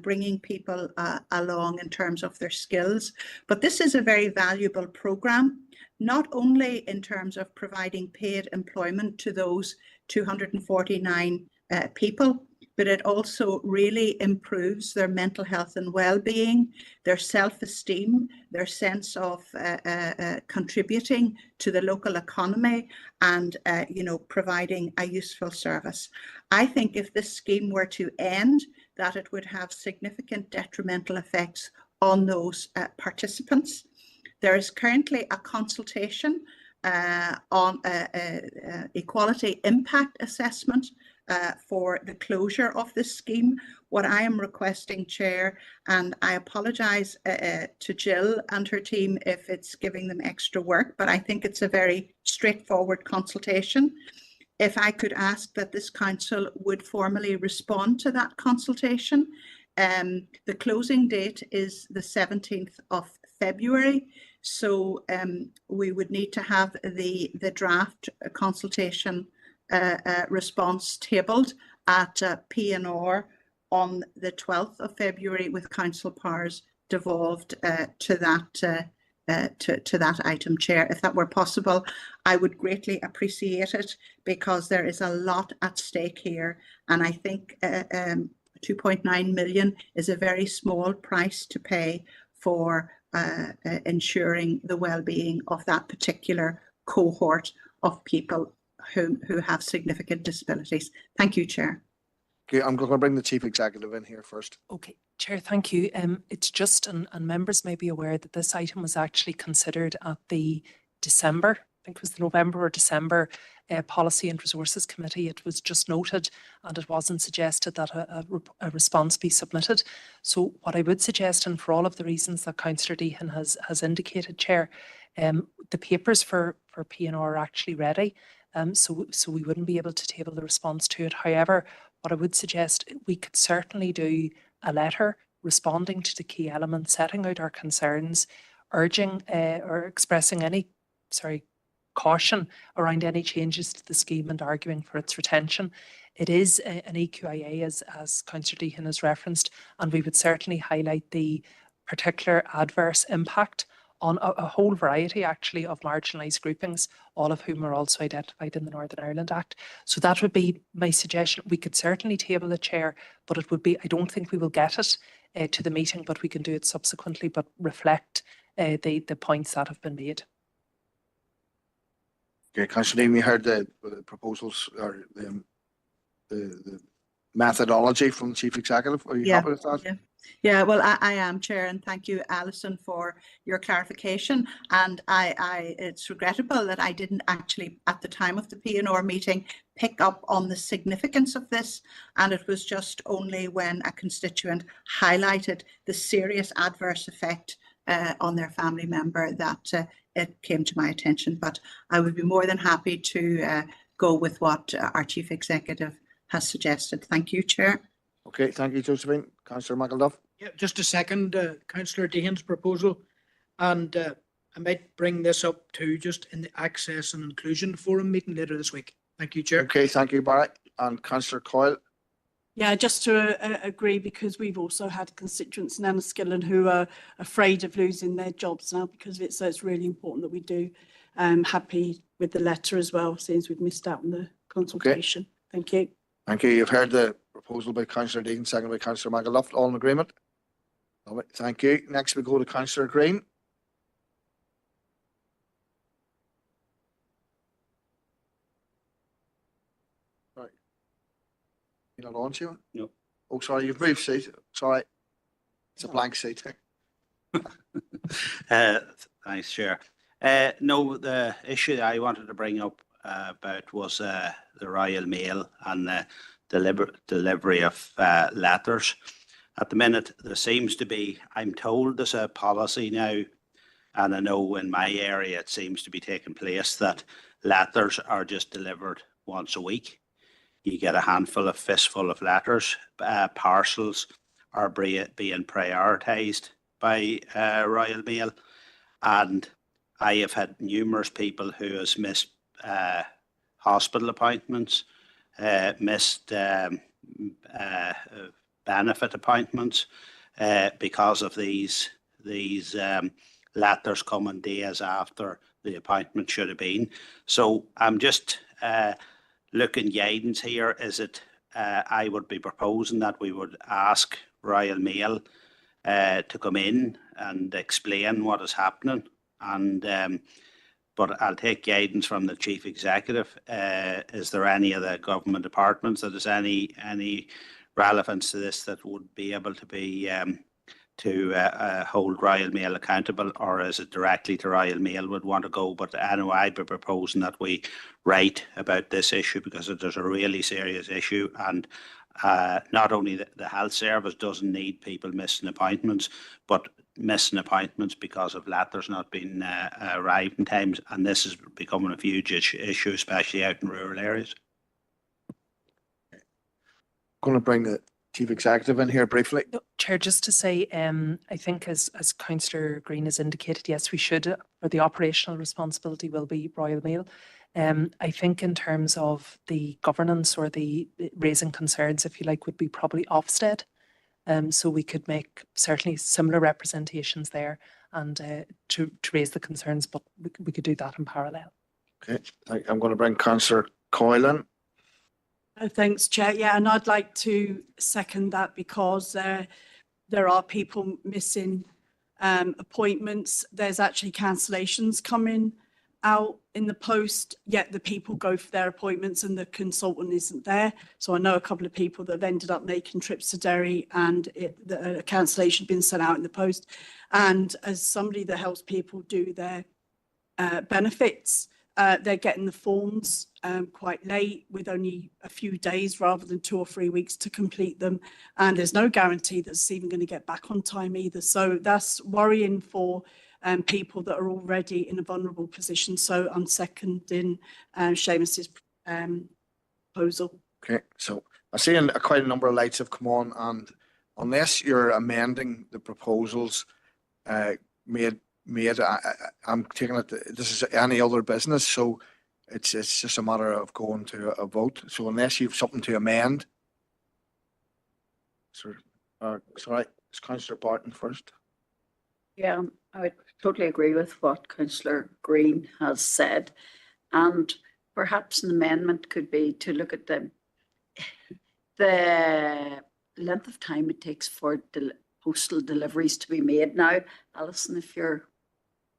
bringing people along in terms of their skills. But this is a very valuable program, not only in terms of providing paid employment to those 249 people, but it also really improves their mental health and well-being, their self-esteem, their sense of contributing to the local economy, and providing a useful service. I think if this scheme were to end, that it would have significant detrimental effects on those participants. There is currently a consultation on equality impact assessment for the closure of this scheme. What I am requesting, Chair, and I apologise to Jill and her team if it's giving them extra work, but I think it's a very straightforward consultation. If I could ask that this council would formally respond to that consultation. The closing date is the 17th of February. So we would need to have the draft consultation response tabled at PNR on the 12th of February, with council powers devolved to that item, Chair. If that were possible, I would greatly appreciate it, because there is a lot at stake here, and I think 2.9 million is a very small price to pay for ensuring the well-being of that particular cohort of people who have significant disabilities. Thank you, Chair. Okay, I'm going to bring the Chief Executive in here first. Okay, Chair, thank you. It's just, and members may be aware that this item was actually considered at the December, I think it was the November or December Policy and Resources Committee. It was just noted, and it wasn't suggested that a response be submitted. So what I would suggest, and for all of the reasons that Councillor Deehan has indicated, Chair, the papers for PNR are actually ready. So we wouldn't be able to table the response to it. However, what I would suggest, we could certainly do a letter responding to the key elements, setting out our concerns, urging or expressing any, caution around any changes to the scheme and arguing for its retention. It is an EQIA, as Councillor Deehan has referenced, and we would certainly highlight the particular adverse impact on a whole variety, actually, of marginalised groupings, all of whom are also identified in the Northern Ireland Act. So that would be my suggestion. We could certainly table the, Chair, but it would be, I don't think we will get it to the meeting, but we can do it subsequently, but reflect the points that have been made. Okay, Councillor Dean, we heard the proposals or the methodology from the Chief Executive. Are you happy with that? Yeah, well, I am, Chair, and thank you, Alison, for your clarification. And it's regrettable that I didn't actually, at the time of the PNR meeting, pick up on the significance of this. And it was just only when a constituent highlighted the serious adverse effect on their family member that it came to my attention. But I would be more than happy to go with what our Chief Executive has suggested. Thank you, Chair. Okay, thank you, Josephine. Councillor McElduff. Yeah, just a second, Councillor Deehan's proposal, and I might bring this up too, just in the Access and Inclusion Forum meeting later this week. Thank you, Chair. Okay, thank you, Barry. And Councillor Coyle. Yeah, just to agree, because we've also had constituents in Enniskillen who are afraid of losing their jobs now because of it. So it's really important that we do. Happy with the letter as well, since we've missed out on the consultation. Okay. Thank you. Thank you. You've heard the proposal by Councillor Deehan, second by Councillor McElduff. All in agreement? All right, thank you. Next we go to Councillor Green. Right. You're not on, Sheila? No. Oh, sorry, you've moved seat. Sorry. It's a blank seat. Thanks, Chair. No, the issue that I wanted to bring up about was the Royal Mail and the delivery of letters. At the minute, there seems to be, I'm told there's a policy now, and I know in my area it seems to be taking place, that letters are just delivered once a week. you get a handful of fistful of letters. Parcels are being prioritised by Royal Mail, and I have had numerous people who has missed hospital appointments, missed benefit appointments because of these letters coming days after the appointment should have been. So I'm just looking guidance here. Is it I would be proposing that we would ask Royal Mail to come in and explain what is happening, and but I'll take guidance from the Chief Executive. Is there any of the government departments that is any relevance to this that would be able to be to hold Royal Mail accountable, or is it directly to Royal Mail would want to go? But anyway, I'd be proposing that we write about this issue, because there's a really serious issue, and not only the health service doesn't need people missing appointments, but missing appointments because of letters not being arrived in times, and this is becoming a huge issue, especially out in rural areas. Going to bring the Chief Executive in here briefly. No, Chair, just to say, I think as Councillor Green has indicated, yes, we should, for the operational responsibility will be Royal Mail. I think in terms of the governance or the raising concerns, if you like, would be probably Ofsted. So we could make certainly similar representations there and to raise the concerns, but we could do that in parallel. Okay, I'm going to bring Councillor Coyle in. Thanks, Chair. Yeah, and I'd like to second that, because there are people missing appointments. There's actually cancellations coming out in the post, yet the people go for their appointments and the consultant isn't there. So I know a couple of people that have ended up making trips to Derry and a cancellation been sent out in the post. And as somebody that helps people do their benefits, they're getting the forms quite late, with only a few days rather than 2 or 3 weeks to complete them. And there's no guarantee that it's even going to get back on time either. So that's worrying for people that are already in a vulnerable position. So I'm seconding Seamus's proposal. Okay, so I see quite a number of lights have come on, and unless you're amending the proposals made, I'm taking it this is any other business, so it's just a matter of going to a vote. So unless you have something to amend, sorry, it's Councillor Barton first. Yeah, I would totally agree with what Councillor Green has said, and perhaps an amendment could be to look at the length of time it takes for postal deliveries to be made now. Alison, if you're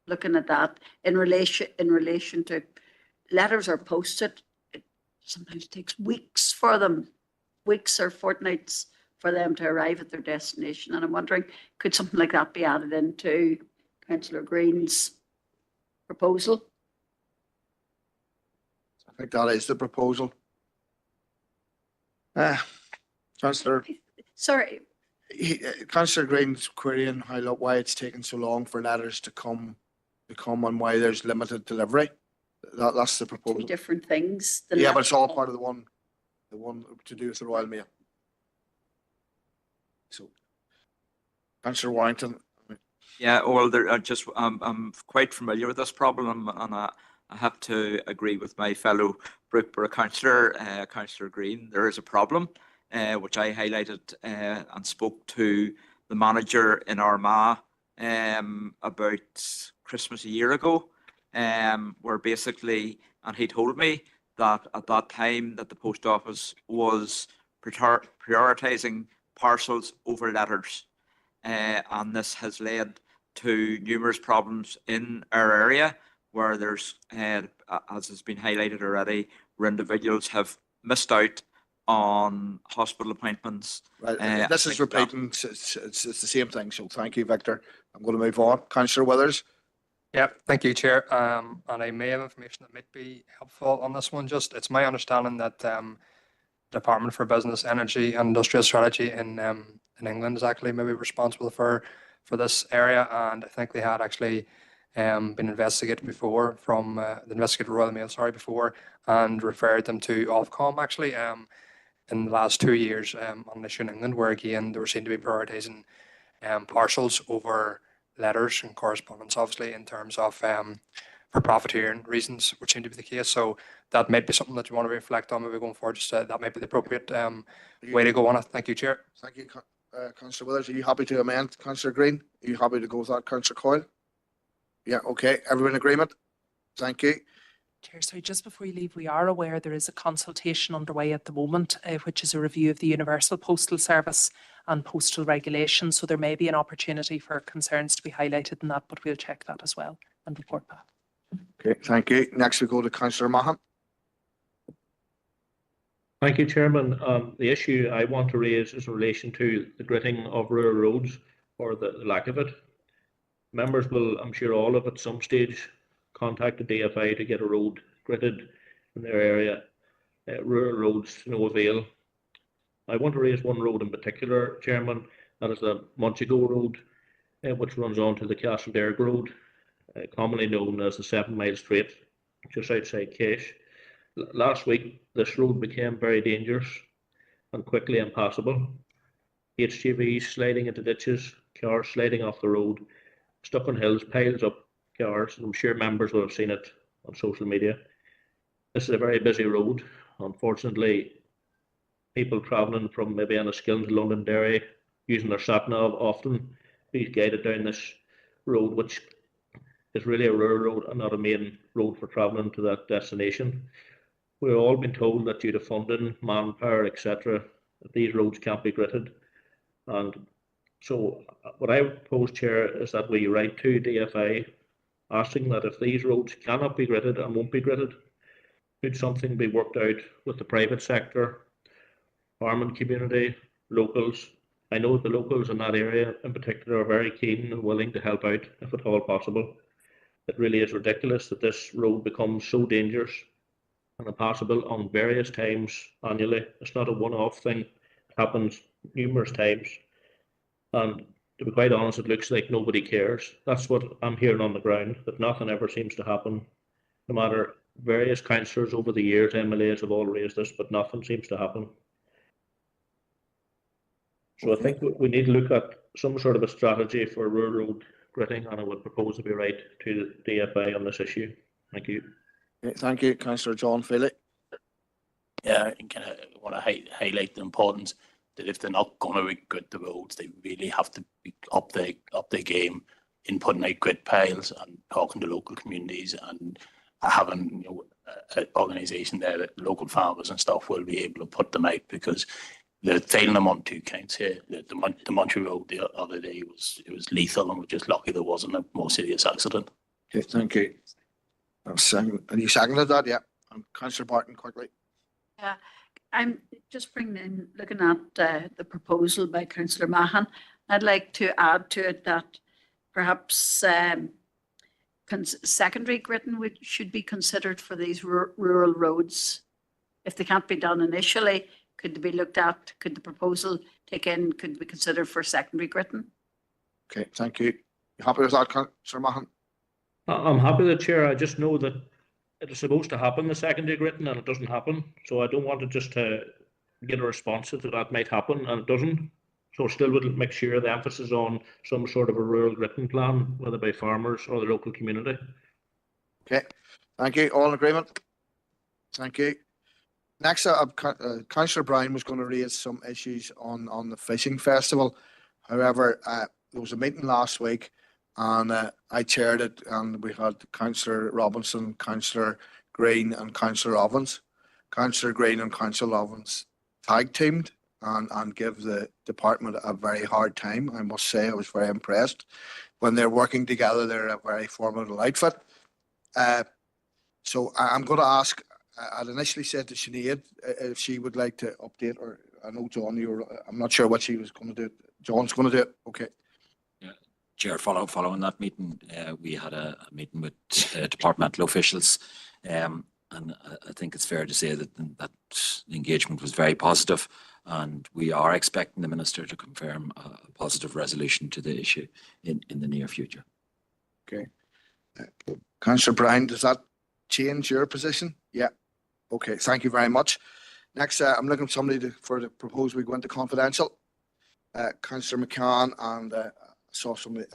looking at that in relation to letters are posted, it sometimes takes weeks for them, weeks or fortnights for them to arrive at their destination. And I'm wondering, could something like that be added into Councillor Green's proposal? I think that is the proposal. Councillor. Sorry. Councillor Green's querying why it's taken so long for letters to come and why there's limited delivery. That's the proposal. Two different things. Yeah, but it's all part of the one to do with the Royal Mail. So, Councillor Warrington. Yeah, well, I'm quite familiar with this problem, and I have to agree with my fellow Brookborough councillor, Councillor Green. There is a problem, which I highlighted and spoke to the manager in Armagh about Christmas a year ago, where basically, and he told me that at that time that the post office was prioritising parcels over letters, and this has led to numerous problems in our area where there's, as has been highlighted already, where individuals have missed out on hospital appointments. Right. This is repeating, it's the same thing, so thank you, Victor. I'm going to move on. Councillor Withers. Yeah, thank you, Chair. And I may have information that might be helpful on this one. Just, it's my understanding that Department for Business, Energy and Industrial Strategy in England is actually maybe responsible for this area, and I think they had actually been investigated before from the investigated Royal Mail, before, and referred them to Ofcom actually in the last 2 years on an issue in England, where again they were seen to be prioritising parcels over letters and correspondence, obviously in terms of for profiteering reasons, which seem to be the case. So that might be something that you want to reflect on maybe going forward. Just that might be the appropriate way to go on it. Thank you, Chair. Thank you, Councillor Withers. Are you happy to amend, Councillor Green? Are you happy to go with that, Councillor Coyle? Yeah, okay. Everyone in agreement? Thank you. Chair, sorry, just before you leave, we are aware there is a consultation underway at the moment, which is a review of the Universal Postal Service and postal regulation. So there may be an opportunity for concerns to be highlighted in that, but we'll check that as well and report back. Okay, thank you. Next we go to Councillor Mahan. Thank you, Chairman. The issue I want to raise is in relation to the gritting of rural roads, or the lack of it. Members will, I'm sure all of at some stage, contact the DFI to get a road gritted in their area. Rural roads to no avail. I want to raise one road in particular, Chairman, that is the Monchigo Road, which runs on to the Castleberg Road, commonly known as the 7 Mile Straight, just outside Cache. Last week, this road became very dangerous and quickly impassable. HGVs sliding into ditches, cars sliding off the road, stuck on hills, piles up cars, and I'm sure members will have seen it on social media. This is a very busy road. Unfortunately, people travelling from maybe Enniskillen to Londonderry using their sat-nav often be guided down this road, which is really a rural road and not a main road for travelling to that destination. We've all been told that due to funding, manpower, etc., that these roads can't be gritted. And so what I propose, Chair, is that we write to DFI asking that if these roads cannot be gritted and won't be gritted, could something be worked out with the private sector, farming community, locals. I know the locals in that area in particular are very keen and willing to help out if at all possible. It really is ridiculous that this road becomes so dangerous and impassable on various times annually. It's not a one-off thing. It happens numerous times. And to be quite honest, it looks like nobody cares. That's what I'm hearing on the ground, that nothing ever seems to happen. No matter various councillors over the years, MLAs have all raised this, but nothing seems to happen. So I think we need to look at some sort of a strategy for rural road gritting, and I would propose to be right to the DFI on this issue. Thank you. Okay, thank you, Councillor John Feely. Yeah, I kind of want to highlight the importance that if they're not going to grit the roads, they really have to be up their game in putting out grit piles and talking to local communities and having an organisation there that local farmers and stuff will be able to put them out, because they're failing them on 2 counts here. The Monterey Road the other day was lethal, and we're just lucky there wasn't a more serious accident. Okay, thank you. And you seconded that, yeah. Councillor Barton, quickly. Yeah, I'm just looking at the proposal by Councillor Mahan. I'd like to add to it that perhaps secondary gritting should be considered for these rural roads. If they can't be done initially, could they be looked at? Could the proposal could be considered for secondary gritting? Okay, thank you. You happy with that, Councillor Mahan? I'm happy with the Chair. I just know that it is supposed to happen, the secondary gritting, and it doesn't happen. So I don't want to just get a response that that might happen, and it doesn't. So still would make sure the emphasis on some sort of a rural gritting plan, whether by farmers or the local community. Okay, thank you. All in agreement? Thank you. Next up, Councillor Brown was going to raise some issues on the fishing festival. However, there was a meeting last week, and I chaired it, and we had Councillor Robinson, Councillor Green and Councillor Ovens. Councillor Green and Councillor Ovens tag teamed and give the department a very hard time. I must say I was very impressed. When they're working together, they're a very formidable outfit. So I'm going to ask, I'd initially said to Sinead if she would like to update, or I know John, I'm not sure what she was going to do. John's going to do it. Okay. Chair, following that meeting, we had a meeting with departmental officials, and I think it's fair to say that the engagement was very positive, and we are expecting the Minister to confirm a positive resolution to the issue in the near future. Okay, Councillor Brown, does that change your position? Yeah. Okay, thank you very much. Next, I'm looking for somebody for the proposal we go into confidential. Councillor McCann and saw somebody.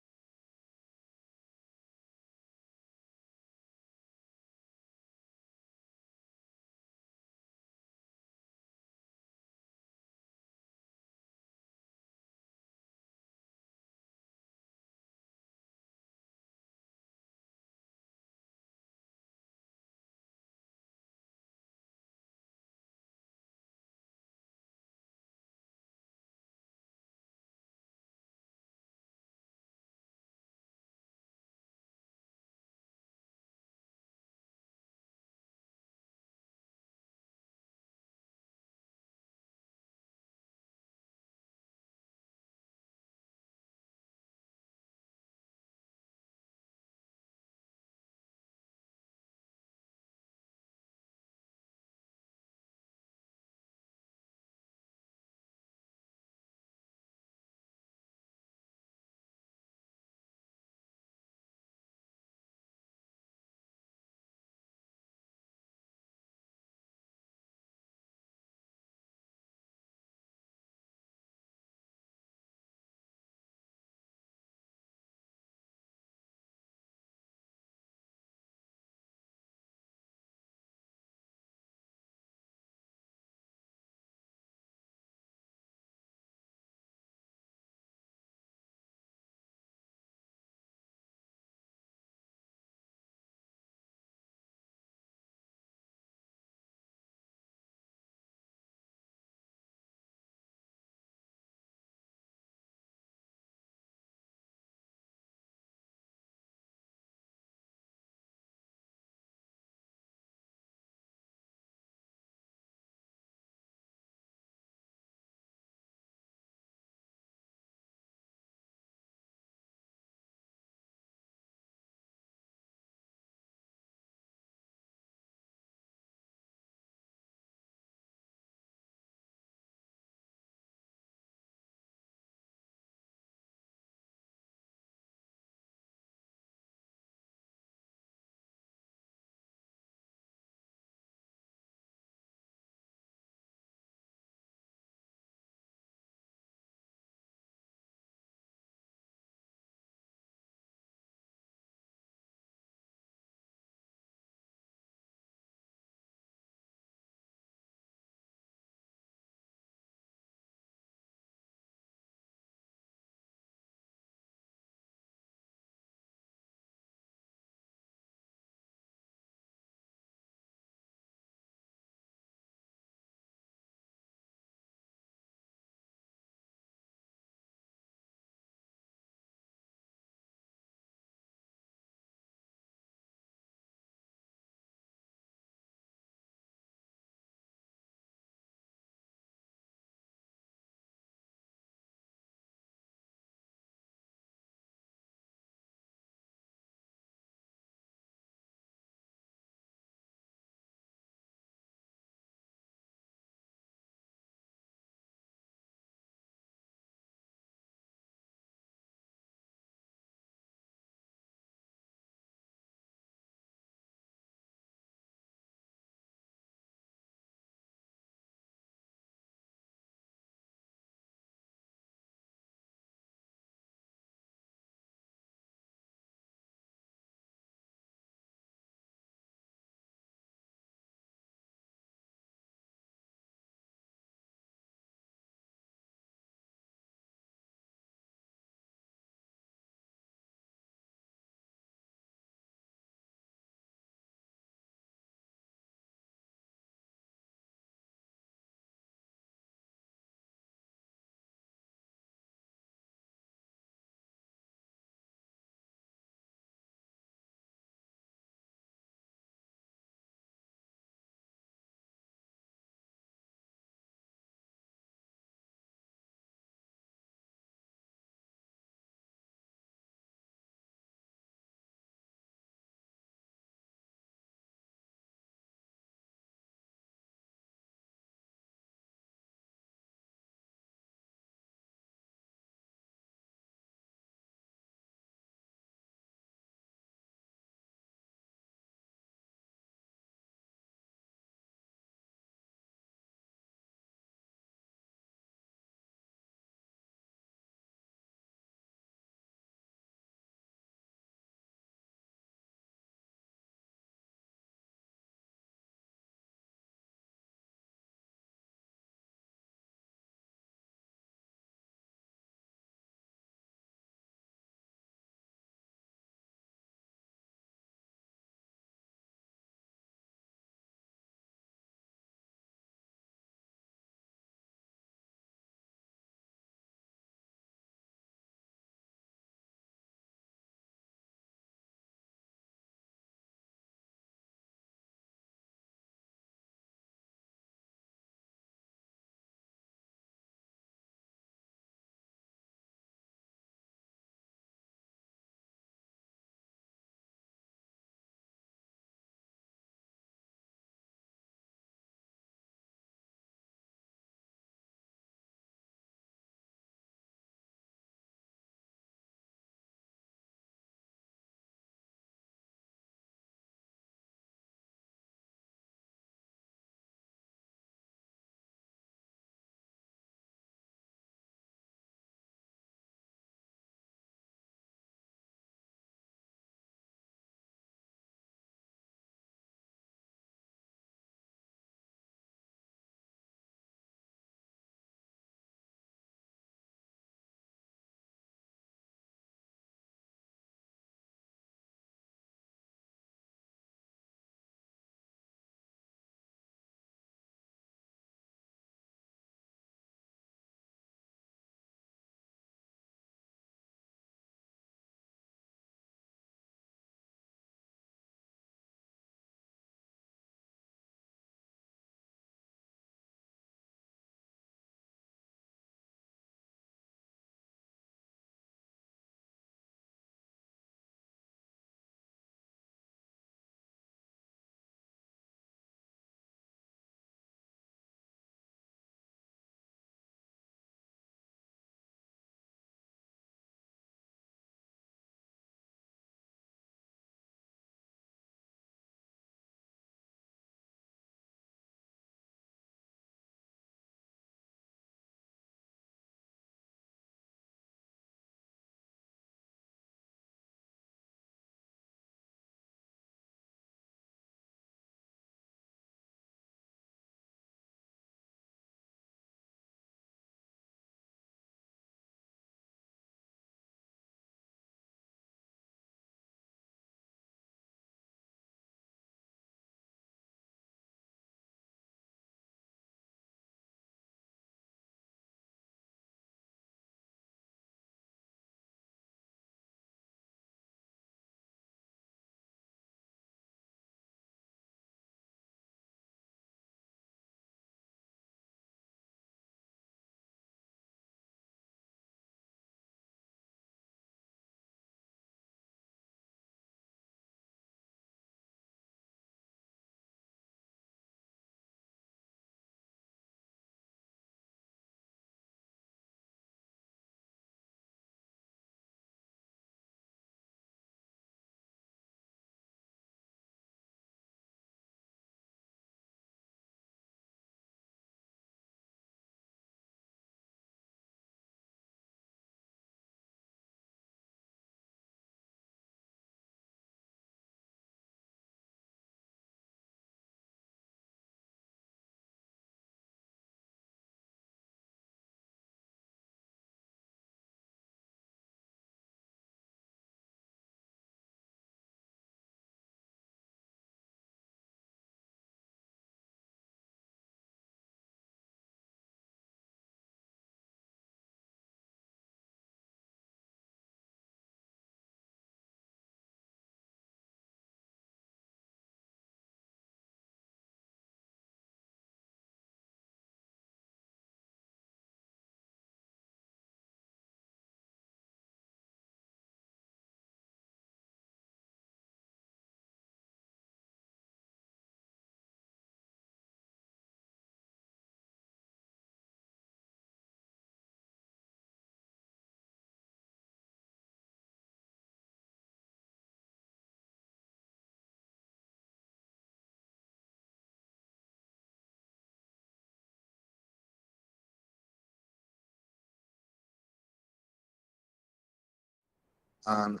And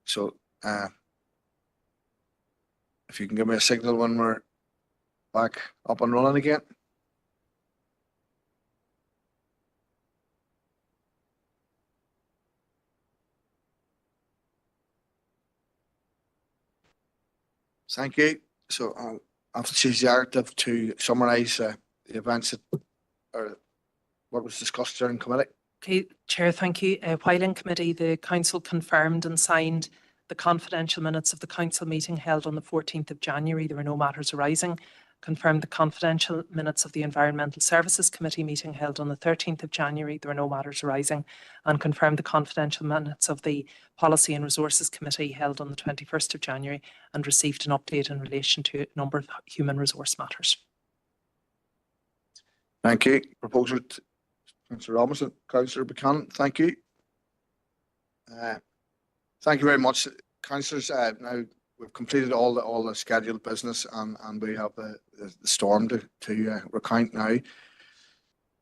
so if you can give me a signal when we're back up and running again. Thank you. So I'll have to choose the narrative to summarise the events that, or what was discussed during committee. Okay, Chair, thank you. While in committee, the Council confirmed and signed the confidential minutes of the Council meeting held on the 14th of January. There were no matters arising. Confirmed the confidential minutes of the Environmental Services Committee meeting held on the 13th of January. There were no matters arising. And confirmed the confidential minutes of the Policy and Resources Committee held on the 21st of January and received an update in relation to a number of human resource matters. Thank you. Proposal, Councillor Robinson, Councillor Buchanan, thank you. Thank you very much, councillors. Now we've completed all the scheduled business, and we have the storm to recount now.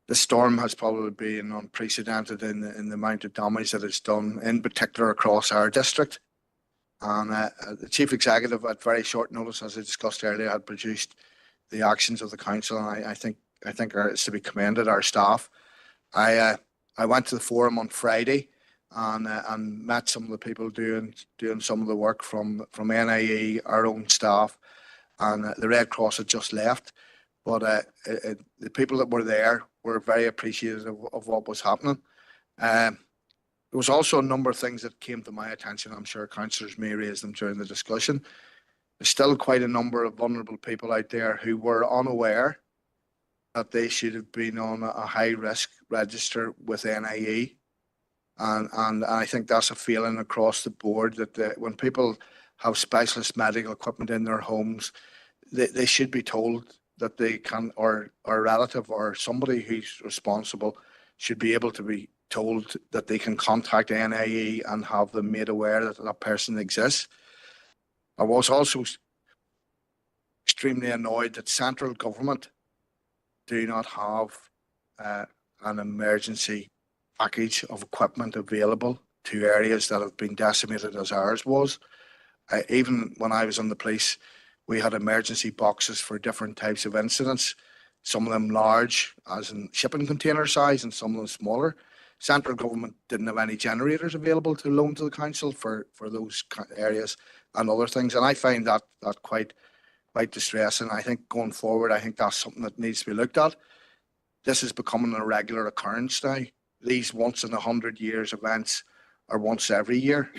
The storm has probably been unprecedented in the amount of damage that it's done, in particular across our district. And the Chief Executive, at very short notice, as I discussed earlier, had produced the actions of the council, and I think it's to be commended, our staff. I went to the forum on Friday and met some of the people doing some of the work from NIE, our own staff, and the Red Cross had just left. But the people that were there were very appreciative of what was happening. There was also a number of things that came to my attention. I'm sure councillors may raise them during the discussion. There's still quite a number of vulnerable people out there who were unaware that they should have been on a high risk register with NIE. And I think that's a feeling across the board that when people have specialist medical equipment in their homes, they should be told that they can, or a relative or somebody who's responsible should be able to be told that they can contact NIE and have them made aware that that person exists. I was also extremely annoyed that central government do not have an emergency package of equipment available to areas that have been decimated as ours was. Even when I was on the police, we had emergency boxes for different types of incidents, some of them large, as in shipping container size, and some of them smaller. Central government didn't have any generators available to loan to the council for those areas and other things. And I find that quite distressing. I think going forward, I think that's something that needs to be looked at. This is becoming a regular occurrence now. These once in 100 years events are once every year,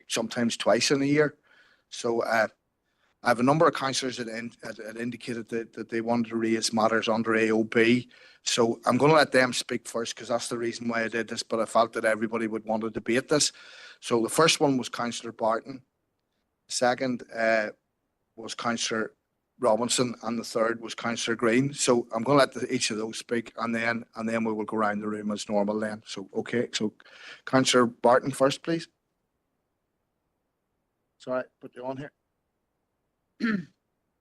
sometimes twice in a year. So I have a number of councillors that had indicated that they wanted to raise matters under AOB. So I'm going to let them speak first, because that's the reason why I did this, but I felt that everybody would want to debate this. So the first one was Councillor Barton. The second was Councillor Robinson, and the third was Councillor Green. So I'm going to let each of those speak, and then we will go around the room as normal then. So, okay, so Councillor Barton first, please. Sorry, put you on here.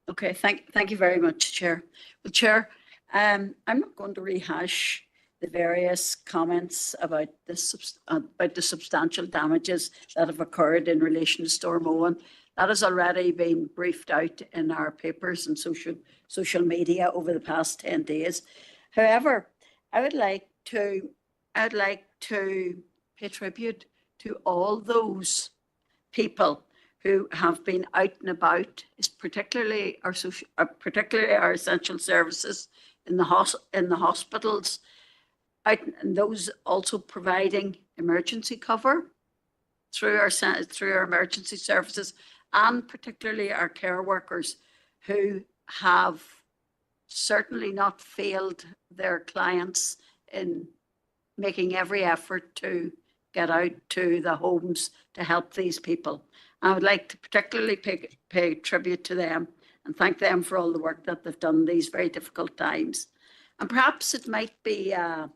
Okay, thank you very much, Chair. Well, Chair, I'm not going to rehash the various comments about the substantial damages that have occurred in relation to Storm Owen. That has already been briefed out in our papers and social media over the past 10 days. However, I would like to pay tribute to all those people who have been out and about, particularly our essential services in the hospitals, and those also providing emergency cover through our emergency services, and particularly our care workers who have certainly not failed their clients in making every effort to get out to the homes to help these people. I would like to particularly pay tribute to them and thank them for all the work that they've done in these very difficult times. And perhaps it might be an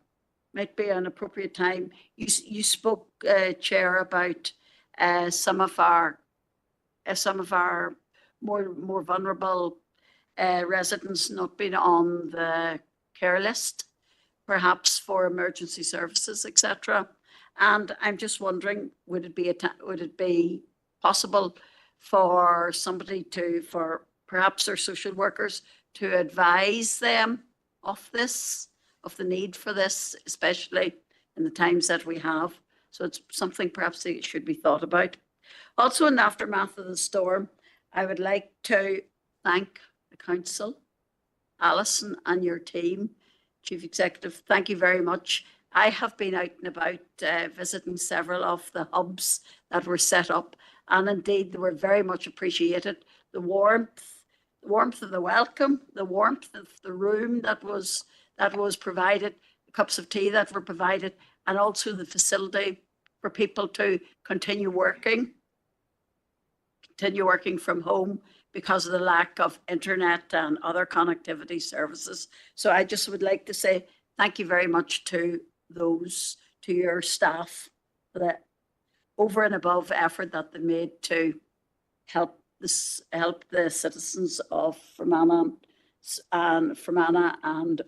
appropriate time. You spoke, Chair, about some of our more vulnerable residents not being on the care list, perhaps for emergency services, etc. And I'm just wondering, would it be possible for somebody for perhaps their social workers to advise them of this, of the need for this, especially in the times that we have? So it's something perhaps that should be thought about. Also, in the aftermath of the storm, I would like to thank the council, Alison and your team, Chief Executive. Thank you very much. I have been out and about visiting several of the hubs that were set up, and indeed they were very much appreciated. The warmth of the welcome, the warmth of the room that was provided, the cups of tea that were provided, and also the facility for people to continue working from home because of the lack of internet and other connectivity services. So I just would like to say thank you very much to your staff for that over and above effort that they made to help the citizens of Fermanagh and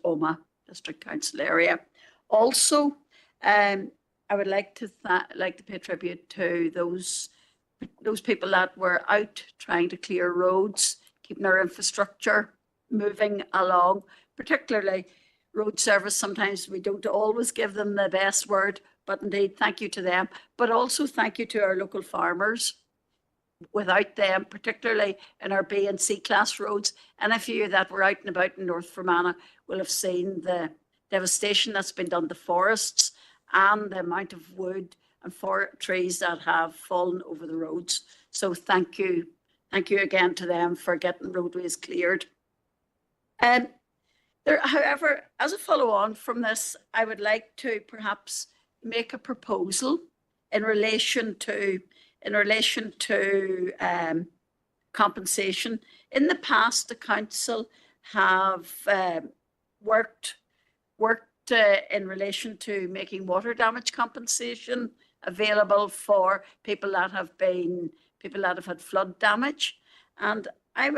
Omagh District Council area. Also, I would like to pay tribute to those people that were out trying to clear roads, keeping our infrastructure moving along, particularly road service. Sometimes we don't always give them the best word, but indeed, thank you to them. But also thank you to our local farmers. Without them, particularly in our B and C class roads, and if you that were out and about in North Fermanagh will have seen the devastation that's been done to forests and the amount of wood and trees that have fallen over the roads. So thank you again to them for getting roadways cleared. However, as a follow-on from this, I would like to perhaps make a proposal in relation to compensation. In the past, the council have worked in relation to making water damage compensation available for people that have had flood damage. And I'm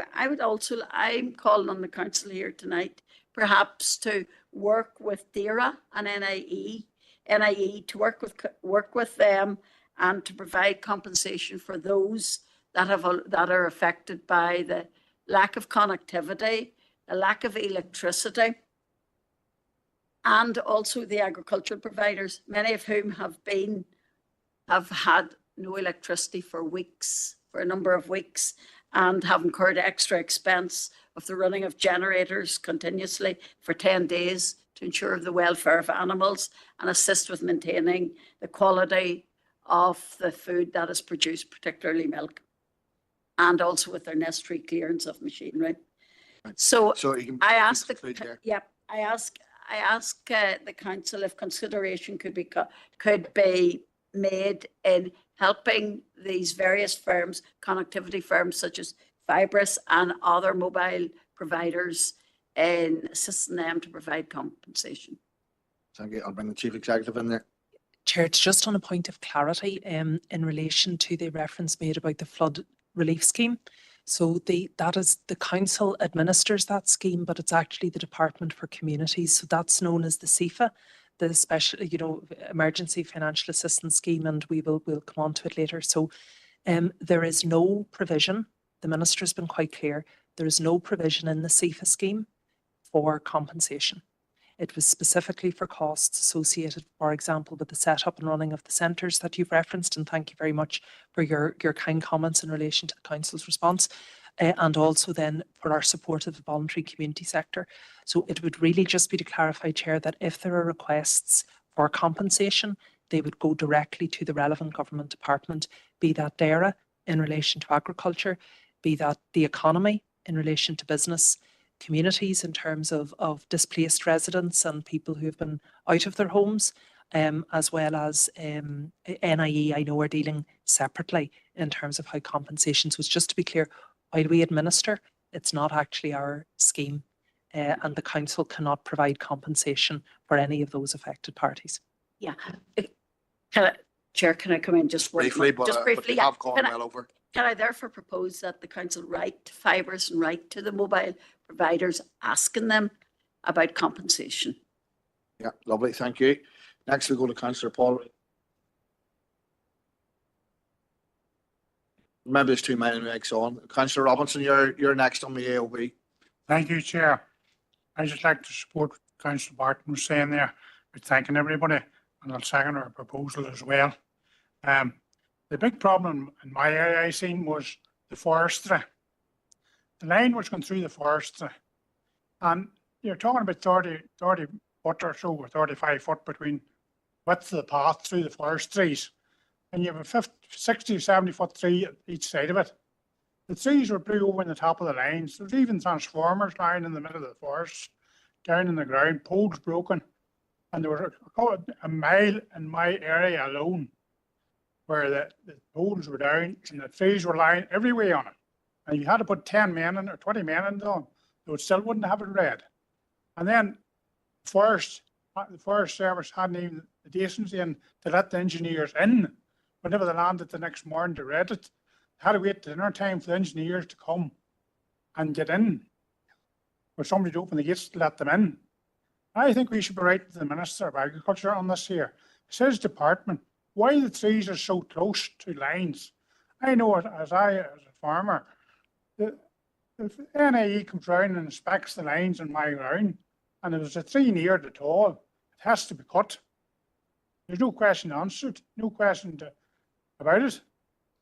calling on the council here tonight, perhaps to work with DERA and NIE to work with them and to provide compensation for those that are affected by the lack of connectivity, the lack of electricity, and also the agricultural providers, many of whom have had no electricity for a number of weeks, and have incurred extra expense of the running of generators continuously for 10 days to ensure the welfare of animals and assist with maintaining the quality of the food that is produced, particularly milk, and also with their necessary clearance of machinery. So I ask the council if consideration could be made in helping these various firms, connectivity firms such as Fibrous and other mobile providers, in assisting them to provide compensation. Thank you. I'll bring the Chief Executive in there. Chair, it's just on a point of clarity in relation to the reference made about the flood relief scheme. So that is the council administers that scheme, but it's actually the Department for Communities. So that's known as the CFA, the special, emergency financial assistance scheme, and we'll come on to it later. So there is no provision. The Minister has been quite clear. There is no provision in the CFA scheme for compensation. It was specifically for costs associated, for example, with the setup and running of the centres that you've referenced, and thank you very much for your kind comments in relation to the Council's response, and also then for our support of the voluntary community sector. So it would really just be to clarify, Chair, that if there are requests for compensation, they would go directly to the relevant government department, be that DERA in relation to agriculture, be that the economy in relation to business, communities in terms of displaced residents and people who have been out of their homes, as well as NIE, I know, are dealing separately in terms of how compensation. So it's just to be clear, while we administer, it's not actually our scheme, and the council cannot provide compensation for any of those affected parties. Yeah. Chair, can I come in just briefly? But we have gone well over. Can I therefore propose that the council write to Fibrous and write to the mobile providers asking them about compensation? Yeah, lovely. Thank you. Next, we go to Councillor Paul. Maybe there's too many next on. Councillor Robinson, you're next on the AOB. Thank you, Chair. I just like to support what Councillor Barton was saying there, with thanking everybody, and I'll second our proposal as well. The big problem in my area I seen was the forestry. The line was going through the forestry, and you're talking about 30 foot or so, or 35 foot between width of the path through the forest trees, and you have a 50, 60, 70 foot tree at each side of it. The trees were blew over in the top of the lines. There's even transformers lying in the middle of the forest, down in the ground, poles broken, and there was a mile in my area alone where the poles were down and the trees were lying everywhere on it. And you had to put 10 men in or 20 men in them, they still wouldn't have it read. And then the Forest Service hadn't even the decency in to let the engineers in whenever they landed the next morning to read it. They had to wait dinner time for the engineers to come and get in, or somebody to open the gates to let them in. I think we should be writing to the Minister of Agriculture on this here. It's his department. Why the trees are so close to lines? I know it as a farmer. If NIE comes round and inspects the lines in my ground, and if there's a tree near it at all, it has to be cut. There's no question answered, no question about it.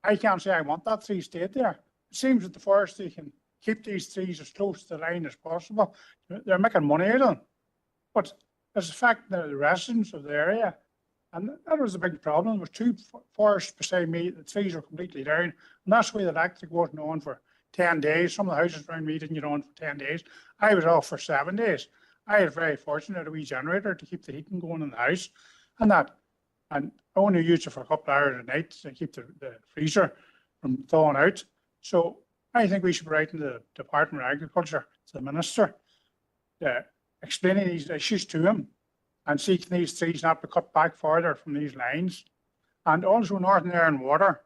I can't say I want that tree stayed there. It seems that the forestry can keep these trees as close to the line as possible. They're making money out of them. But there's a fact that the residents of the area, and that was a big problem. There was 2 forests beside me, the trees were completely down, and that's why the electric wasn't on for 10 days. Some of the houses around me didn't get on for 10 days. I was off for 7 days. I was very fortunate, a wee generator to keep the heating going in the house, and I only used it for a couple of hours a night to keep the freezer from thawing out. So I think we should be writing to the Department of Agriculture, to the Minister, explaining these issues to him and seeking these trees not be cut back further from these lines. And also Northern Air and Water,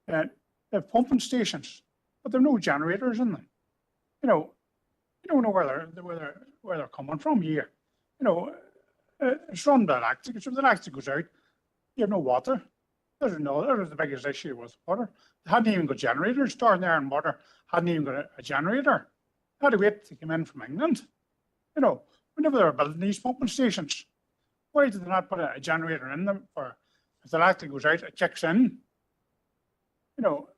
they have pumping stations, but there are no generators in them. You don't know where they're coming from here. It's run by electric. If the electric goes out, you have no water. There's the biggest issue with water. They hadn't even got generators. Northern Air and Water hadn't even got a generator. They had to wait to come in from England. Whenever they were building these pumping stations, why did they not put a generator in them for if the electric goes out, it kicks in? I don't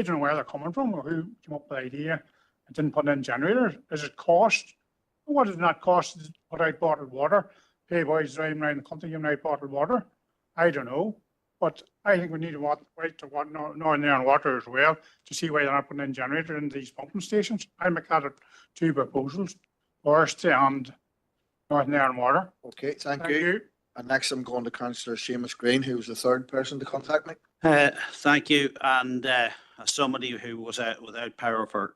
know where they're coming from or who came up with the idea and didn't put in generators. Is it cost? What does it not cost to put out bottled water? Hey, boys driving around the country giving out bottled water? I don't know. But I think we need to write to Northern Air and Water as well to see why they're not putting in generators in these pumping stations. I make that 2 proposals, Forestry and Northern Air and Water. Okay, thank you. And next I'm going to Councillor Seamus Green, who was the 3rd person to contact me. Thank you. And as somebody who was without power for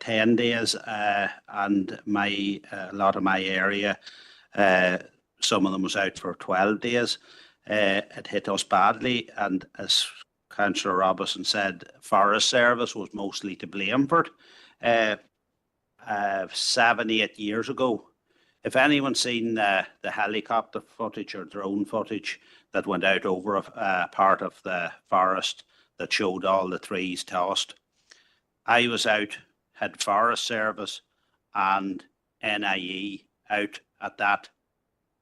10 days, and a lot of my area, some of them was out for 12 days. It hit us badly, and as Councillor Robinson said, Forest Service was mostly to blame for it. 7, 8 years ago, if anyone's seen the helicopter footage or drone footage that went out over a part of the forest that showed all the trees tossed, I was out, had Forest Service and NIE out at that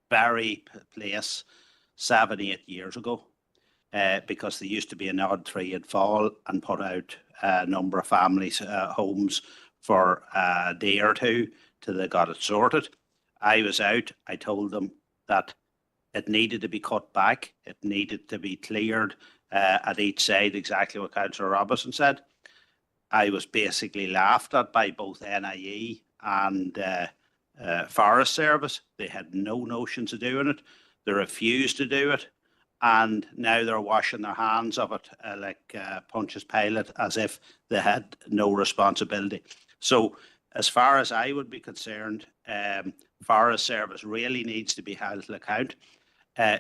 very place 7, 8 years ago, because there used to be an odd tree had fall and put out a number of families' homes for a day or two till they got it sorted. I was out. I told them that it needed to be cut back. It needed to be cleared at each side, exactly what Councillor Robinson said. I was basically laughed at by both NIE and Forest Service. They had no notions of doing it. They refused to do it. And now they're washing their hands of it like Pontius Pilate, as if they had no responsibility. So as far as I would be concerned, Forest Service really needs to be held to account.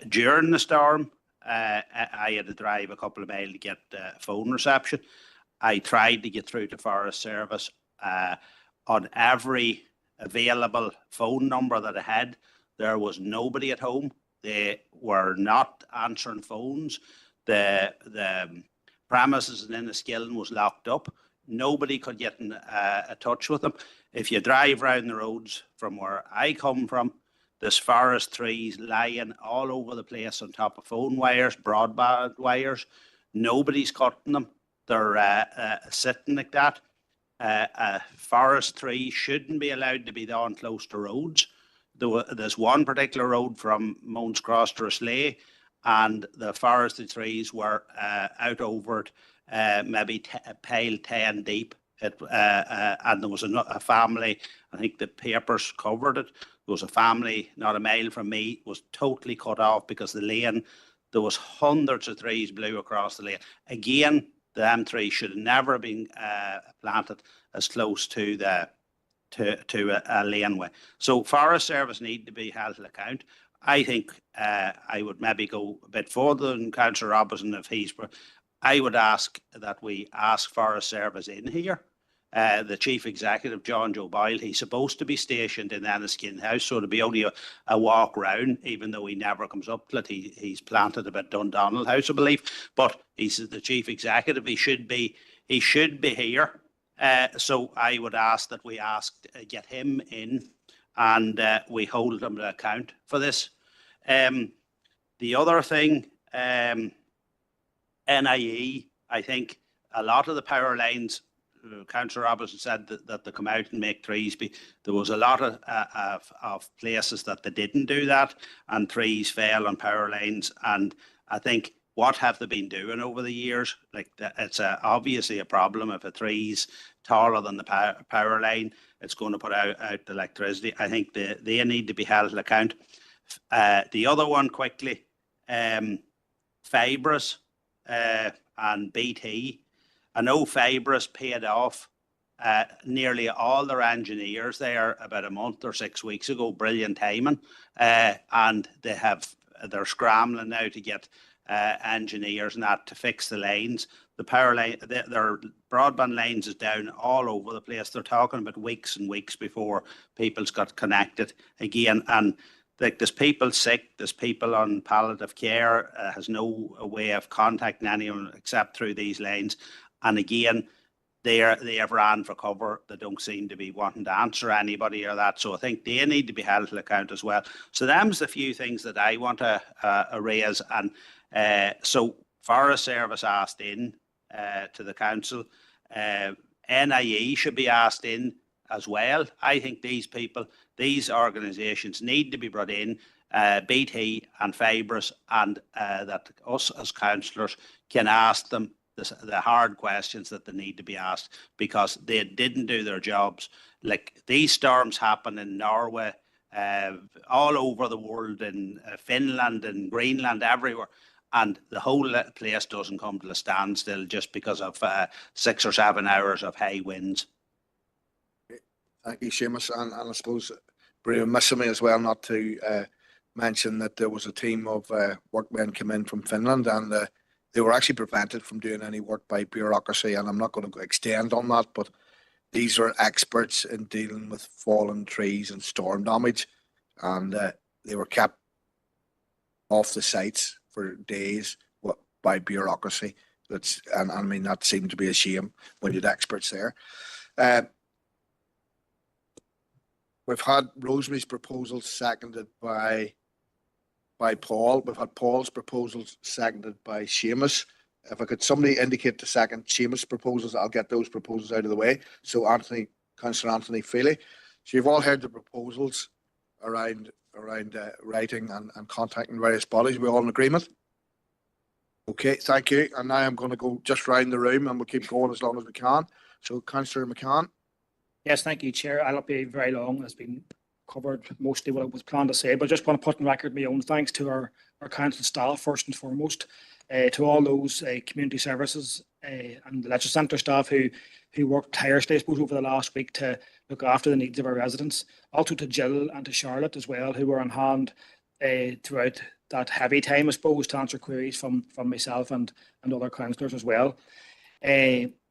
During the storm, I had to drive a couple of miles to get phone reception. I tried to get through to Forest Service on every available phone number that I had. There was nobody at home. They were not answering phones. The premises in Enniskillen was locked up. Nobody could get in touch with them. If you drive around the roads from where I come from, there's forest trees lying all over the place on top of phone wires, broadband wires. Nobody's cutting them. They're sitting like that. A forest tree shouldn't be allowed to be down close to roads. There's one particular road from Mones Cross to Slay, and the forested trees were out over it, maybe pile 10 deep. And there was a family, I think the papers covered it. There was a family not a mile from me, was totally cut off because the lane, there was hundreds of trees blew across the lane. Again, the M3 should have never been planted as close to a laneway. So Forest Service need to be held to account. I think I would maybe go a bit further than Councillor Robinson if he's. I would ask that we ask Forest Service in here. The Chief Executive, John Joe Boyle, he's supposed to be stationed in Enniskillen House, so to be only a walk round, even though he never comes up to it. He's planted a bit Dundonald House, I believe, but he's the Chief Executive. He should be here. So I would ask that we get him in, and we hold him to account for this. The other thing, NIE, I think a lot of the power lines, Councillor Robinson said that they come out and make trees. There was a lot of places that they didn't do that, and trees fell on power lines. And I think, what have they been doing over the years? Like, it's obviously a problem. If a tree's taller than the power line, it's going to put out the electricity. I think they need to be held to account. The other one, quickly, Fibres and BT. I know Fibres paid off nearly all their engineers there about a month or 6 weeks ago. Brilliant timing. And they're scrambling now to get engineers and that to fix the lines. The power line, their broadband lines is down all over the place. They're talking about weeks and weeks before people's got connected again. And there's people sick, there's people on palliative care, has no way of contacting anyone except through these lines. And again, they have ran for cover. They don't seem to be wanting to answer anybody or that. So I think they need to be held to account as well. So them's the few things that I want to raise. And so Forest Service asked in to the council. NIE should be asked in as well. I think these organisations need to be brought in, BT and Fibres, and that us as councillors can ask them the hard questions that they need to be asked, because they didn't do their jobs. Like, these storms happen in Norway, all over the world, in Finland and Greenland, everywhere. And the whole place doesn't come to a standstill just because of 6 or 7 hours of high winds. Thank you, Seamus. And I suppose we're missing me as well not to mention that there was a team of workmen came in from Finland, and they were actually prevented from doing any work by bureaucracy. And I'm not going to extend on that, but these are experts in dealing with fallen trees and storm damage, and they were kept off the sites for days by bureaucracy. And I mean, that seemed to be a shame when you had experts there. We've had Rosemary's proposal seconded by Paul. We've had Paul's proposals seconded by Seamus. If I could somebody indicate the second Seamus proposals, I'll get those proposals out of the way. So Councillor Anthony Feely. So you've all heard the proposals around writing and contacting various bodies. We're all in agreement? Okay, thank you. And now I'm going to go just round the room, and we'll keep going as long as we can. So Councillor McCann. Yes, thank you, Chair. I'll not be very long. It's been covered mostly what I was planned to say, but I just want to put on record my own thanks to our council staff, first and foremost, to all those community services and the Leisure Centre staff who worked tirelessly, I suppose, over the last week to look after the needs of our residents. Also to Jill and to Charlotte as well, who were on hand throughout that heavy time, I suppose, to answer queries from myself and other councillors as well.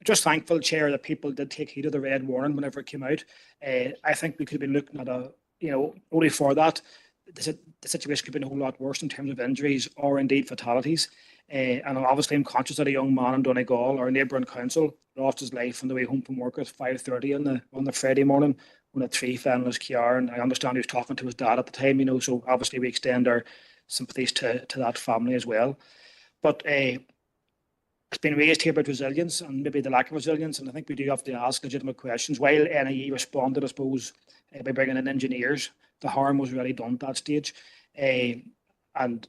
Just thankful, Chair, that people did take heed of the red warning whenever it came out. I think we could have been looking at only for that, the situation could have been a whole lot worse in terms of injuries or indeed fatalities. And obviously I'm conscious that a young man in Donegal, our neighbouring council, lost his life on the way home from work at 5:30 on the Friday morning when a tree fell in his car. And I understand he was talking to his dad at the time, so obviously we extend our sympathies to that family as well. But it's been raised here about resilience and maybe the lack of resilience, and I think we do have to ask legitimate questions. While NIE responded, I suppose, by bringing in engineers, the harm was already done at that stage. And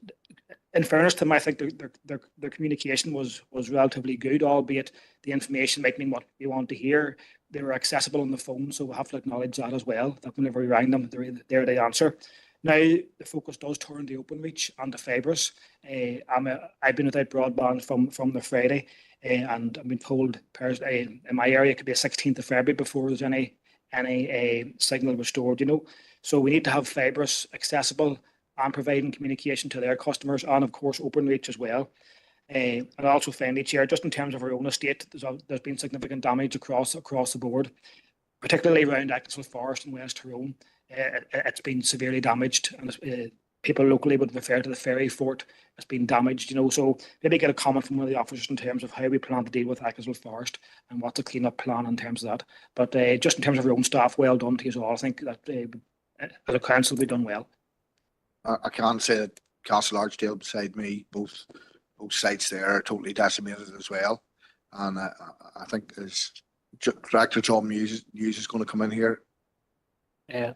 in fairness to them, I think their communication was relatively good, albeit the information might mean what we want to hear. They were accessible on the phone, so we have to acknowledge that as well, that whenever we rang them, they're the answer. Now, the focus does turn to OpenReach and the fibres. I've been without broadband from the Friday, and I've been told in my area it could be the 16th of February before there's any signal restored, So we need to have fibres accessible and providing communication to their customers, and of course OpenReach as well. And also finally, Chair, just in terms of our own estate, there's been significant damage across the board, particularly around Ecclesfield Forest and West Tyrone. It's been severely damaged, and people locally would refer to the ferry fort as being damaged, So maybe get a comment from one of the officers in terms of how we plan to deal with Ecclesfield Forest and what's the clean-up plan in terms of that. But just in terms of our own staff, well done to you all. I think that as a council we've done well. I can say that Castle Archdale beside me, both sites there are totally decimated as well. And I think as Director John Hughes is going to come in here.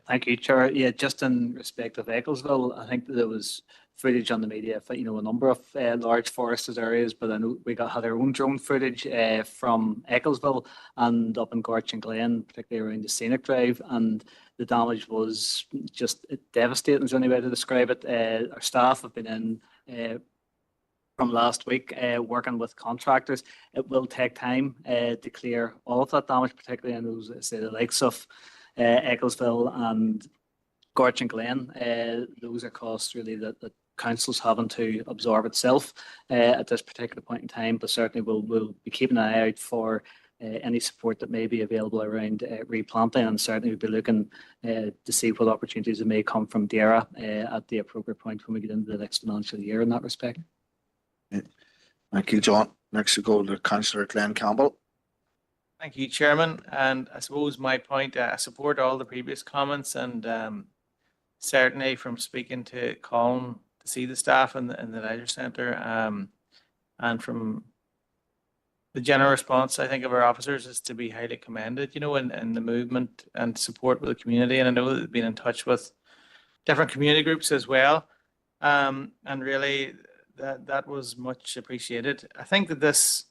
Thank you, Chair. Yeah, just in respect of Ecclesville, I think that there was footage on the media, a number of large forested areas, but I know we had our own drone footage from Ecclesville and up in Gorch and Glen, particularly around the Scenic Drive, and the damage was just devastating, is the only way to describe it. Our staff have been in from last week working with contractors. It will take time to clear all of that damage, particularly in those, say, the likes of Ecclesville and Gorch and Glen. Those are costs really that council's having to absorb itself at this particular point in time, but certainly we'll be keeping an eye out for any support that may be available around replanting, and certainly we'll be looking to see what opportunities may come from DAERA at the appropriate point when we get into the next financial year in that respect. Thank you, John. Next we go to Councillor Glenn Campbell. Thank you, Chairman. And I suppose my point, I support all the previous comments, and certainly from speaking to Colin to see the staff in the leisure centre, and from the general response, I think, of our officers is to be highly commended, and the movement and support with the community. And I know that they've been in touch with different community groups as well. And really that was much appreciated. I think that this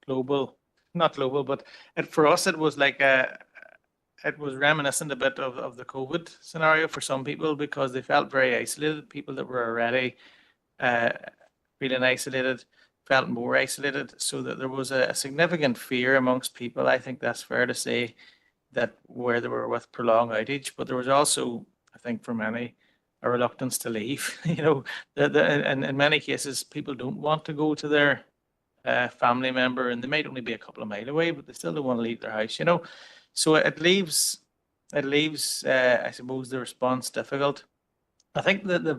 global, not global, but for us, it was like it was reminiscent a bit of the COVID scenario for some people, because they felt very isolated. People that were already feeling isolated felt more isolated, so that there was a significant fear amongst people. I think that's fair to say, that where they were with prolonged outage, but there was also, I think, for many, a reluctance to leave. In many cases, people don't want to go to their family member, and they might only be a couple of miles away, but they still don't want to leave their house. So it leaves, I suppose, the response difficult. I think that the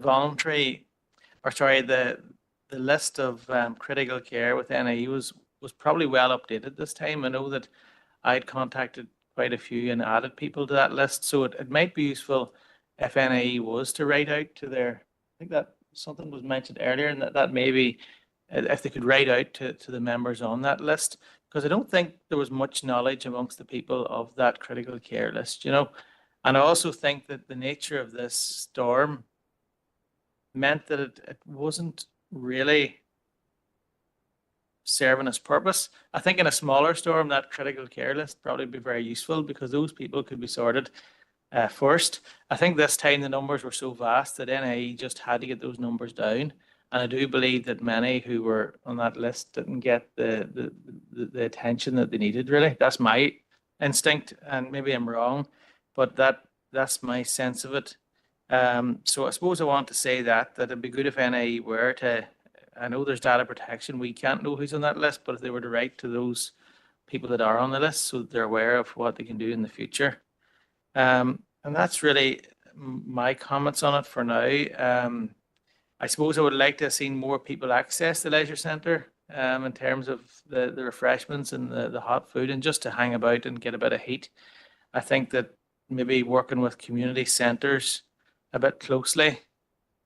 list of critical care with NIE was probably well updated this time. I know that I'd contacted quite a few and added people to that list, so it might be useful if NIE was to write out to their, I think that something was mentioned earlier, and that maybe if they could write out to the members on that list, because I don't think there was much knowledge amongst the people of that critical care list, And I also think that the nature of this storm meant that it wasn't really serving its purpose. I think in a smaller storm, that critical care list probably be very useful, because those people could be sorted first. I think this time the numbers were so vast that NIE just had to get those numbers down. And I do believe that many who were on that list didn't get the attention that they needed, really. That's my instinct, and maybe I'm wrong, but that's my sense of it. So I suppose I want to say that it'd be good if NIE were to, I know there's data protection, we can't know who's on that list, but if they were to write to those people that are on the list so that they're aware of what they can do in the future. And that's really my comments on it for now. I suppose I would like to have seen more people access the leisure centre in terms of the refreshments and the hot food, and just to hang about and get a bit of heat. I think that maybe working with community centres a bit closely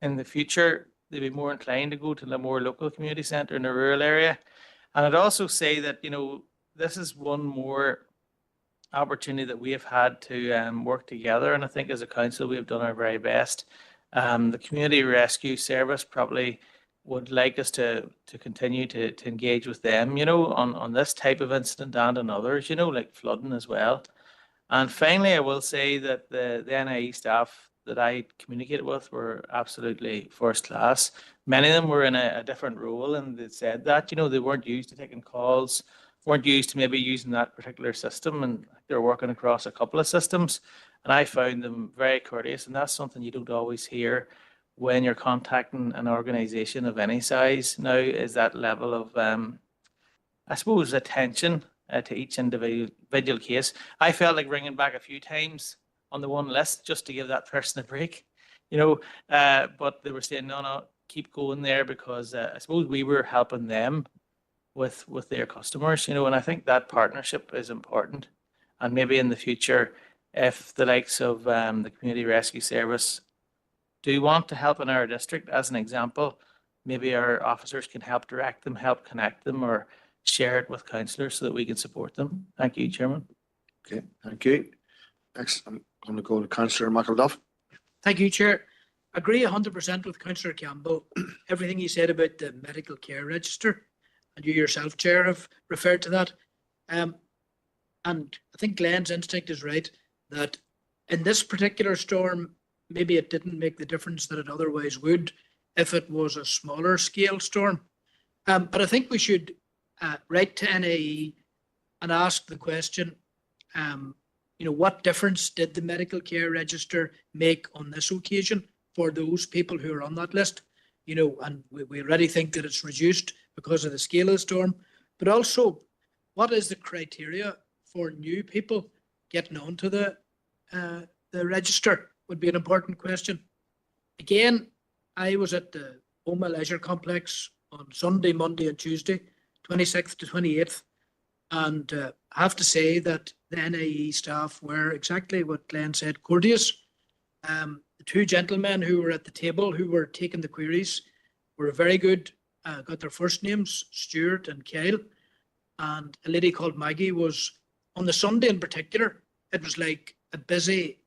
in the future, they'd be more inclined to go to the more local community centre in a rural area. And I'd also say that, you know, this is one more opportunity that we have had to work together. And I think as a council, we have done our very best. The Community Rescue Service probably would like us to continue to engage with them, you know, on this type of incident and on others, you know, like flooding as well. And finally, I will say that the NIE staff that I communicated with were absolutely first class. Many of them were in a different role, and they said that, you know, they weren't used to taking calls, weren't used to maybe using that particular system, and they're working across a couple of systems. And I found them very courteous, and that's something you don't always hear when you're contacting an organisation of any size now, is that level of, I suppose, attention to each individual case. I felt like ringing back a few times on the one list just to give that person a break, you know, but they were saying, no, keep going there, because I suppose we were helping them with their customers, you know, and I think that partnership is important. And maybe in the future, if the likes of the Community Rescue Service do want to help in our district, as an example, maybe our officers can help direct them, help connect them, or share it with councillors so that we can support them. Thank you, Chairman. Okay, thank you. Next, I'm going to go to Councillor McElduff. Thank you, Chair. Agree 100% with Councillor Campbell. Everything he said about the medical care register, and you yourself, Chair, have referred to that. And I think Glenn's instinct is right, that in this particular storm, maybe it didn't make the difference that it otherwise would if it was a smaller scale storm. But I think we should write to NAE and ask the question, you know, what difference did the medical care register make on this occasion for those people who are on that list? You know, and we already think that it's reduced because of the scale of the storm, but also what is the criteria for new people getting onto the register would be an important question. Again, I was at the Oma Leisure Complex on Sunday, Monday and Tuesday, 26th to 28th. And I have to say that the NIE staff were exactly what Glenn said, courteous. The two gentlemen who were at the table who were taking the queries were very good, got their first names, Stuart and Kyle. And a lady called Maggie was, on the Sunday in particular, it was like a busy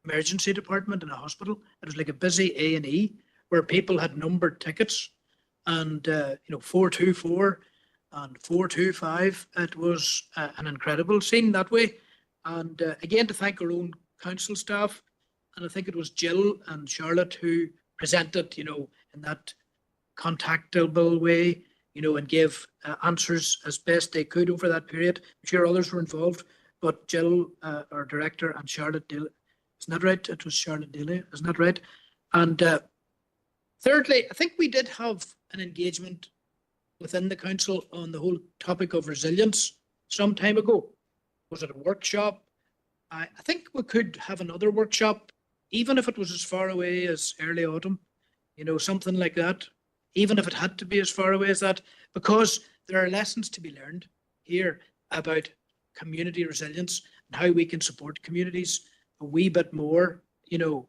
emergency department in a hospital. It was like a busy A&E where people had numbered tickets, and you know, 424 and 425. It was an incredible scene that way. And again, to thank our own council staff, and I think it was Jill and Charlotte who presented, you know, in that contactable way, you know, and gave answers as best they could over that period. I'm sure others were involved, but Jill, our director, and Charlotte Daly, isn't that right? It was Charlotte Daly, isn't that right? And thirdly, I think we did have an engagement within the council on the whole topic of resilience some time ago. Was it a workshop? I think we could have another workshop, even if it was as far away as early autumn, you know, something like that, even if it had to be as far away as that, because there are lessons to be learned here about community resilience and how we can support communities a wee bit more, you know,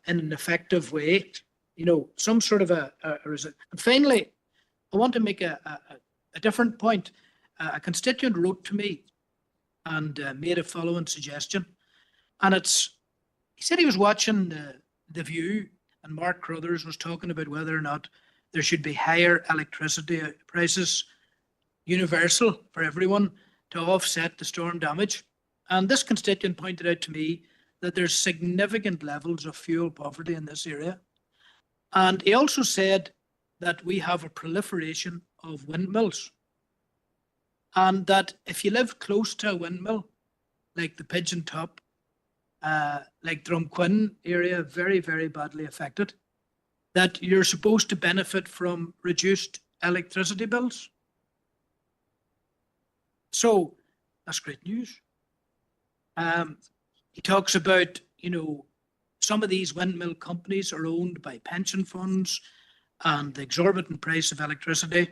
in an effective way, you know, some sort of a resilience. And finally, I want to make a different point. A constituent wrote to me and made a following suggestion. And he said he was watching The View, and Mark Crothers was talking about whether or not there should be higher electricity prices, universal for everyone, to offset the storm damage. And this constituent pointed out to me that there's significant levels of fuel poverty in this area. And he also said that we have a proliferation of windmills. And that if you live close to a windmill, like the Pigeon Top, like Drumquin area, very, very badly affected, that you're supposed to benefit from reduced electricity bills. So that's great news. He talks about, you know, some of these windmill companies are owned by pension funds and the exorbitant price of electricity.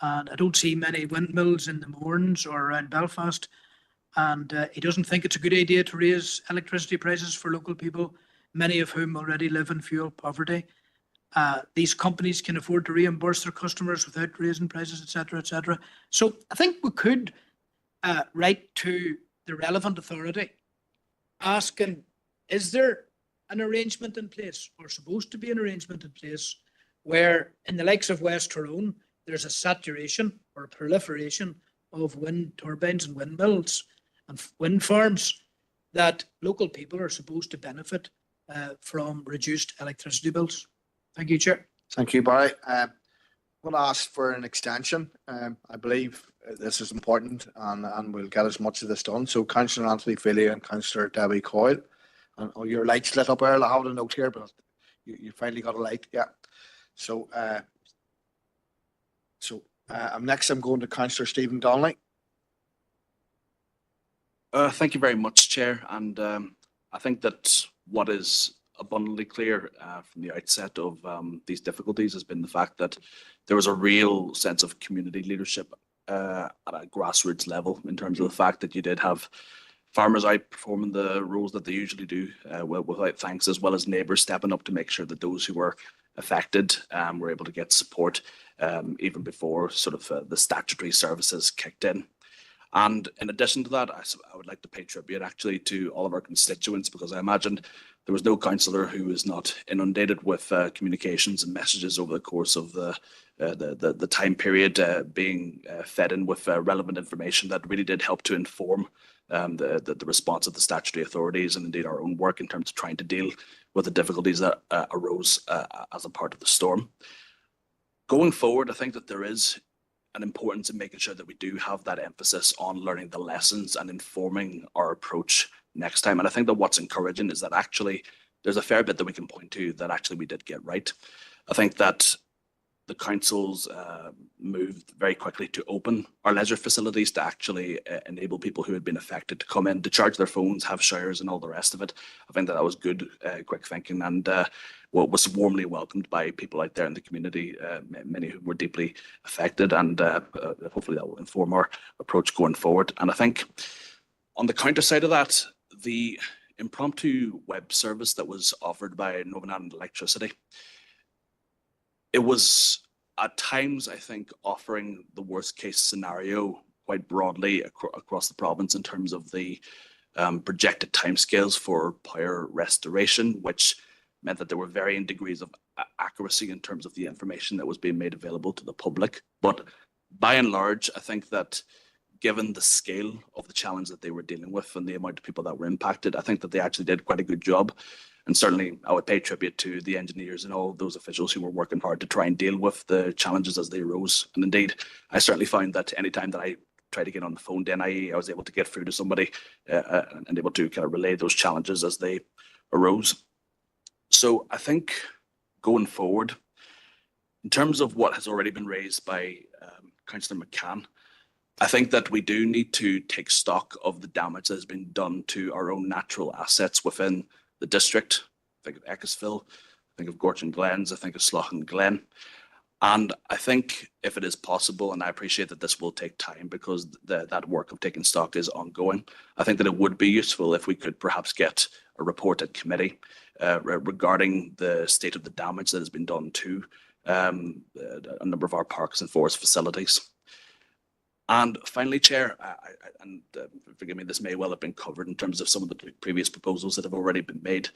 And I don't see many windmills in the Mournes or around Belfast. And he doesn't think it's a good idea to raise electricity prices for local people, many of whom already live in fuel poverty. These companies can afford to reimburse their customers without raising prices, etc., etc. So I think we could write to the relevant authority asking, is there an arrangement in place, or supposed to be an arrangement in place, where in the likes of West Tyrone, there's a saturation or a proliferation of wind turbines and windmills and wind farms, that local people are supposed to benefit from reduced electricity bills. Thank you, Chair. Thank you, Barry. I'm going to ask for an extension. I believe this is important, and we'll get as much of this done. So Councillor Anthony Feely and Councillor Debbie Coyle. And your light's lit up, Earl. I have a note here, but you finally got a light. Yeah. So next I'm going to Councillor Stephen Donnelly. Thank you very much, Chair. And I think that what is abundantly clear from the outset of these difficulties has been the fact that there was a real sense of community leadership at a grassroots level, in terms of the fact that you did have farmers out performing the roles that they usually do without thanks, as well as neighbours stepping up to make sure that those who were affected were able to get support even before sort of the statutory services kicked in. And in addition to that, I would like to pay tribute actually to all of our constituents, because I imagine there was no councillor who was not inundated with communications and messages over the course of the time period, being fed in with relevant information that really did help to inform the response of the statutory authorities, and indeed our own work in terms of trying to deal with the difficulties that arose as a part of the storm. Going forward, I think that there is an importance in making sure that we do have that emphasis on learning the lessons and informing our approach next time. And I think that what's encouraging is that actually there's a fair bit that we can point to that actually we did get right. I think that the councils moved very quickly to open our leisure facilities to actually enable people who had been affected to come in, to charge their phones, have showers and all the rest of it. I think that was good, quick thinking, and was warmly welcomed by people out there in the community, many who were deeply affected, and hopefully that will inform our approach going forward. And I think on the counter side of that, the impromptu web service that was offered by Northern Ireland Electricity, it was at times, I think, offering the worst case scenario quite broadly across the province in terms of the projected timescales for power restoration, which meant that there were varying degrees of accuracy in terms of the information that was being made available to the public. But by and large, I think that given the scale of the challenge that they were dealing with and the amount of people that were impacted, I think that they actually did quite a good job. And certainly I would pay tribute to the engineers and all those officials who were working hard to try and deal with the challenges as they arose. And indeed, I certainly found that anytime that I tried to get on the phone to NIE, I was able to get through to somebody and able to kind of relay those challenges as they arose. So I think going forward, in terms of what has already been raised by Councillor McCann, I think that we do need to take stock of the damage that has been done to our own natural assets within the district. I think of Ecclesville, I think of Gorton Glens, I think of Slaughton Glen. And I think if it is possible, and I appreciate that this will take time because that work of taking stock is ongoing, I think that it would be useful if we could perhaps get a report at committee regarding the state of the damage that has been done to a number of our parks and forest facilities. And finally, Chair, forgive me, this may well have been covered in terms of some of the previous proposals that have already been made.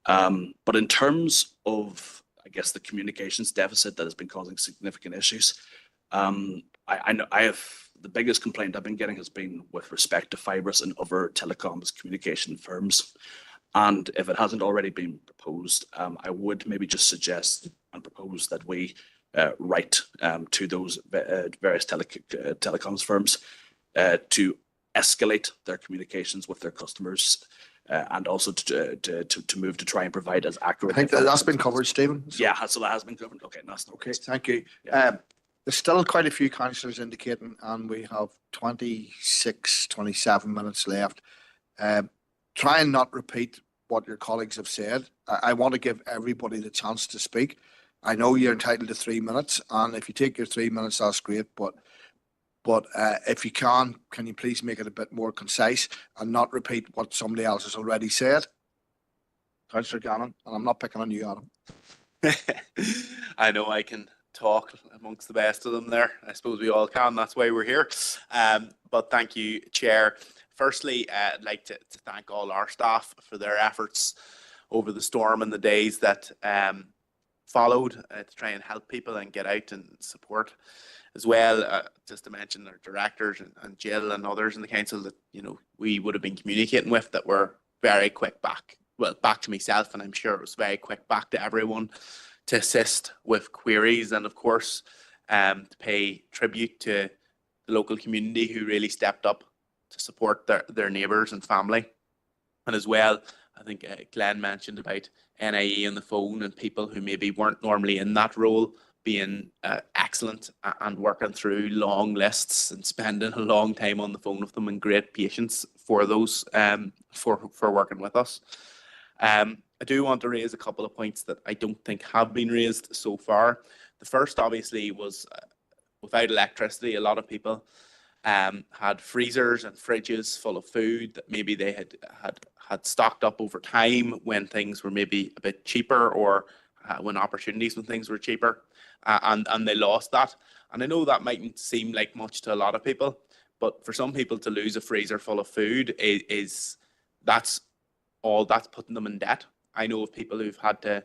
But in terms of, I guess, the communications deficit that has been causing significant issues, I know the biggest complaint I've been getting has been with respect to Fibrus and other telecoms communication firms. And if it hasn't already been proposed, I would maybe just suggest and propose that we write to those various telecoms firms to escalate their communications with their customers and also to move to try and provide as accurate. I think that's been covered, Stephen. So. Yeah, so that has been covered. Okay, that's okay. Thank you. Yeah. There's still quite a few councillors indicating, and we have 26, 27 minutes left. try and not repeat what your colleagues have said. I want to give everybody the chance to speak. I know you're entitled to 3 minutes, and if you take your 3 minutes, that's great. But if you can you please make it a bit more concise and not repeat what somebody else has already said? Councillor Gannon, and I'm not picking on you, Adam. I know I can talk amongst the best of them there. I suppose we all can. That's why we're here. But thank you, Chair. Firstly, I'd like to thank all our staff for their efforts over the storm and the days that followed to try and help people and get out and support as well. Just to mention our directors and Jill and others in the council that, you know, we would have been communicating with, that were very quick back. Well, back to myself, and I'm sure it was very quick back to everyone to assist with queries, and of course to pay tribute to the local community who really stepped up to support their neighbours and family. And as well, I think Glenn mentioned about NIE on the phone and people who maybe weren't normally in that role being excellent and working through long lists and spending a long time on the phone with them, and great patience for those for working with us. I do want to raise a couple of points that I don't think have been raised so far. The first obviously was without electricity, a lot of people had freezers and fridges full of food that maybe they had stocked up over time when things were maybe a bit cheaper, or when opportunities when things were cheaper, and they lost that. And I know that mightn't seem like much to a lot of people, but for some people to lose a freezer full of food that's putting them in debt. I know of people who've had to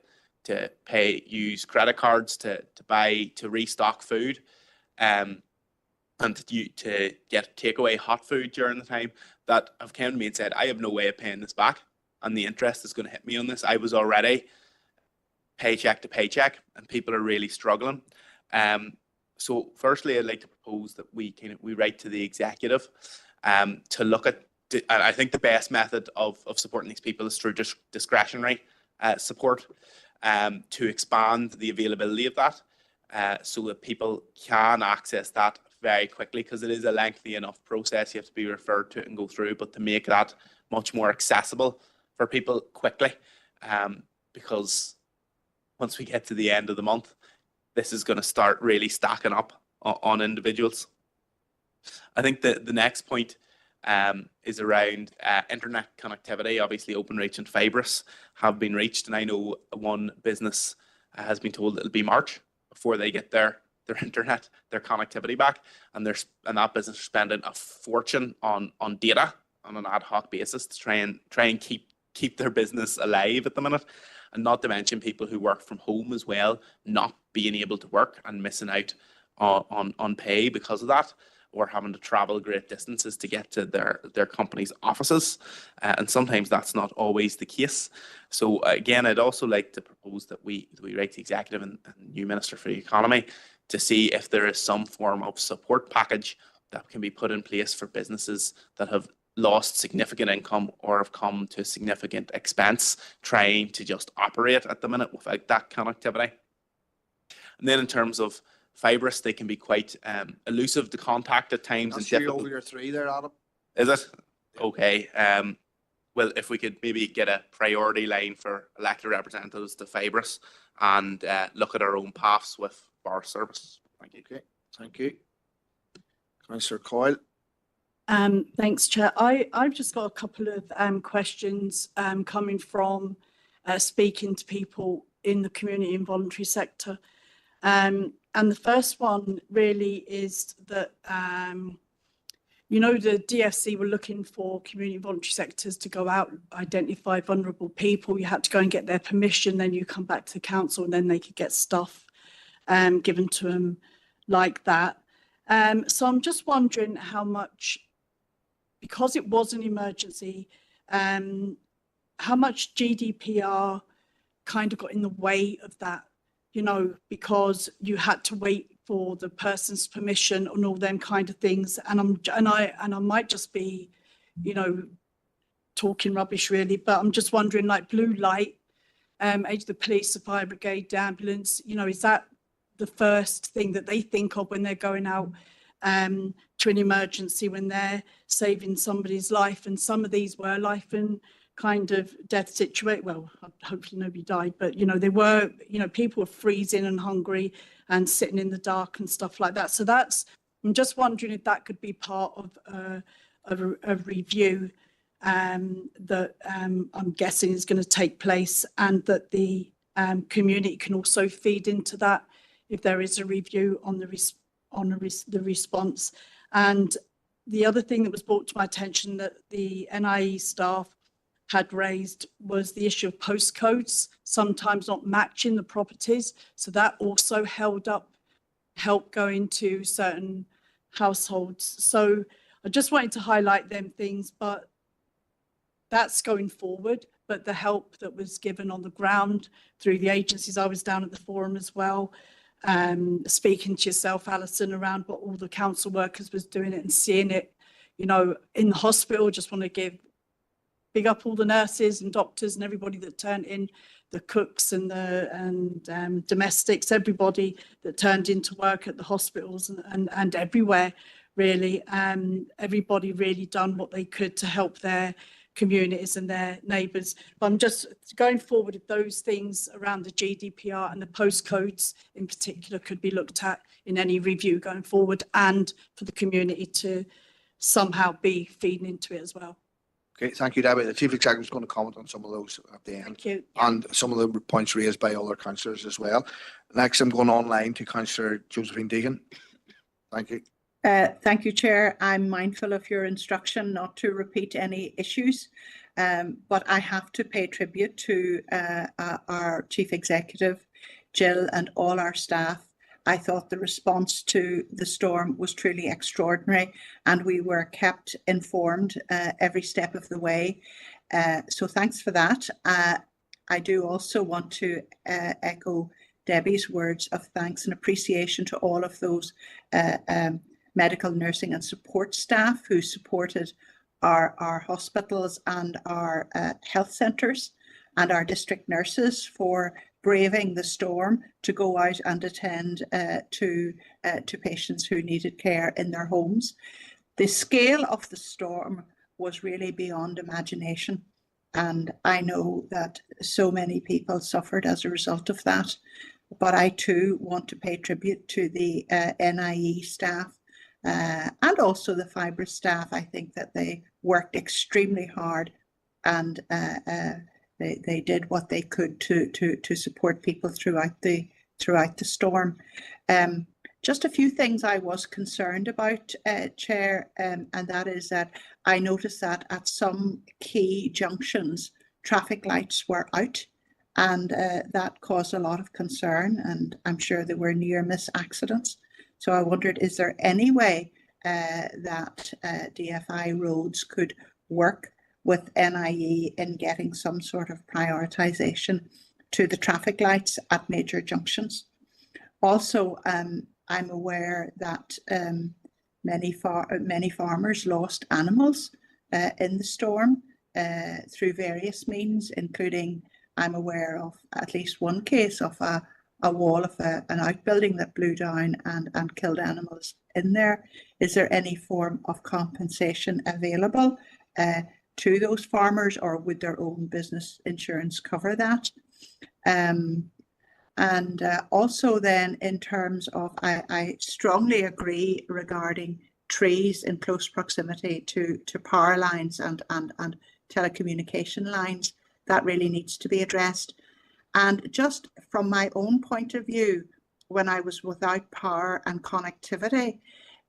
use credit cards to restock food, and to get takeaway hot food during the time, that have come to me and said, I have no way of paying this back, and the interest is going to hit me on this. I was already paycheck to paycheck, and people are really struggling. So firstly, I'd like to propose that we write to the executive to look at. I think the best method of supporting these people is through discretionary support, to expand the availability of that, so that people can access that very quickly, because it is a lengthy enough process. You have to be referred to it and go through, but to make that much more accessible for people quickly, because once we get to the end of the month, this is going to start really stacking up on individuals. I think the next point is around internet connectivity. Obviously, OpenReach and Fibrous have been reached, and I know one business has been told it'll be March before they get their internet, their connectivity back, and that business is spending a fortune on data on an ad hoc basis to try and keep their business alive at the minute. And not to mention people who work from home as well, not being able to work and missing out on pay because of that, or having to travel great distances to get to their company's offices. And sometimes that's not always the case. So again, I'd also like to propose that we write to the executive and new Minister for the Economy to see if there is some form of support package that can be put in place for businesses that have lost significant income or have come to significant expense trying to just operate at the minute without that connectivity. And then in terms of Fibrous, they can be quite elusive to contact at times. That's you over your 3 there, Adam. Is it? Okay. Well, if we could maybe get a priority line for elected representatives to Fibrous and look at our own paths with bar services. Thank you. Okay, thank you. Councillor Coyle. Thanks, Chair. I've just got a couple of questions coming from speaking to people in the community and voluntary sector. And the first one really is that, you know, the DFC were looking for community voluntary sectors to go out, identify vulnerable people. You had to go and get their permission, then you come back to the council, and then they could get stuff given to them like that. So I'm just wondering how much, because it was an emergency, how much GDPR kind of got in the way of that, you know, because you had to wait for the person's permission and all them kind of things. And I might just be, you know, talking rubbish really, but I'm just wondering, like blue light, the police, the fire brigade, the ambulance, you know, is that the first thing that they think of when they're going out to an emergency, when they're saving somebody's life? And some of these were life and kind of death situation. Well, hopefully nobody died, but they were, people were freezing and hungry and sitting in the dark and stuff like that. So I'm just wondering if that could be part of a review that I'm guessing is going to take place, and that the community can also feed into that if there is a review on the response. And the other thing that was brought to my attention that the NIE staff had raised was the issue of postcodes sometimes not matching the properties. So that also helped go into certain households. So I just wanted to highlight them things, but that's going forward. But the help that was given on the ground through the agencies, I was down at the forum as well, speaking to yourself, Alison, around what all the council workers was doing it and seeing it, in the hospital. Just want to big up all the nurses and doctors and everybody that turned in, the cooks and domestics, everybody that turned into work at the hospitals and everywhere, really. Everybody really done what they could to help their communities and their neighbours. But I'm just going forward, if those things around the GDPR and the postcodes in particular could be looked at in any review going forward, and for the community to somehow be feeding into it as well. Okay, thank you, Debbie. The Chief Executive is going to comment on some of those at the end. Thank you. And some of the points raised by other councillors as well. Next, I'm going online to Councillor Josephine Deegan. Thank you. Thank you, Chair. I'm mindful of your instruction not to repeat any issues, but I have to pay tribute to our Chief Executive, Jill, and all our staff. I thought the response to the storm was truly extraordinary, and we were kept informed every step of the way. So thanks for that. I do also want to echo Debbie's words of thanks and appreciation to all of those medical, nursing and support staff who supported our hospitals and our health centres, and our district nurses for braving the storm to go out and attend to patients who needed care in their homes. The scale of the storm was really beyond imagination, and I know that so many people suffered as a result of that. But I too want to pay tribute to the NIE staff and also the Fibre staff. I think that they worked extremely hard, and they did what they could to support people throughout the storm. Just a few things I was concerned about, Chair, and that is that I noticed that at some key junctions, traffic lights were out, and that caused a lot of concern, and I'm sure there were near-miss accidents. So I wondered, is there any way that DFI roads could work with NIE in getting some sort of prioritisation to the traffic lights at major junctions? Also, I'm aware that many farmers lost animals in the storm through various means, including, I'm aware of at least one case of a wall of an outbuilding that blew down and killed animals in there. Is there any form of compensation available to those farmers, or would their own business insurance cover that? And also then, in terms of, I strongly agree regarding trees in close proximity to power lines and telecommunication lines. That really needs to be addressed. And just from my own point of view, when I was without power and connectivity,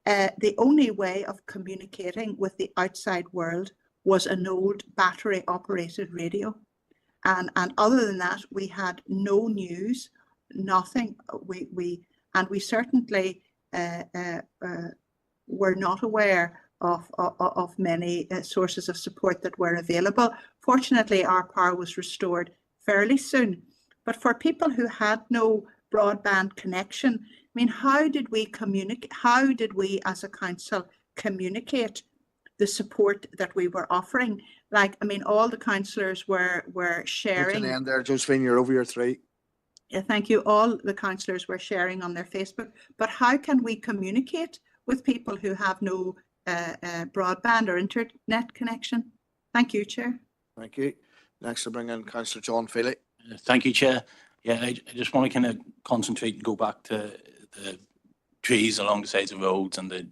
the only way of communicating with the outside world was an old battery operated radio. And other than that, we had no news, nothing. We certainly were not aware of many sources of support that were available. Fortunately, our power was restored fairly soon. But for people who had no broadband connection, I mean, how did we communicate? How did we as a council communicate the support that we were offering? Like, I mean, all the councillors were sharing. To the end there, Josephine, you're over your 3. Yeah, thank you. All the councillors were sharing on their Facebook. But how can we communicate with people who have no broadband or internet connection? Thank you, Chair. Thank you. Next, I'll bring in Councillor John Feely. Thank you, Chair. Yeah, I just want to kind of concentrate and go back to the trees along the sides of roads and the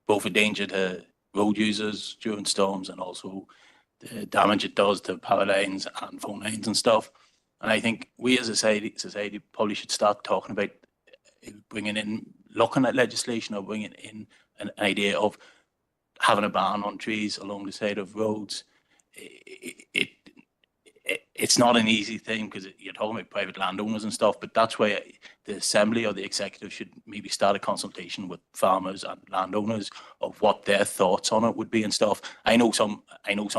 both a danger to road users during storms and also the damage it does to power lines and phone lines and stuff. And I think we as a society probably should start talking about looking at legislation or bringing in an idea of having a ban on trees along the side of roads. It's not an easy thing because you're talking about private landowners and stuff, but that's why the Assembly or the Executive should maybe start a consultation with farmers and landowners of what their thoughts on it would be and stuff. I know some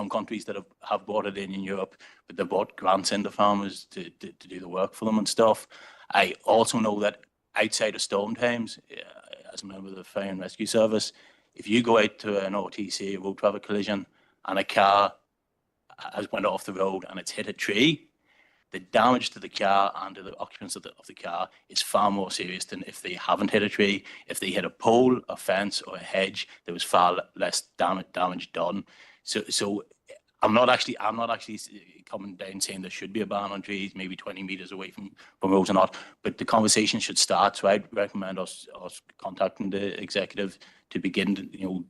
countries that have brought it in Europe, but they've brought grants into farmers to do the work for them and stuff. I also know that outside of storm times, as a member of the Fire and Rescue Service, if you go out to an RTC, a road traffic collision, and a car has went off the road and it's hit a tree, the damage to the car and to the occupants of the car is far more serious than if they haven't hit a tree. If they hit a pole, a fence, or a hedge, there was far less damage done. So I'm not actually coming down saying there should be a ban on trees, maybe 20 meters away from roads or not, but the conversation should start. So I'd recommend us contacting the Executive to begin to,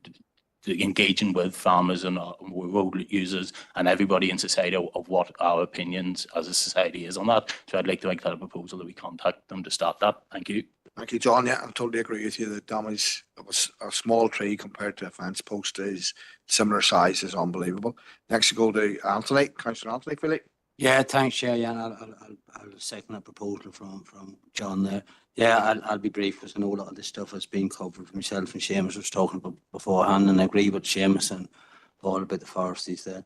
engaging with farmers and road users and everybody in society of what our opinions as a society is on that. So I'd like to make that a proposal that we contact them to start that. Thank you. Thank you, John. Yeah, I totally agree with you. The damage of a small tree compared to a fence post is similar size is unbelievable. Next, we go to Anthony, Councillor Anthony Feely. Yeah, thanks, Chair. Yeah, I'll second a proposal from John there. Yeah, I'll be brief because I know a lot of this stuff has been covered. Myself and Seamus was talking about beforehand, and I agree with Seamus and Paul about the forestries there.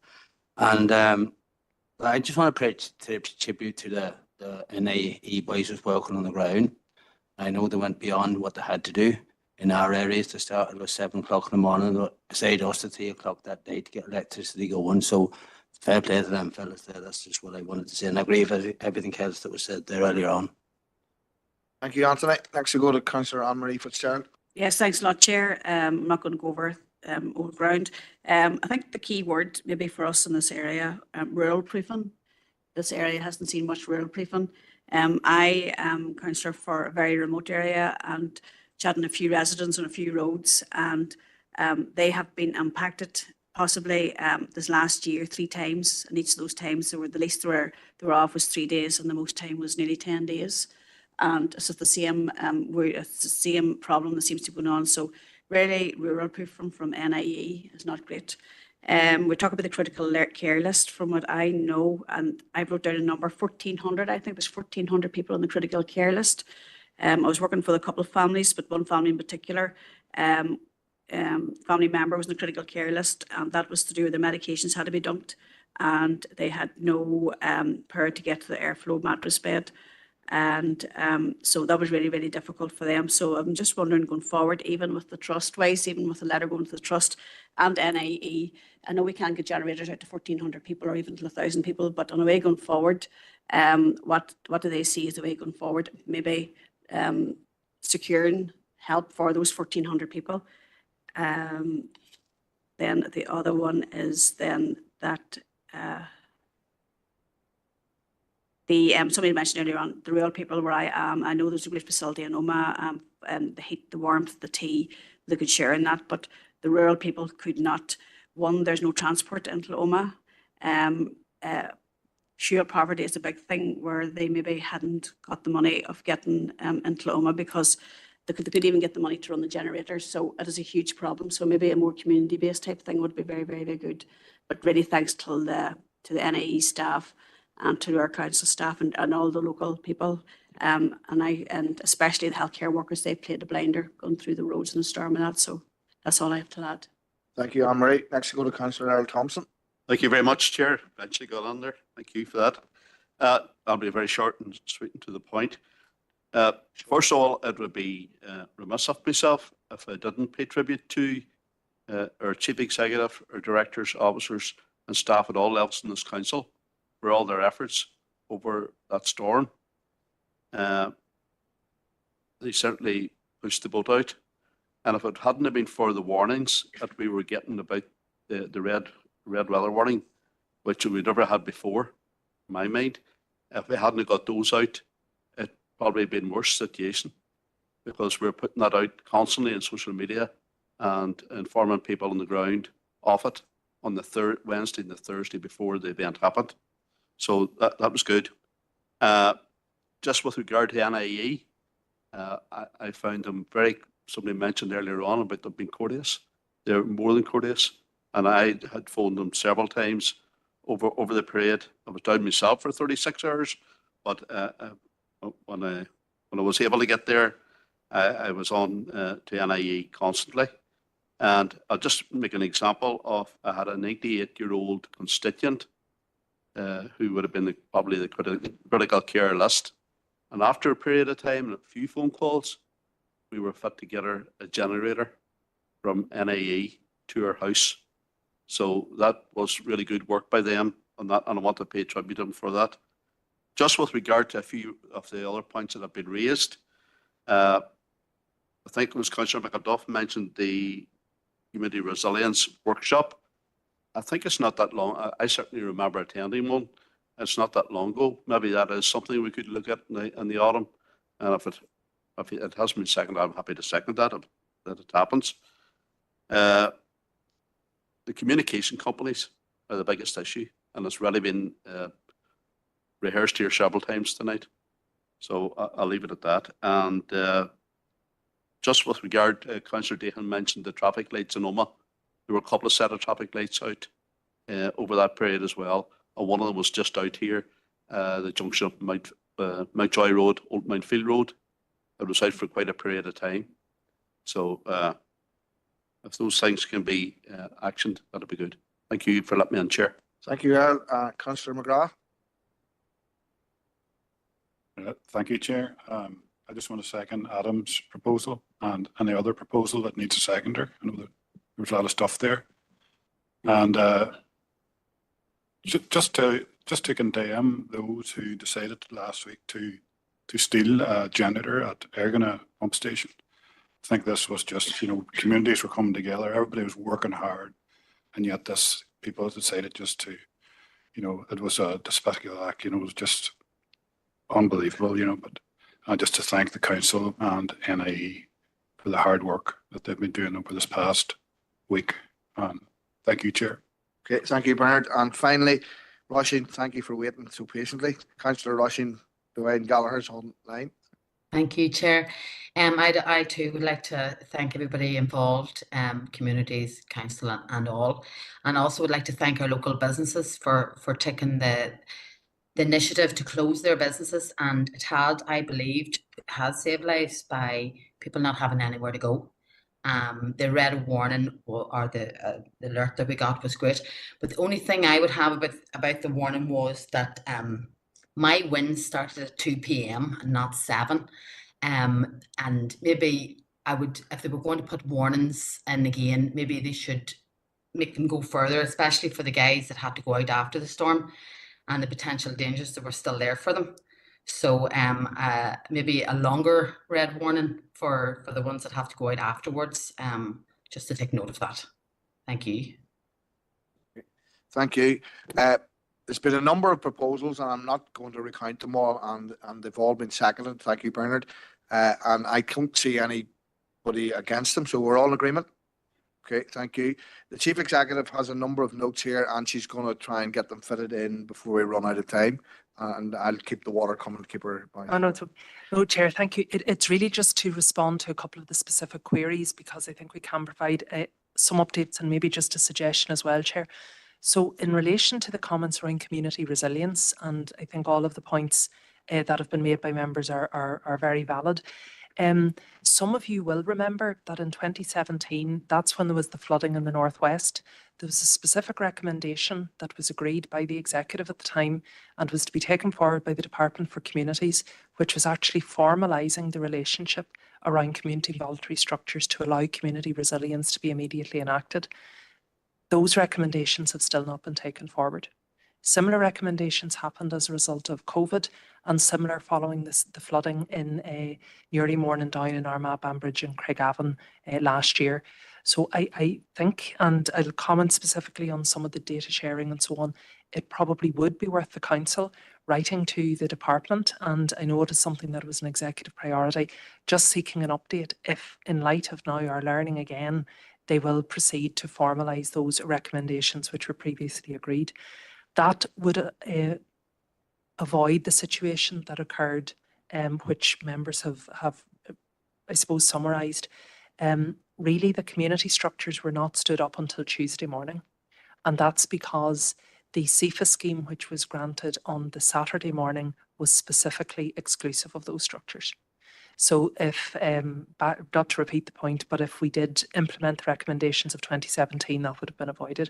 And I just want to pay tribute to the NAE boys who's working on the ground. I know they went beyond what they had to do in our areas to start at 7 o'clock in the morning, or say us at 3 o'clock that day to get electricity going. So fair play to them fellas there. That's just what I wanted to say. And I agree with everything else that was said there earlier on. Thank you, Anthony. Next we go to Councillor Anne-Marie Fitzgerald. Yes, thanks a lot, Chair. I'm not going to go over old ground. I think the key word maybe for us in this area, rural proofing. This area hasn't seen much rural proofing. I am councillor for a very remote area and chatting a few residents on a few roads, and they have been impacted possibly this last year 3 times, and each of those times the least they were off was 3 days and the most time was nearly 10 days. And so the same problem that seems to be going on. So really rural proofing from NIE is not great. We talk about the critical care list from what I know, and I wrote down a number, 1,400. I think there's 1,400 people on the critical care list. I was working for a couple of families, but one family in particular, family member was on the critical care list, and that was to do with their medications had to be dumped, and they had no power to get to the airflow mattress bed. And so that was really, really difficult for them. So I'm just wondering going forward, even with the trust wise, even with the letter going to the trust and NIE, I know we can't get generators out to 1,400 people or even to 1,000 people, but on a way going forward, what do they see as the way going forward? Maybe securing help for those 1,400 people. Then the other one is then that somebody mentioned earlier on the rural people where I am. I know there's a great facility in Oma, and the heat, the warmth, the tea, they could share in that, but the rural people could not. One, there's no transport into Oma. Sheer poverty is a big thing where they maybe hadn't got the money of getting into Oma because they could even get the money to run the generators. So it is a huge problem. So maybe a more community-based type thing would be very, very, very good. But really thanks to the NAE staff and to our council staff and all the local people, and especially the healthcare workers. They played a blinder going through the roads in the storm and that. So that's all I have to add. Thank you, Anne-Marie. Next, we go to Councillor Earl Thompson. Thank you very much, Chair. Eventually got on there. Thank you for that. I'll be very short and sweet and to the point. First of all, it would be remiss of myself if I didn't pay tribute to our Chief Executive, our directors, officers and staff at all levels in this council for all their efforts over that storm. They certainly pushed the boat out. And if it hadn't been for the warnings that we were getting about the red weather warning, which we never had before, in my mind. If we hadn't got those out, it probably been worse situation, because we're putting that out constantly in social media and informing people on the ground of it on the Wednesday and the Thursday before the event happened. So that was good. Just with regard to NIE, I found them somebody mentioned earlier on about them being courteous. They're more than courteous. And I had phoned them several times over the period. I was down myself for 36 hours, but when I was able to get there, I was on to NIE constantly. And I'll just make an example of, I had a 98-year-old constituent who would have been probably the critical care list. And after a period of time and a few phone calls, we were fit to get her a generator from NIE to her house. So that was really good work by them on that, and I want to pay tribute to them for that. Just with regard to a few of the other points that have been raised, I think it was Councillor McAduff mentioned the community resilience workshop. I think it's not that long. I certainly remember attending one. It's not that long ago. Maybe that is something we could look at in the autumn. And if it has been seconded, I'm happy to second that it happens. The communication companies are the biggest issue, and it's really been rehearsed here several times tonight. So I'll leave it at that. And just with regard to Councillor Dehan mentioned the traffic lights in Oma, there were a couple of set of traffic lights out over that period as well. And one of them was just out here, the junction of Mountjoy Road, Old Mountfield Road. It was out for quite a period of time. So if those things can be actioned, that'll be good. Thank you for letting me on, Chair. Thank you, Al. Councillor McGrath. Thank you, Chair. I just want to second Adam's proposal and any other proposal that needs a seconder. I know that there's a lot of stuff there. And just to condemn those who decided last week to steal a generator at Ergana pump station. I think this was just, communities were coming together, everybody was working hard, and yet people decided just to, it was a despicable act, it was just unbelievable, but just to thank the council and NIE for the hard work that they've been doing over this past week. Thank you, Chair. Okay, thank you, Bernard. And finally, Roisin, thank you for waiting so patiently. Councillor Roisin Dwayne Gallagher's online. Thank you, Chair. I too would like to thank everybody involved, communities, council and all. And also would like to thank our local businesses for taking the initiative to close their businesses. And it had, I believed, has saved lives by people not having anywhere to go. The red warning or the alert that we got was great. But the only thing I would have about the warning was that my win started at 2 p.m. and not 7. And maybe I would, if they were going to put warnings in again, maybe they should make them go further, especially for the guys that had to go out after the storm and the potential dangers that were still there for them. So maybe a longer red warning for the ones that have to go out afterwards, just to take note of that. Thank you. Thank you. There's been a number of proposals, and I'm not going to recount them all, and they've all been seconded. Thank you, Bernard. And I can't see anybody against them, so we're all in agreement. Okay, thank you. The Chief Executive has a number of notes here, and she's going to try and get them fitted in before we run out of time. And I'll keep the water coming to keep her. Oh, no, no, Chair, thank you. It's really just to respond to a couple of the specific queries, because I think we can provide some updates and maybe just a suggestion as well, Chair. So in relation to the comments around community resilience, and I think all of the points that have been made by members are very valid. Some of you will remember that in 2017, that's when there was the flooding in the northwest. There was a specific recommendation that was agreed by the executive at the time and was to be taken forward by the Department for Communities, which was actually formalising the relationship around community voluntary structures to allow community resilience to be immediately enacted. Those recommendations have still not been taken forward. Similar recommendations happened as a result of COVID, and similar following the flooding in Newry Morning Down in Armagh, Banbridge and Craigavon last year. So I think, and I'll comment specifically on some of the data sharing and so on, it probably would be worth the council writing to the department, and I know it is something that was an executive priority, just seeking an update if, in light of now our learning again, they will proceed to formalise those recommendations which were previously agreed. That would avoid the situation that occurred, which members have I suppose, summarised. Really, the community structures were not stood up until Tuesday morning, and that's because the CEFA scheme, which was granted on the Saturday morning, was specifically exclusive of those structures. So if, not to repeat the point, but if we did implement the recommendations of 2017, that would have been avoided.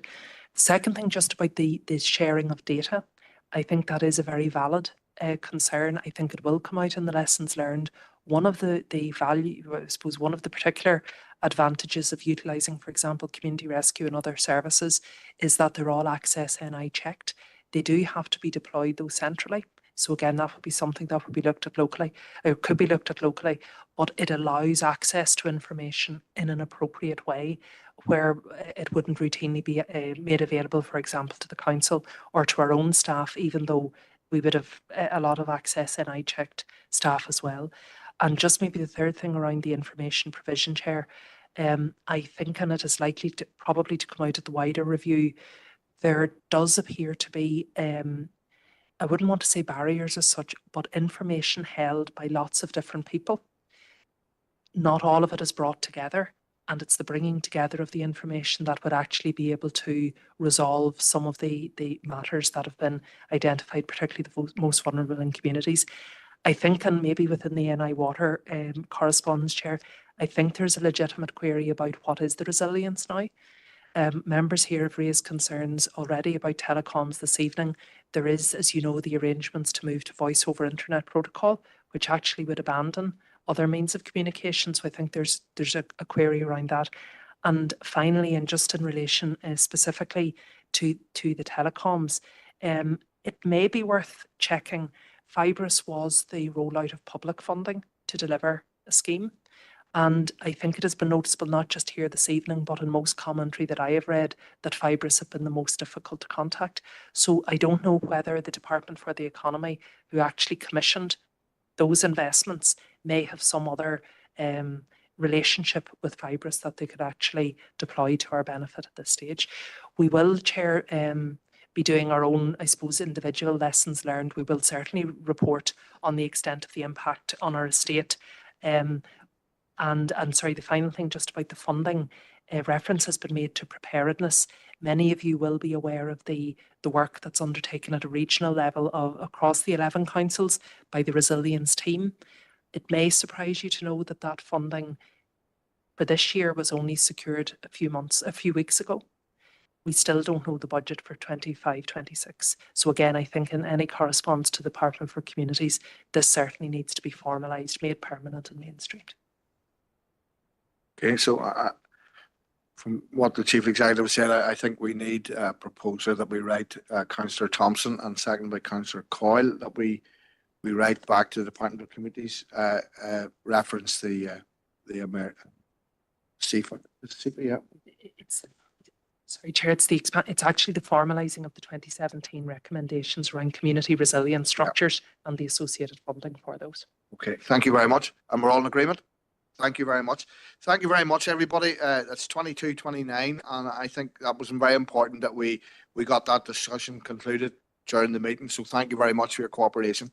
The second thing, just about the sharing of data, I think that is a very valid concern. I think it will come out in the lessons learned. One of the value, I suppose, one of the particular advantages of utilising, for example, community rescue and other services is that they're all access NI checked. They do have to be deployed though centrally. So again, that would be something that would be looked at locally, or could be looked at locally, but it allows access to information in an appropriate way where it wouldn't routinely be made available, for example, to the council or to our own staff, even though we would have a lot of access NI checked staff as well. And just maybe the third thing around the information provision, Chair, I think, and it is likely to probably to come out of the wider review, there does appear to be, I wouldn't want to say barriers as such, but information held by lots of different people. Not all of it is brought together, and it's the bringing together of the information that would actually be able to resolve some of the matters that have been identified, particularly the most vulnerable in communities. I think, and maybe within the NI Water correspondence, Chair, I think there's a legitimate query about what is the resilience now. Members here have raised concerns already about telecoms this evening. There is, as you know, the arrangements to move to voice over internet protocol, which actually would abandon other means of communication. So I think there's a query around that. And finally, and just in relation specifically to the telecoms, it may be worth checking. Fibrous was the rollout of public funding to deliver a scheme. And I think it has been noticeable, not just here this evening, but in most commentary that I have read, that Fibrous have been the most difficult to contact. So I don't know whether the Department for the Economy, who actually commissioned those investments, may have some other relationship with Fibrous that they could actually deploy to our benefit at this stage. We will, Chair, be doing our own, I suppose, individual lessons learned. We will certainly report on the extent of the impact on our estate. And sorry, the final thing just about the funding, reference has been made to preparedness. Many of you will be aware of the work that's undertaken at a regional level across the 11 councils by the resilience team. It may surprise you to know that that funding for this year was only secured a few weeks ago. We still don't know the budget for 25-26. So again, I think in any correspondence to the Department for Communities, this certainly needs to be formalised, made permanent and mainstreamed. Okay, so from what the Chief Executive said, I think we need a proposal that we write Councillor Thompson and second by Councillor Coyle, that we write back to the Department of Communities, reference the CEFA. Yeah. Sorry, Chair, it's actually the formalising of the 2017 recommendations around community resilience structures and the associated funding for those. Okay, thank you very much. And we're all in agreement? Thank you very much. Thank you very much, everybody. That's 22:29, and I think that was very important that we got that discussion concluded during the meeting. So thank you very much for your cooperation.